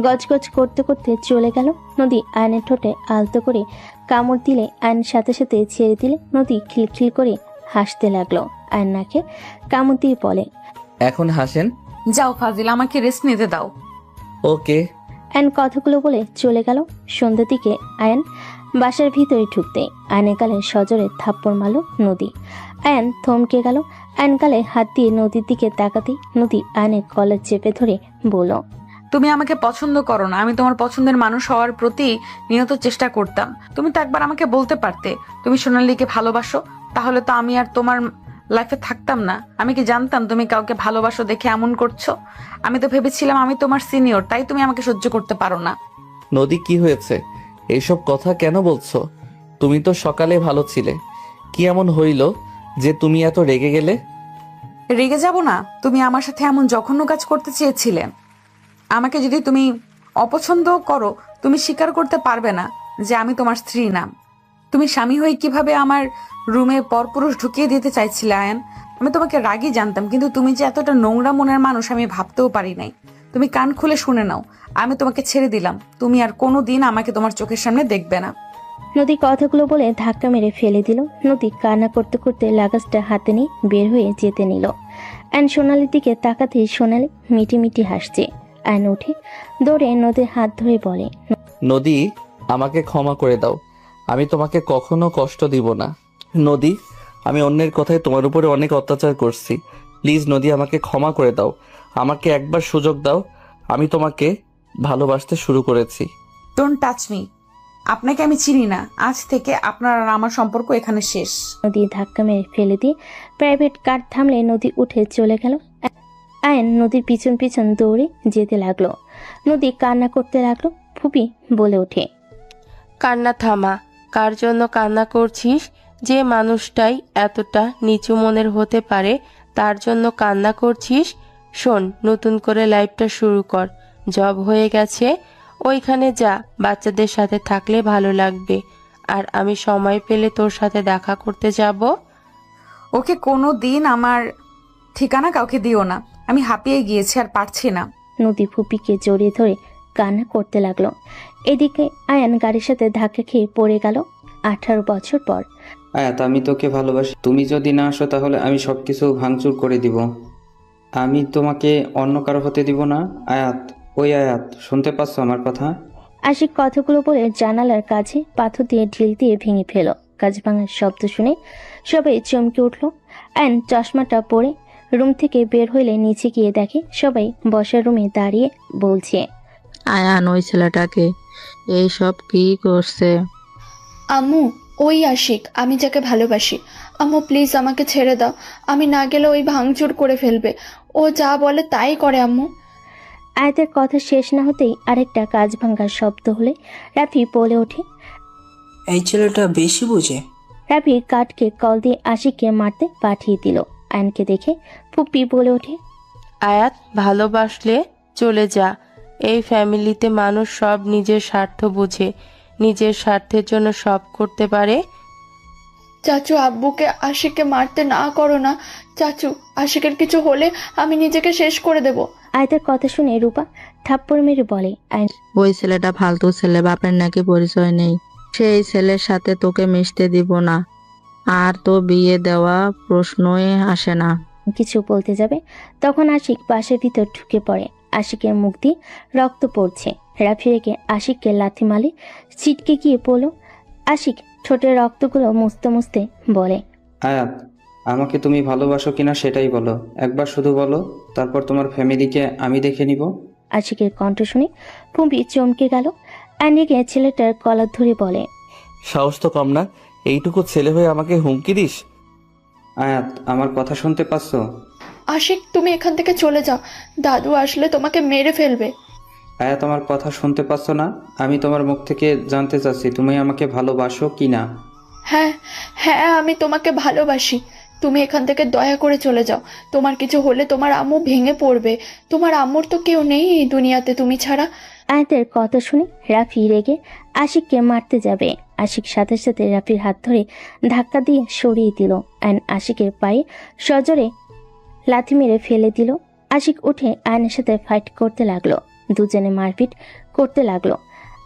[SPEAKER 3] গজগজ করতে করতে চলে গেল। নদী আয়নের ঠোঁটে আলতো করে কামড় দিলে আয়ন সাথে সাথে ছেড়ে দিলে নদী খিলখিল করে হাসতে লাগলো। আয়ন নাকে কামড় দিয়ে বলে,
[SPEAKER 2] এখন হাসেন।
[SPEAKER 1] যাও ফাজিল, আমাকে রেস্ট নিতে দাও।
[SPEAKER 2] ওকে।
[SPEAKER 3] আয়ন কথাগুলো বলে চলে গেল। সন্ধ্যার দিকে আয়ন বাসার ভিতরে ঢুকতে আয়নের গালে সজোরে থাপ্পড় মারল নদী। আয়ন থমকে গেল। আয়ন গালে হাত দিয়ে নদীর দিকে তাকাতেই নদী আয়নের কলার চেপে ধরে বলল,
[SPEAKER 1] তুমি আমাকে পছন্দ করো না। আমি তোমার পছন্দের মানুষ হওয়ার প্রতি নিয়ত চেষ্টা করতাম। তুমি তো একবার আমাকে বলতে পারতে তুমি সোনালীকে ভালোবাসো, তাহলে তো আমি আর তোমার লাইফে থাকতাম না। আমি কি জানতাম তুমি কাউকে ভালোবাসো দেখে এমন করছো? আমি তো ভেবেছিলাম আমি তোমার সিনিয়র, তাই তুমি আমাকে সহ্য করতে পারো না।
[SPEAKER 2] নদী, কি হয়েছে? এইসব কথা কেন বলছো? তুমি তো সকালে ভালো ছিলে, কি এমন হইল যে তুমি এত রেগে গেলে?
[SPEAKER 1] রেগে যাব না? তুমি আমার সাথে এমন জঘন্য কাজ করতে চেয়েছিলে। আমাকে যদি তুমি অপছন্দ করো, তুমি স্বীকার করতে পারবে না যে আমি তোমার স্ত্রী না। তুমি স্বামী হয়ে কিভাবে আমার রুমে পরপুরুষ ঢুকিয়ে দিতে চাইছিলে আয়ান? আমি তোমাকে রাগই জানতাম, কিন্তু তুমি যে এতটা নোংরা মনের মানুষ আমি ভাবতেও পারি নাই। তুমি কান খুলে শুনে নাও, আমি তোমাকে ছেড়ে দিলাম। তুমি আর কোনো দিন আমাকে তোমার চোখের সামনে দেখবে না।
[SPEAKER 3] নদী কথাগুলো বলে ধাক্কা মেরে ফেলে দিল। নদী কান্না করতে করতে লাগেজটা হাতে নিয়ে বের হয়ে যেতে নিল। অ্যান সোনালির দিকে তাকাতেই সোনালি মিটি মিটি হাসছে। অ্যান উঠে দৌড়ে নদীর হাত ধরে বলে,
[SPEAKER 2] নদী, আমাকে ক্ষমা করে দাও। আমি তোমাকে কখনো কষ্ট দিব না। নদী, আমি অন্যের কথায় তোমার উপরে অনেক অত্যাচার করছি। প্লিজ নদী, আমাকে ক্ষমা করে দাও। আমাকে একবার সুযোগ দাও। আমি তোমাকে ভালোবাসতে শুরু করেছি।
[SPEAKER 1] Don't touch me. আপনাকে আমি চিনি না। আজ থেকে আপনার আর আমার সম্পর্ক এখানে শেষ।
[SPEAKER 3] নদী ধাক্কা মেরে ফেলে দিয়ে প্রাইভেট কার থামলে নদী উঠে চলে গেল। আয়ন নদীর পিছন পিছন দৌড়ে যেতে লাগলো। নদী কান্না করতে লাগলো। ফুপি বলে ওঠে।
[SPEAKER 8] কান্না থামা। কার জন্য কান্না করছিস? যে মানুষটাই এতটা নিচু মনের হতে পারে তার জন্য কান্না করছিস? শোন, নতুন করে লাইফটা শুরু কর। জব হয়ে গেছে, ওইখানে যা। বাচ্চাদের সাথে থাকলে ভালো লাগবে। আর আমি সময় পেলে তোর সাথে দেখা করতে যাব।
[SPEAKER 1] ওকে কোনো দিন আমার ঠিকানা কাউকে দিও না। আমি হাঁপিয়ে গিয়েছি আর পারছি না।
[SPEAKER 3] নদী ফুপিকে জড়িয়ে ধরে কান্না করতে লাগলো। এদিকে আয়ান গাড়ির সাথে ধাক্কা খেয়ে পড়ে গেল 18 বছর পর।
[SPEAKER 15] আয়াত, আমি তোকে ভালোবাসি। তুমি যদি না আসো তাহলে আমি সবকিছু ভাঙচুর করে দিব। আমি তোমাকে অন্য কারো হতে দিব না। আয়াত, ওই আয়াত, শুনতে পাচ্ছ আমার কথা?
[SPEAKER 3] আশিক কথাগুলো বলে জানালার কাছে পাথর দিয়ে ঢিল দিয়ে ভেঙে ফেল। কাজ ভাঙার শব্দ শুনে সবাই চমকে উঠল। আয়ান চশমাটা পরে রুম থেকে বের হইলে নিচে গিয়ে দেখে সবাই বসার রুমে দাঁড়িয়ে বলছে,
[SPEAKER 13] আয়ান ওই ছেলেটাকে এইসব কি করছে?
[SPEAKER 16] আম্মু, ওই আশিক, আমি যাকে ভালোবাসি। আম্মু প্লিজ আমাকে ছেড়ে দাও। আমি না গেলে ওই ভাঙচুর করে ফেলবে। ও যা বলে তাই করে আম্মু।
[SPEAKER 3] আয়াতের কথা শেষ না হতেই আরেকটা কাজ ভাঙার শব্দ হলে রাফি বলে ওঠে,
[SPEAKER 12] এই ছেলেটা বেশি বুঝে।
[SPEAKER 3] রাফি কাঠকে কল দিয়ে আশিককে মারতে পাঠিয়ে দিল। আয়নকে দেখে ফুপি বলে ওঠে,
[SPEAKER 8] আয়াত, ভালোবাসলে চলে যা। এই ফ্যামিলিতে মানুষ সব নিজের স্বার্থ বুঝে, নিজের স্বার্থের জন্য সব করতে পারে।
[SPEAKER 16] চাচু, আব্বুকে আশিককে মারতে না করো না। চাচু, আশিকের কিছু হলে আমি নিজেকে শেষ করে দেব।
[SPEAKER 3] আয়তের কথা শুনে রূপা থাপ্পড় মেরে বলে,
[SPEAKER 13] ওই ছেলেটা ফালতু ছেলে, বাপের নাকি পরিচয় নেই। সেই ছেলের সাথে তোকে মিশতে দিব না। আর তো বিয়ে দেওয়া প্রশ্নই আসে না।
[SPEAKER 3] কিছু বলতে যাবে তখন আশিক বাসের ভিতর ঢুকে পড়ে। আশিকের মুখ দিয়ে রক্ত পড়ছে। রাফি রেখে আশিককে লাথি মালে ছিটকে গিয়ে পড়ল। আশিক ঠোঁটের রক্তগুলো মুছতে মুছতে বলে,
[SPEAKER 15] আয়াত, আমাকে তুমি ভালোবাসো কিনা সেটাই বলো। একবার শুধু বলো, তারপর তোমার ফ্যামিলিকে আমি দেখে নিব।
[SPEAKER 3] আশিকের কণ্ঠ শুনে ফুম্পি চমকে গেল। আনিকে ছেলেটার কলার ধরে বলে,
[SPEAKER 2] সাহস তো কম না, এইটুকু ছেলে হয়ে আমাকে হুমকি দিস?
[SPEAKER 15] আয়াত, আমার কথা শুনতে পাচ্ছ?
[SPEAKER 16] আশিক, তুমি এখান থেকে চলে যাও। দাদু আসলে তোমাকে মেরে ফেলবে।
[SPEAKER 15] আয়াত, আমার কথা শুনতে পাচ্ছ না? আমি তোমার মুখ থেকে জানতে চাচ্ছি তুমি আমাকে ভালোবাসো কি না।
[SPEAKER 16] হ্যাঁ হ্যাঁ, আমি তোমাকে ভালোবাসি। তুমি এখান থেকে দয়া করে চলে যাও। তোমার কিছু হলে তোমার আম্মু ভেঙে পড়বে। তোমার আম্মুর তো কেউ নেই এই দুনিয়াতে তুমি ছাড়া।
[SPEAKER 3] আয়াতের কথা শুনে রাফি রেগে আশিককে মারতে যাবে। আশিক সাথে সাথে রাফির হাত ধরে ধাক্কা দিয়ে সরিয়ে দিল। আয়ন আশিকের পায়ে সজোরে লাথি মেরে ফেলে দিল। আশিক উঠে আয়নের সাথে ফাইট করতে লাগলো। দুজনে মারপিট করতে লাগলো।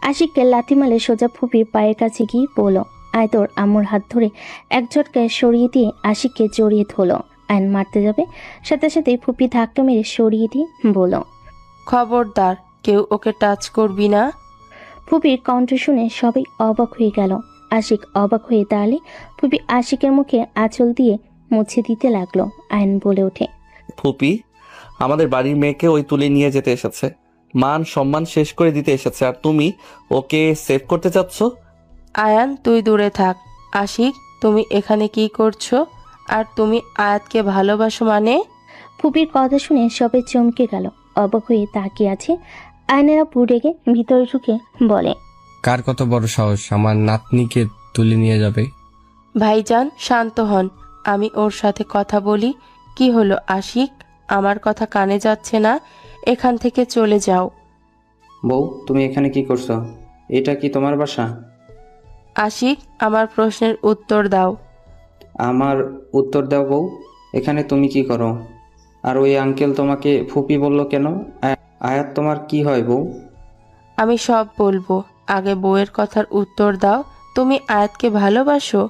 [SPEAKER 3] আশিককে লাথি মারে সোজা ফুপির পায়ের কাছে গিয়ে পড়ল। আয় তোর আম্মুর হাত ধরে এক ঝটকায় সরিয়ে দিয়ে আশিককে জড়িয়ে ধরল। আয়ন মারতে যাবে, সাথে সাথে ফুপি ধাক্কা মেরে সরিয়ে দিয়ে বলল,
[SPEAKER 8] খবরদার, কেউ ওকে টাচ করবি না।
[SPEAKER 3] ফুপির কণ্ঠ শুনে সবাই অবাক হয়ে গেল। আশিক অবাক হয়ে দাঁড়ালে ফুপি আশিকের মুখে আঁচল দিয়ে মুছে দিতে লাগলো। আয়ন বলে ওঠে,
[SPEAKER 2] ফুপি, আমাদের বাড়ির মেয়েকে ওই তুলে নিয়ে যেতে এসেছে, মান সম্মান শেষ করে দিতে এসেছে, আর তুমি ওকে সেভ করতে চাচ্ছ?
[SPEAKER 8] আয়ান, তুই দূরে থাক। আশিক, তুমি এখানে কি করছো? আর তুমি আয়াতকে ভালোবাসো মানে?
[SPEAKER 3] ফুপির কথা শুনে সবাই চমকে গেল। অবাক হয়ে তাকিয়ে আছে। আয়নেরা রেগে ভিতরে ঢুকে বলে,
[SPEAKER 5] কার কত বড় সাহস আমার নাতনিকে তুলে নিয়ে যাবে?
[SPEAKER 8] ভাইজান, শান্ত হন। আমি ওর সাথে কথা বলি। কি হলো আশিক? আমার কথা কানে যাচ্ছে না? এখান থেকে চলে যাও।
[SPEAKER 15] বউ, তুমি এখানে কি করছো? এটা কি তোমার বাসা?
[SPEAKER 8] আশিক, আমার প্রশ্নের উত্তর দাও।
[SPEAKER 15] আমার উত্তর দাও বউ। এখানে তুমি কি করো? আর ওই আঙ্কেল তোমাকে ফুপি বললো কেন? আয়াত, তোমার কি হয় বউ?
[SPEAKER 8] আমি সব বলবো, আগে বউয়ের কথার উত্তর দাও। তুমি আয়াতকে ভালোবাসো?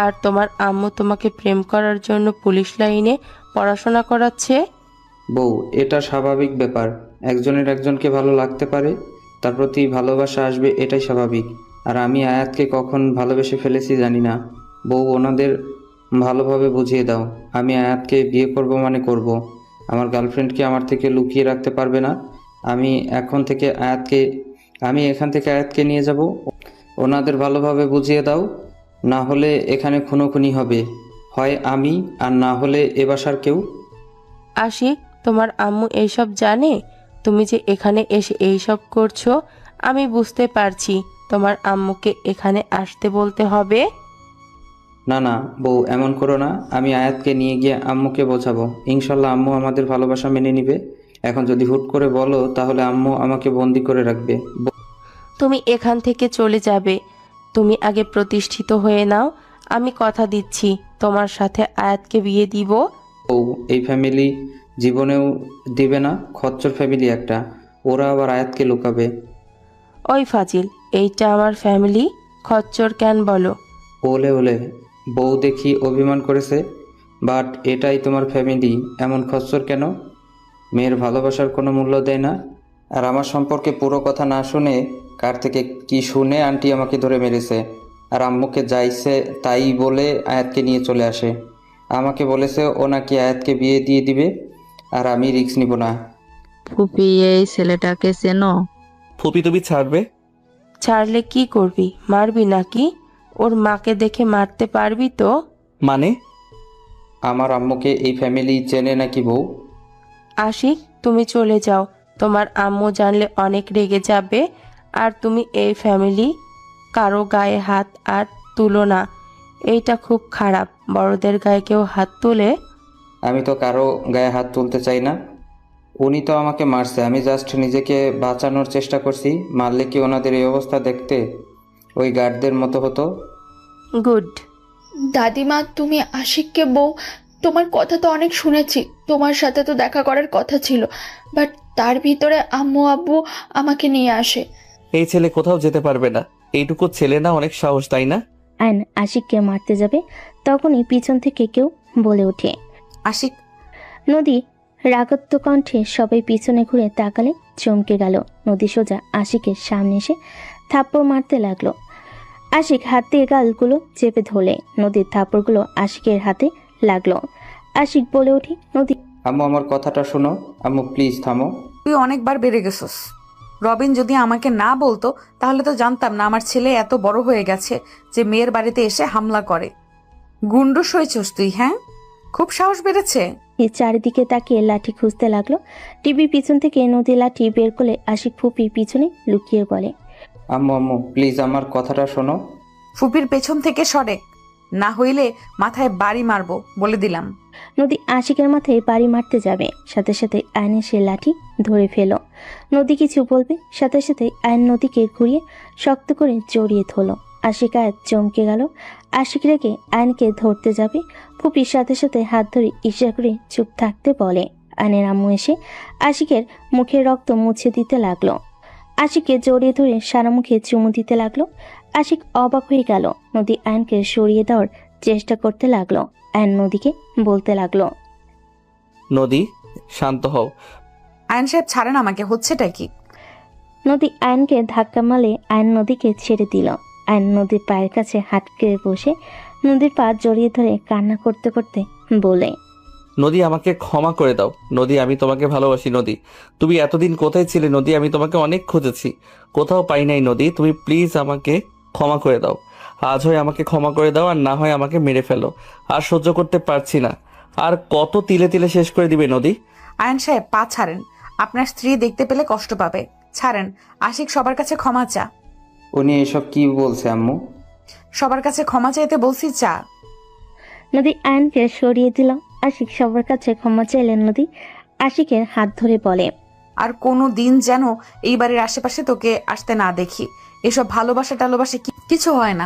[SPEAKER 8] আর তোমার আম্মু তোমাকে প্রেম করার জন্য পুলিশ লাইনে পড়াশোনা করাচ্ছে?
[SPEAKER 15] বউ, এটা স্বাভাবিক ব্যাপার। একজনের একজনকে ভালো লাগতে পারে, তার প্রতি ভালোবাসা আসবে, এটাই স্বাভাবিক। আর আমি আয়াতকে কখন ভালোবেসে ফেলেছি জানি না। বউ, ওনাদের ভালোভাবে বুঝিয়ে দাও। আমি আয়াতকে বিয়ে করব মানে করব। আমার গার্লফ্রেন্ডকে আমার থেকে লুকিয়ে রাখতে পারবে না। আমি এখান থেকে আয়াতকে নিয়ে যাব। ওনাদের ভালোভাবে বুঝিয়ে দাও, না হলে এখানে খুনোখুনি হবে, হয় আমি আর না হলে এ বাসার কেউ।
[SPEAKER 8] আশিক, তোমার আম্মু এইসব জানে? তুমি যে এখানে এসে এইসব করছো, আমি বুঝতে পারছি তোমার আম্মুকে এখানে আসতে বলতে হবে।
[SPEAKER 15] না না বউ, এমন করো না। আমি আয়াতকে নিয়ে গিয়ে আম্মুকে বোঝাবো। ইনশাল্লাহ আম্মু আমাদের ভালোবাসা মেনে নিবে। এখন যদি হুট করে বলো তাহলে আম্মু আমাকে বন্দি করে রাখবে।
[SPEAKER 8] তুমি এখান থেকে চলে যাবে। তুমি আগে প্রতিষ্ঠিত হয়ে নাও। আমি কথা দিচ্ছি তোমার সাথে আয়াতকে বিয়ে দিব।
[SPEAKER 15] বউ, এই ফ্যামিলি জীবনেও দিবে না। খচ্চর ফ্যামিলি একটা, ওরা আবার আয়াতকে লুকাবে।
[SPEAKER 8] ওই ফাজিল, এইটা আমার ফ্যামিলি, খচ্চর কেন বলো?
[SPEAKER 15] ওলে ওলে, বউ দেখি অভিমান করেছে। বাট এটাই তোমার ফ্যামিলি, এমন খচ্চর কেন? মেয়ের ভালোবাসার কোনো মূল্য দেয় না। আর আমার সম্পর্কে পুরো কথা না শুনে কার থেকে কি শুনে আন্টি আমাকে ধরে মেরেছে। আর আম্মুকে যাইছে তাই বলে আয়াতকে নিয়ে চলে আসে। আমাকে বলেছে ও নাকি আয়াতকে বিয়ে দিয়ে দিবে, আর আমি রিস্ক নিব না।
[SPEAKER 17] ফুপি, এই ছেলেটাকে চেনো?
[SPEAKER 2] ফুপি তুমি ছাড়বে?
[SPEAKER 8] ছাড়লে কি করবি? মারবি নাকি? ওর মাকে দেখে মারতে পারবি তো?
[SPEAKER 2] মানে?
[SPEAKER 15] আমার আম্মুকে এই ফ্যামিলি চেনে নাকি বউ?
[SPEAKER 8] আশিক, তুমি চলে যাও। তোমার আম্মু জানলে অনেক রেগে যাবে। আর তুমি এই ফ্যামিলি কারো গায়ে হাত আর তুলো না। এইটা খুব খারাপ, বড়দের গায়ে কেউ হাত তুলে।
[SPEAKER 15] আমি তো কারো গায়ে হাত তুলতে চাই না। উনি তো আমাকে মারছে, আমি জাস্ট নিজেকে বাঁচানোর চেষ্টা করছি। মারলে কি ওনাদের এই অবস্থা দেখতে ওই গার্ডদের মতো হতো?
[SPEAKER 8] গুড।
[SPEAKER 16] দাদিমা, তুমি আশিককে বউ, তোমার কথা তো অনেক শুনেছি, তোমার সাথে তো দেখা করার কথা ছিল, বাট তার ভিতরে আম্মু আব্বু আমাকে নিয়ে আসে।
[SPEAKER 2] এই ছেলে কোথাও যেতে পারবে না। এইটুকু ছেলে না, অনেক সাহস, তাই না?
[SPEAKER 3] আয়ন আশিককে মারতে যাবে, তখনই পিছন থেকে কেউ বলে ওঠে,
[SPEAKER 1] আশিক।
[SPEAKER 3] নদী রাগত্ব কণ্ঠে সবাই পিছনে ঘুরে তাকালে চমকে গেল। নদী সোজা আশিকের সামনে এসে থাপ্পড় মারতে লাগলো। আশিক হাত দিয়ে গালগুলো চেপে ধরলে নদীর থাপ্পড়গুলো আশিকের হাতে লাগলো। আশিক বলে ওঠে, নদী।
[SPEAKER 15] আম্মু, আমার কথাটা শোনো। আম্মু প্লিজ থামো।
[SPEAKER 1] তুই অনেকবার বেড়ে গেছস। রবিন যদি আমাকে না বলতো তাহলে তো জানতাম না আমার ছেলে এত বড় হয়ে গেছে যে মেয়ের বাড়িতে এসে হামলা করে। গুন্ডস হয়েছস তুই, হ্যাঁ? খুব সাহস বেড়েছে।
[SPEAKER 3] চারিদিকে তাকিয়ে লাঠি খুঁজতে লাগলো। টিভির পিছন থেকে নদী লাঠি বের করে আশিক ফুপির পিছনে লুকিয়ে বলে,
[SPEAKER 15] আম্মু আম্মু প্লিজ আমার কথাটা শোনো।
[SPEAKER 1] ফুপির পেছন থেকে সরে, না হইলে মাথায় বাড়ি মারবো বলে দিলাম।
[SPEAKER 3] নদী আশিকের মাথায় বাড়ি মারতে যাবে, সাথে সাথে আয়ন সে লাঠি ধরে ফেল। নদী কিছু বলবে, সাথে সাথে আয়ন নদীকে ঘুরিয়ে শক্ত করে জড়িয়ে ধরল। আশিক আয়াত চমকে গেল। আশিক রেখে আয়নকে ধরতে যাবে, ফুপির সাথে সাথে হাত ধরে ইশারা করে চুপ থাকতে বলে। আয়নের আম্মু এসে আশিকের মুখে রক্ত মুছে দিতে লাগলো। আশিককে জড়িয়ে ধরে সারা মুখে চুমু দিতে লাগলো। আশিক অবাক হয়ে গেল। নদী আয়নকে সরিয়ে দেওয়ার চেষ্টা করতে লাগলো। আয়ন নদীকে বলতে লাগলো,
[SPEAKER 2] নদী শান্ত হও।
[SPEAKER 1] আয়ন সাহেব ছাড়েন আমাকে, হচ্ছেটা কি?
[SPEAKER 3] নদী আয়নকে ধাক্কা মারলে আয়ন নদীকে ছেড়ে দিল। আয়ন নদীর পায়ের কাছে হাটকে বসে নদীর পা জড়িয়ে ধরে কান্না করতে করতে বলে,
[SPEAKER 2] নদী আমাকে ক্ষমা করে দাও। নদী, আমি তোমাকে ভালোবাসি। নদী, তুমি এতদিন কোথায় ছিলে? নদী, আমি তোমাকে অনেক খুঁজেছি, কোথাও পাই নাই। নদী, তুমি প্লিজ আমাকে ক্ষমা করে দাও। আজ হয় আমাকে ক্ষমা করে দাও, আর না হয় আমাকে মেরে ফেলো। আর সহ্য করতে পারছি না। আর কত তিলে তিলে শেষ করে দিবে নদী?
[SPEAKER 1] আয়ন সাহেব পা ছাড়েন, আপনার স্ত্রী দেখতে পেলে কষ্ট পাবে। ছাড়েন, আশিক সবার কাছে ক্ষমা চা।
[SPEAKER 15] উনি এসব কি বলছে আম্মু?
[SPEAKER 1] সবার কাছে ক্ষমা চাইতে বলছি, চা।
[SPEAKER 3] নদী আয়নকে সরিয়ে দিল। আশিক সবার কাছে ক্ষমা চাইলেন। নদী আশিকের হাত ধরে বলে,
[SPEAKER 1] আর কোনো দিন যেন এই বাড়ির আশেপাশে তোকে আসতে না দেখি। এসব ভালোবাসা টালোবাসা কিছু হয় না,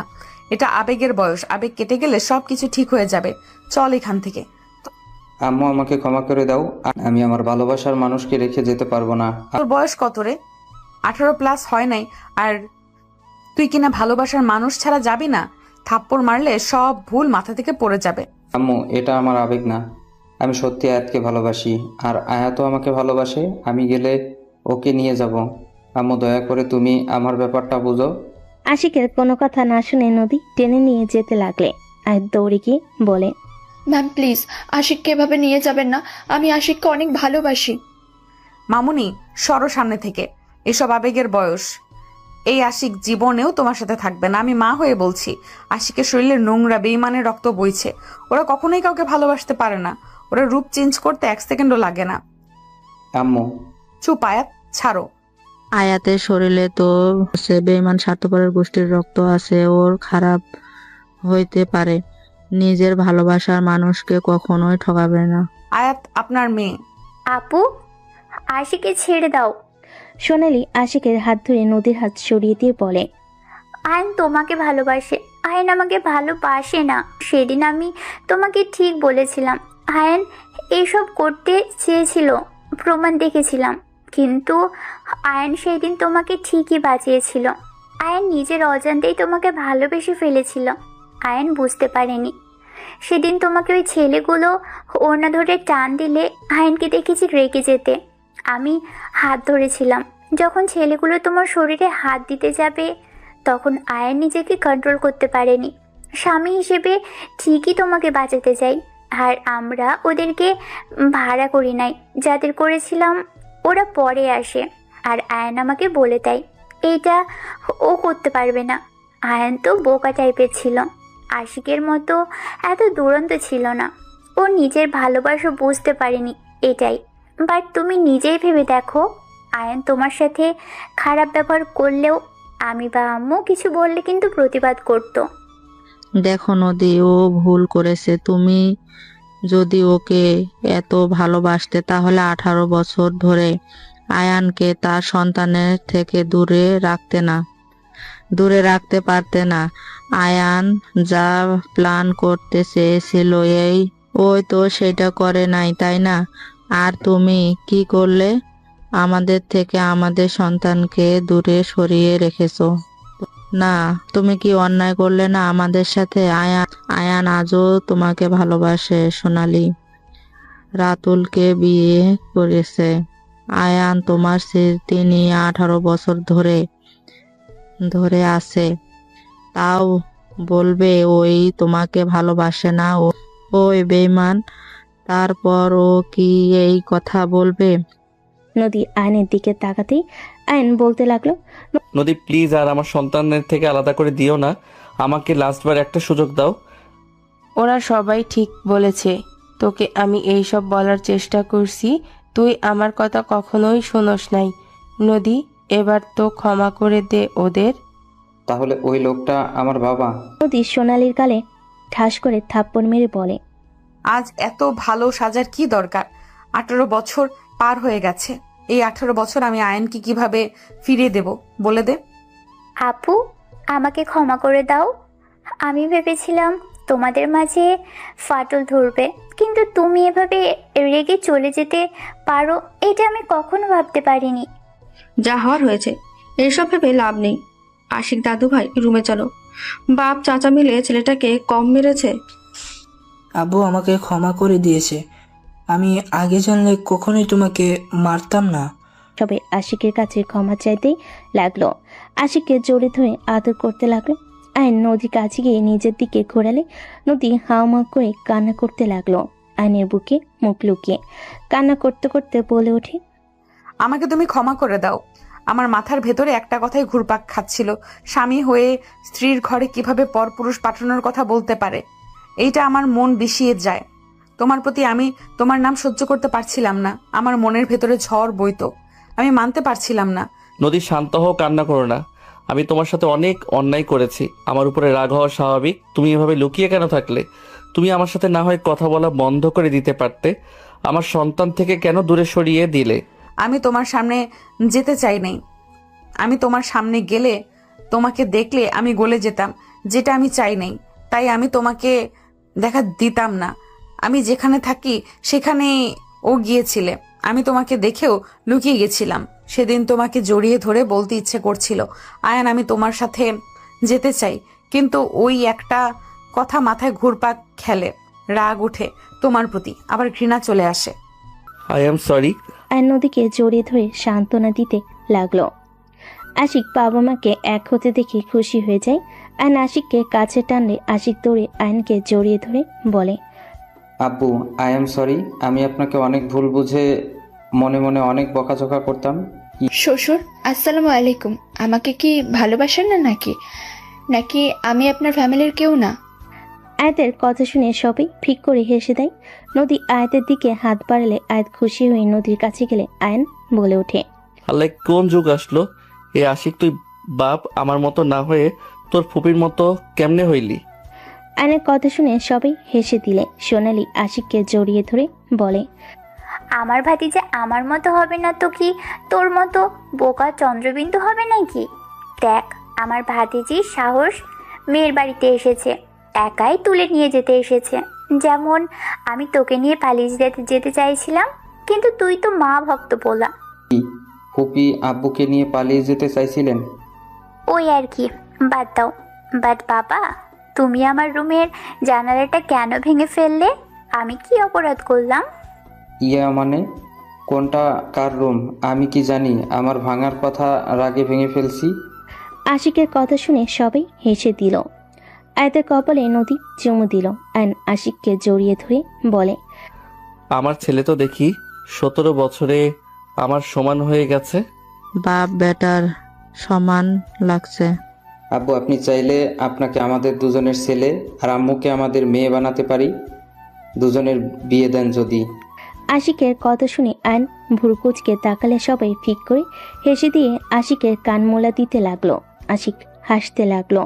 [SPEAKER 1] এটা আবেগের বয়স। আবেগ কেটে গেলে সব কিছু ঠিক হয়ে যাবে। চল এখান থেকে।
[SPEAKER 15] আম্মু, আমাকে ক্ষমা করে দাও। আমি আমার ভালোবাসার মানুষকে রেখে যেতে পারবো না।
[SPEAKER 1] তোর বয়স কত রে? 18+ হয় নাই, আর তুই কিনা ভালোবাসার মানুষ ছাড়া যাবি না? থাপ্পড় মারলে সব ভুল মাথা থেকে পড়ে যাবে।
[SPEAKER 15] আম্মু, এটা আমার আবেগ না। আমি সত্যি আয়াতকে ভালোবাসি, আর আয়াতও আমাকে ভালোবাসে। আমি গেলে ওকে নিয়ে যাব। আম্মু, দয়া করে তুমি আমার ব্যাপারটা বুঝো।
[SPEAKER 3] আশিকের কোনো কথা না শুনে নদী টেনে নিয়ে যেতে লাগলে আয়াত দৌড়ে গিয়ে বলে,
[SPEAKER 16] ম্যাম প্লিজ আশিককে এভাবে নিয়ে যাবেন না, আমি আশিককে অনেক ভালোবাসি।
[SPEAKER 1] মামুনি, সরো সামনে থেকে। এসব আবেগের বয়স। এই আশিক জীবনেও তোমার সাথে থাকবে না। আমি মা হয়ে বলছি, আশিকের শরীরে নোংরা বেঈমানের রক্ত বইছে। ওরা কখনোই কাউকে ভালোবাসতে পারে না। ওরা রূপ চেঞ্জ করতে 1 সেকেন্ডও লাগে না।
[SPEAKER 15] আম্মু
[SPEAKER 1] চুপ আয়াত, ছাড়ো।
[SPEAKER 17] আয়াতের শরীরে তো সে বেঈমান স্বার্থপরের গোষ্ঠীর রক্ত আছে, ওর খারাপ হইতে পারে। নিজের ভালোবাসার মানুষকে কখনোই ঠকাবে না।
[SPEAKER 1] আয়াত আপনার মেয়ে।
[SPEAKER 4] আপু, আশিকে ছেড়ে দাও।
[SPEAKER 3] সোনালি আশিকের হাত ধরে নদীর হাত সরিয়ে দিয়ে বলে,
[SPEAKER 4] আয়ন তোমাকে ভালোবাসে। আয়ন আমাকে ভালোবাসে না। সেদিন আমি তোমাকে ঠিক বলেছিলাম। আয়ন এইসব করতে চেয়েছিল, প্রমাণ দেখেছিলাম। কিন্তু আয়ন সেদিন তোমাকে ঠিকই বাঁচিয়েছিল। আয়ন নিজের অজান্তেই তোমাকে ভালোবেসে ফেলেছিল। আয়ন বুঝতে পারেনি। সেদিন তোমাকে ওই ছেলেগুলো ওড়না ধরে টান দিলে আয়নকে দেখেছি রেগে যেতে। আমি হাত ধরেছিলাম। যখন ছেলেগুলো তোমার শরীরে হাত দিতে যাবে তখন আয়ন নিজেকে কন্ট্রোল করতে পারেনি। স্বামী হিসেবে ঠিকই তোমাকে বাঁচাতে চাই, আর আমরা ওদেরকে ভাড়া করি নাই। যাদের করেছিলাম ওরা পরে আসে, আর আয়ন আমাকে বলে দেয় এইটা ও করতে পারবে না। আয়ন তো বোকা টাইপের ছিল, আশিকের মতো এত দুরন্ত ছিল না। ও নিজের ভালোবাসা বুঝতে পারেনি, এটাই। বাট তুমি নিজেই ভেবে দেখো, আয়ন তোমার সাথে খারাপ ব্যবহার করলেও আমি বা আম্মু কিছু বললে কিন্তু প্রতিবাদ করতো।
[SPEAKER 17] দেখো নদী, ও ভুল করেছে। তুমি যদি ওকে এত ভালোবাসতে তাহলে 18 বছর ধরে আয়ানকে তার সন্তানের থেকে দূরে রাখতে পারতে না। আয়ান যা প্ল্যান করতে চেয়েছিল ওই তো সেটা করে নাই, তাই না? আর তুমি কি করলে? আমাদের থেকে আমাদের সন্তানকে দূরে সরিয়ে রেখেছো। না, তুমি কি অন্যায় করলে না আমাদের সাথে? আয়ান আজও তোমাকে ভালোবাসে সোনালি। রাতুলকে বিয়ে করেছে। আয়ান তোমার স্মৃতি নিয়ে 18 বছর ধরে আছে। তাও বলবে ওই তোমাকে ভালোবাসে না, ওই বেঈমান। তারপর ও কি এই কথা বলবে?
[SPEAKER 3] নদী আয়নের দিকে তাকাতেই আয়ন বলতে লাগলো,
[SPEAKER 2] নদী প্লিজ আর আমার সন্তানের থেকে আলাদা করে দিও না। আমাকে লাস্টবার একটা সুযোগ দাও।
[SPEAKER 8] ওরা সবাই ঠিক বলেছে। তোকে আমি এইসব বলার চেষ্টা করছি, তুই আমার কথা কখনোই শোনস নাই। নদী, এবার তো ক্ষমা করে দে ওদের।
[SPEAKER 15] তাহলে ওই লোকটা আমার বাবা?
[SPEAKER 3] নদী সোনালির গালে ঠাস করে থাপ্পড় মেরে বলে,
[SPEAKER 1] আজ এত ভালো সাজার কি দরকার? 18 বছর পার হয়ে গেছে। এই 18 বছর আমি আয়নকে কিভাবে ফিরিয়ে দেব বলে দে।
[SPEAKER 4] আপু, আমাকে ক্ষমা করে দাও। আমি ভেবেছিলাম তোমাদের মাঝে ফাটল ধরবে, কিন্তু তুমি এভাবে রেগে চলে যেতে পারো এটা আমি কখনো ভাবতে পারিনি।
[SPEAKER 6] যা হওয়ার হয়েছে, এসব ভেবে লাভ নেই। আশিক দাদু ভাই, রুমে চলো। বাপ চাচা মিলে ছেলেটাকে কম মেরেছে।
[SPEAKER 12] আব্বু আমাকে ক্ষমা করে দিয়েছে। আমি আগে জানলে কখনোই তোমাকে মারতাম না।
[SPEAKER 3] সবাই আশিকের কাছে ক্ষমা চাইতেই লাগলো। আশিককে জড়িয়ে ধরে আদর করতে লাগলো। আয়ন নদী কাছে গিয়ে নিজের দিকে ঘোরালে নদী হাওমা করে কান্না করতে লাগলো। আয়নের বুকে মুখ লুকিয়ে কান্না করতে করতে বলে ওঠে,
[SPEAKER 1] আমাকে তুমি ক্ষমা করে দাও। আমার মাথার ভেতরে একটা কথাই ঘুরপাক খাচ্ছিল, স্বামী হয়ে স্ত্রীর ঘরে কিভাবে পরপুরুষ পাঠানোর কথা বলতে পারে। এইটা আমার মন বিষিয়ে যায়। তোমার প্রতি আমি তোমার নাম সহ্য করতে পারছিলাম না। আমার মনের ভেতরে ঝড় বইতো, আমি মানতে পারছিলাম না।
[SPEAKER 2] নদী শান্ত হও, কান্না করো না। আমি তোমার সাথে অনেক অন্যায় করেছি, আমার উপরে রাগ হওয়া স্বাভাবিক। তুমি এভাবে লুকিয়ে কেন থাকলে? তুমি আমার সাথে না হয় কথা বলা বন্ধ করে দিতে পারতে। আমার সন্তান থেকে কেন দূরে সরিয়ে দিলে?
[SPEAKER 1] আমি তোমার সামনে যেতে চাই নাই। আমি তোমার সামনে গেলে, তোমাকে দেখলে আমি গলে যেতাম, যেটা আমি চাই নাই। তাই আমি তোমাকে দেখা দিতাম না। আমি যেখানে থাকি সেখানে ও গিয়েছিলে। আমি তোমাকে দেখেও লুকিয়ে গেছিলাম। সেদিন তোমাকে জড়িয়ে ধরে বলতে ইচ্ছে করছিল, আয়ান আমি তোমার সাথে যেতে চাই। কিন্তু ওই একটা কথা মাথায় ঘুরপাক খেলে, রাগ উঠে তোমার প্রতি, আবার ঘৃণা চলে আসে।
[SPEAKER 2] I am sorry.
[SPEAKER 3] আয়ন নদীকে জড়িয়ে ধরে সান্ত্বনা দিতে লাগলো। আশিক বাবা মাকে এক হতে দেখে খুশি হয়ে যায়। আয়ন আশিককে কাছে টানলে আশিক দৌড়ে আয়নকে জড়িয়ে ধরে বলে,
[SPEAKER 15] আব্বু, আই এম সরি। আমি আপনাকে অনেক ভুল বুঝে মনে মনে অনেক বকাঝকা করতাম।
[SPEAKER 16] শ্বশুর, আসসালামু আলাইকুম। আমাকে কি ভালোবাসেন না নাকি আমি আপনার ফ্যামিলির কেউ না?
[SPEAKER 3] আয়াতের কথা শুনে সবাই ফিক করে হেসে দেয়। নদী আয়াতের দিকে হাত বাড়ালে আয়াত খুশি হয়ে নদীর কাছে গেলে আয়ন বলে ওঠে,
[SPEAKER 2] আল্লাহ কোন যুগ আসলো? এ আশিক তুই বাপ আমার মতো না হয়ে তোর ফুপির মতো কেমনে হইলি?
[SPEAKER 3] আয়নের কথা শুনে সবাই হেসে দিলে সোনালি আশিককে জড়িয়ে ধরে বলে,
[SPEAKER 4] আমার ভাতিজা আমার মতো হবে না তো কি তোর মতো বোকা চন্দ্রবিন্দু হবে নাকি? দেখ আমার ভাতিজির সাহস, মেয়ের বাড়িতে এসেছে, একাই তুলে নিয়ে যেতে এসেছে। যেমন আমি তোকে নিয়ে পালিয়ে যেতে চাইছিলাম, কিন্তু তুই তো মা ভক্ত বলা।
[SPEAKER 15] ফুপি আব্বুকে নিয়ে পালিয়ে যেতে চাইছিলেন?
[SPEAKER 4] ওই আর কি, বাদ দাও। বাট বাবা, তুমি আমার রুমের জানালাটা কেন ভেঙে ফেললে? আমি কি অপরাধ করলাম?
[SPEAKER 15] ইয়া মানে কোনটা কার রুম আমি কি জানি? আমার ভাঙার কথা রাগে ভেঙে ফেলছি।
[SPEAKER 3] আশিকের কথা শুনে সবাই হেসে দিল। আয়াতের কপালে নদী চুমু দিল। আয়ন আশিককে জড়িয়ে ধরে বলে,
[SPEAKER 2] আমার ছেলে তো দেখি 17 বছরে আমার সমান হয়ে গেছে।
[SPEAKER 17] বাপ বেটার সমান লাগছে।
[SPEAKER 15] আব্বু আপনি চাইলে আপনাকে আমাদের দুজনের ছেলে আর আম্মুকে আমাদের মেয়ে বানাতে পারি। দুজনের বিয়ে দেন যদি।
[SPEAKER 3] আশিকের কথা শুনে আয়ন ভুরকুচকে তাকালে সবাই ফিক করে হেসে দিয়ে আশিকের কান মোলা দিতে লাগলো। আশিক হাসতে লাগলো।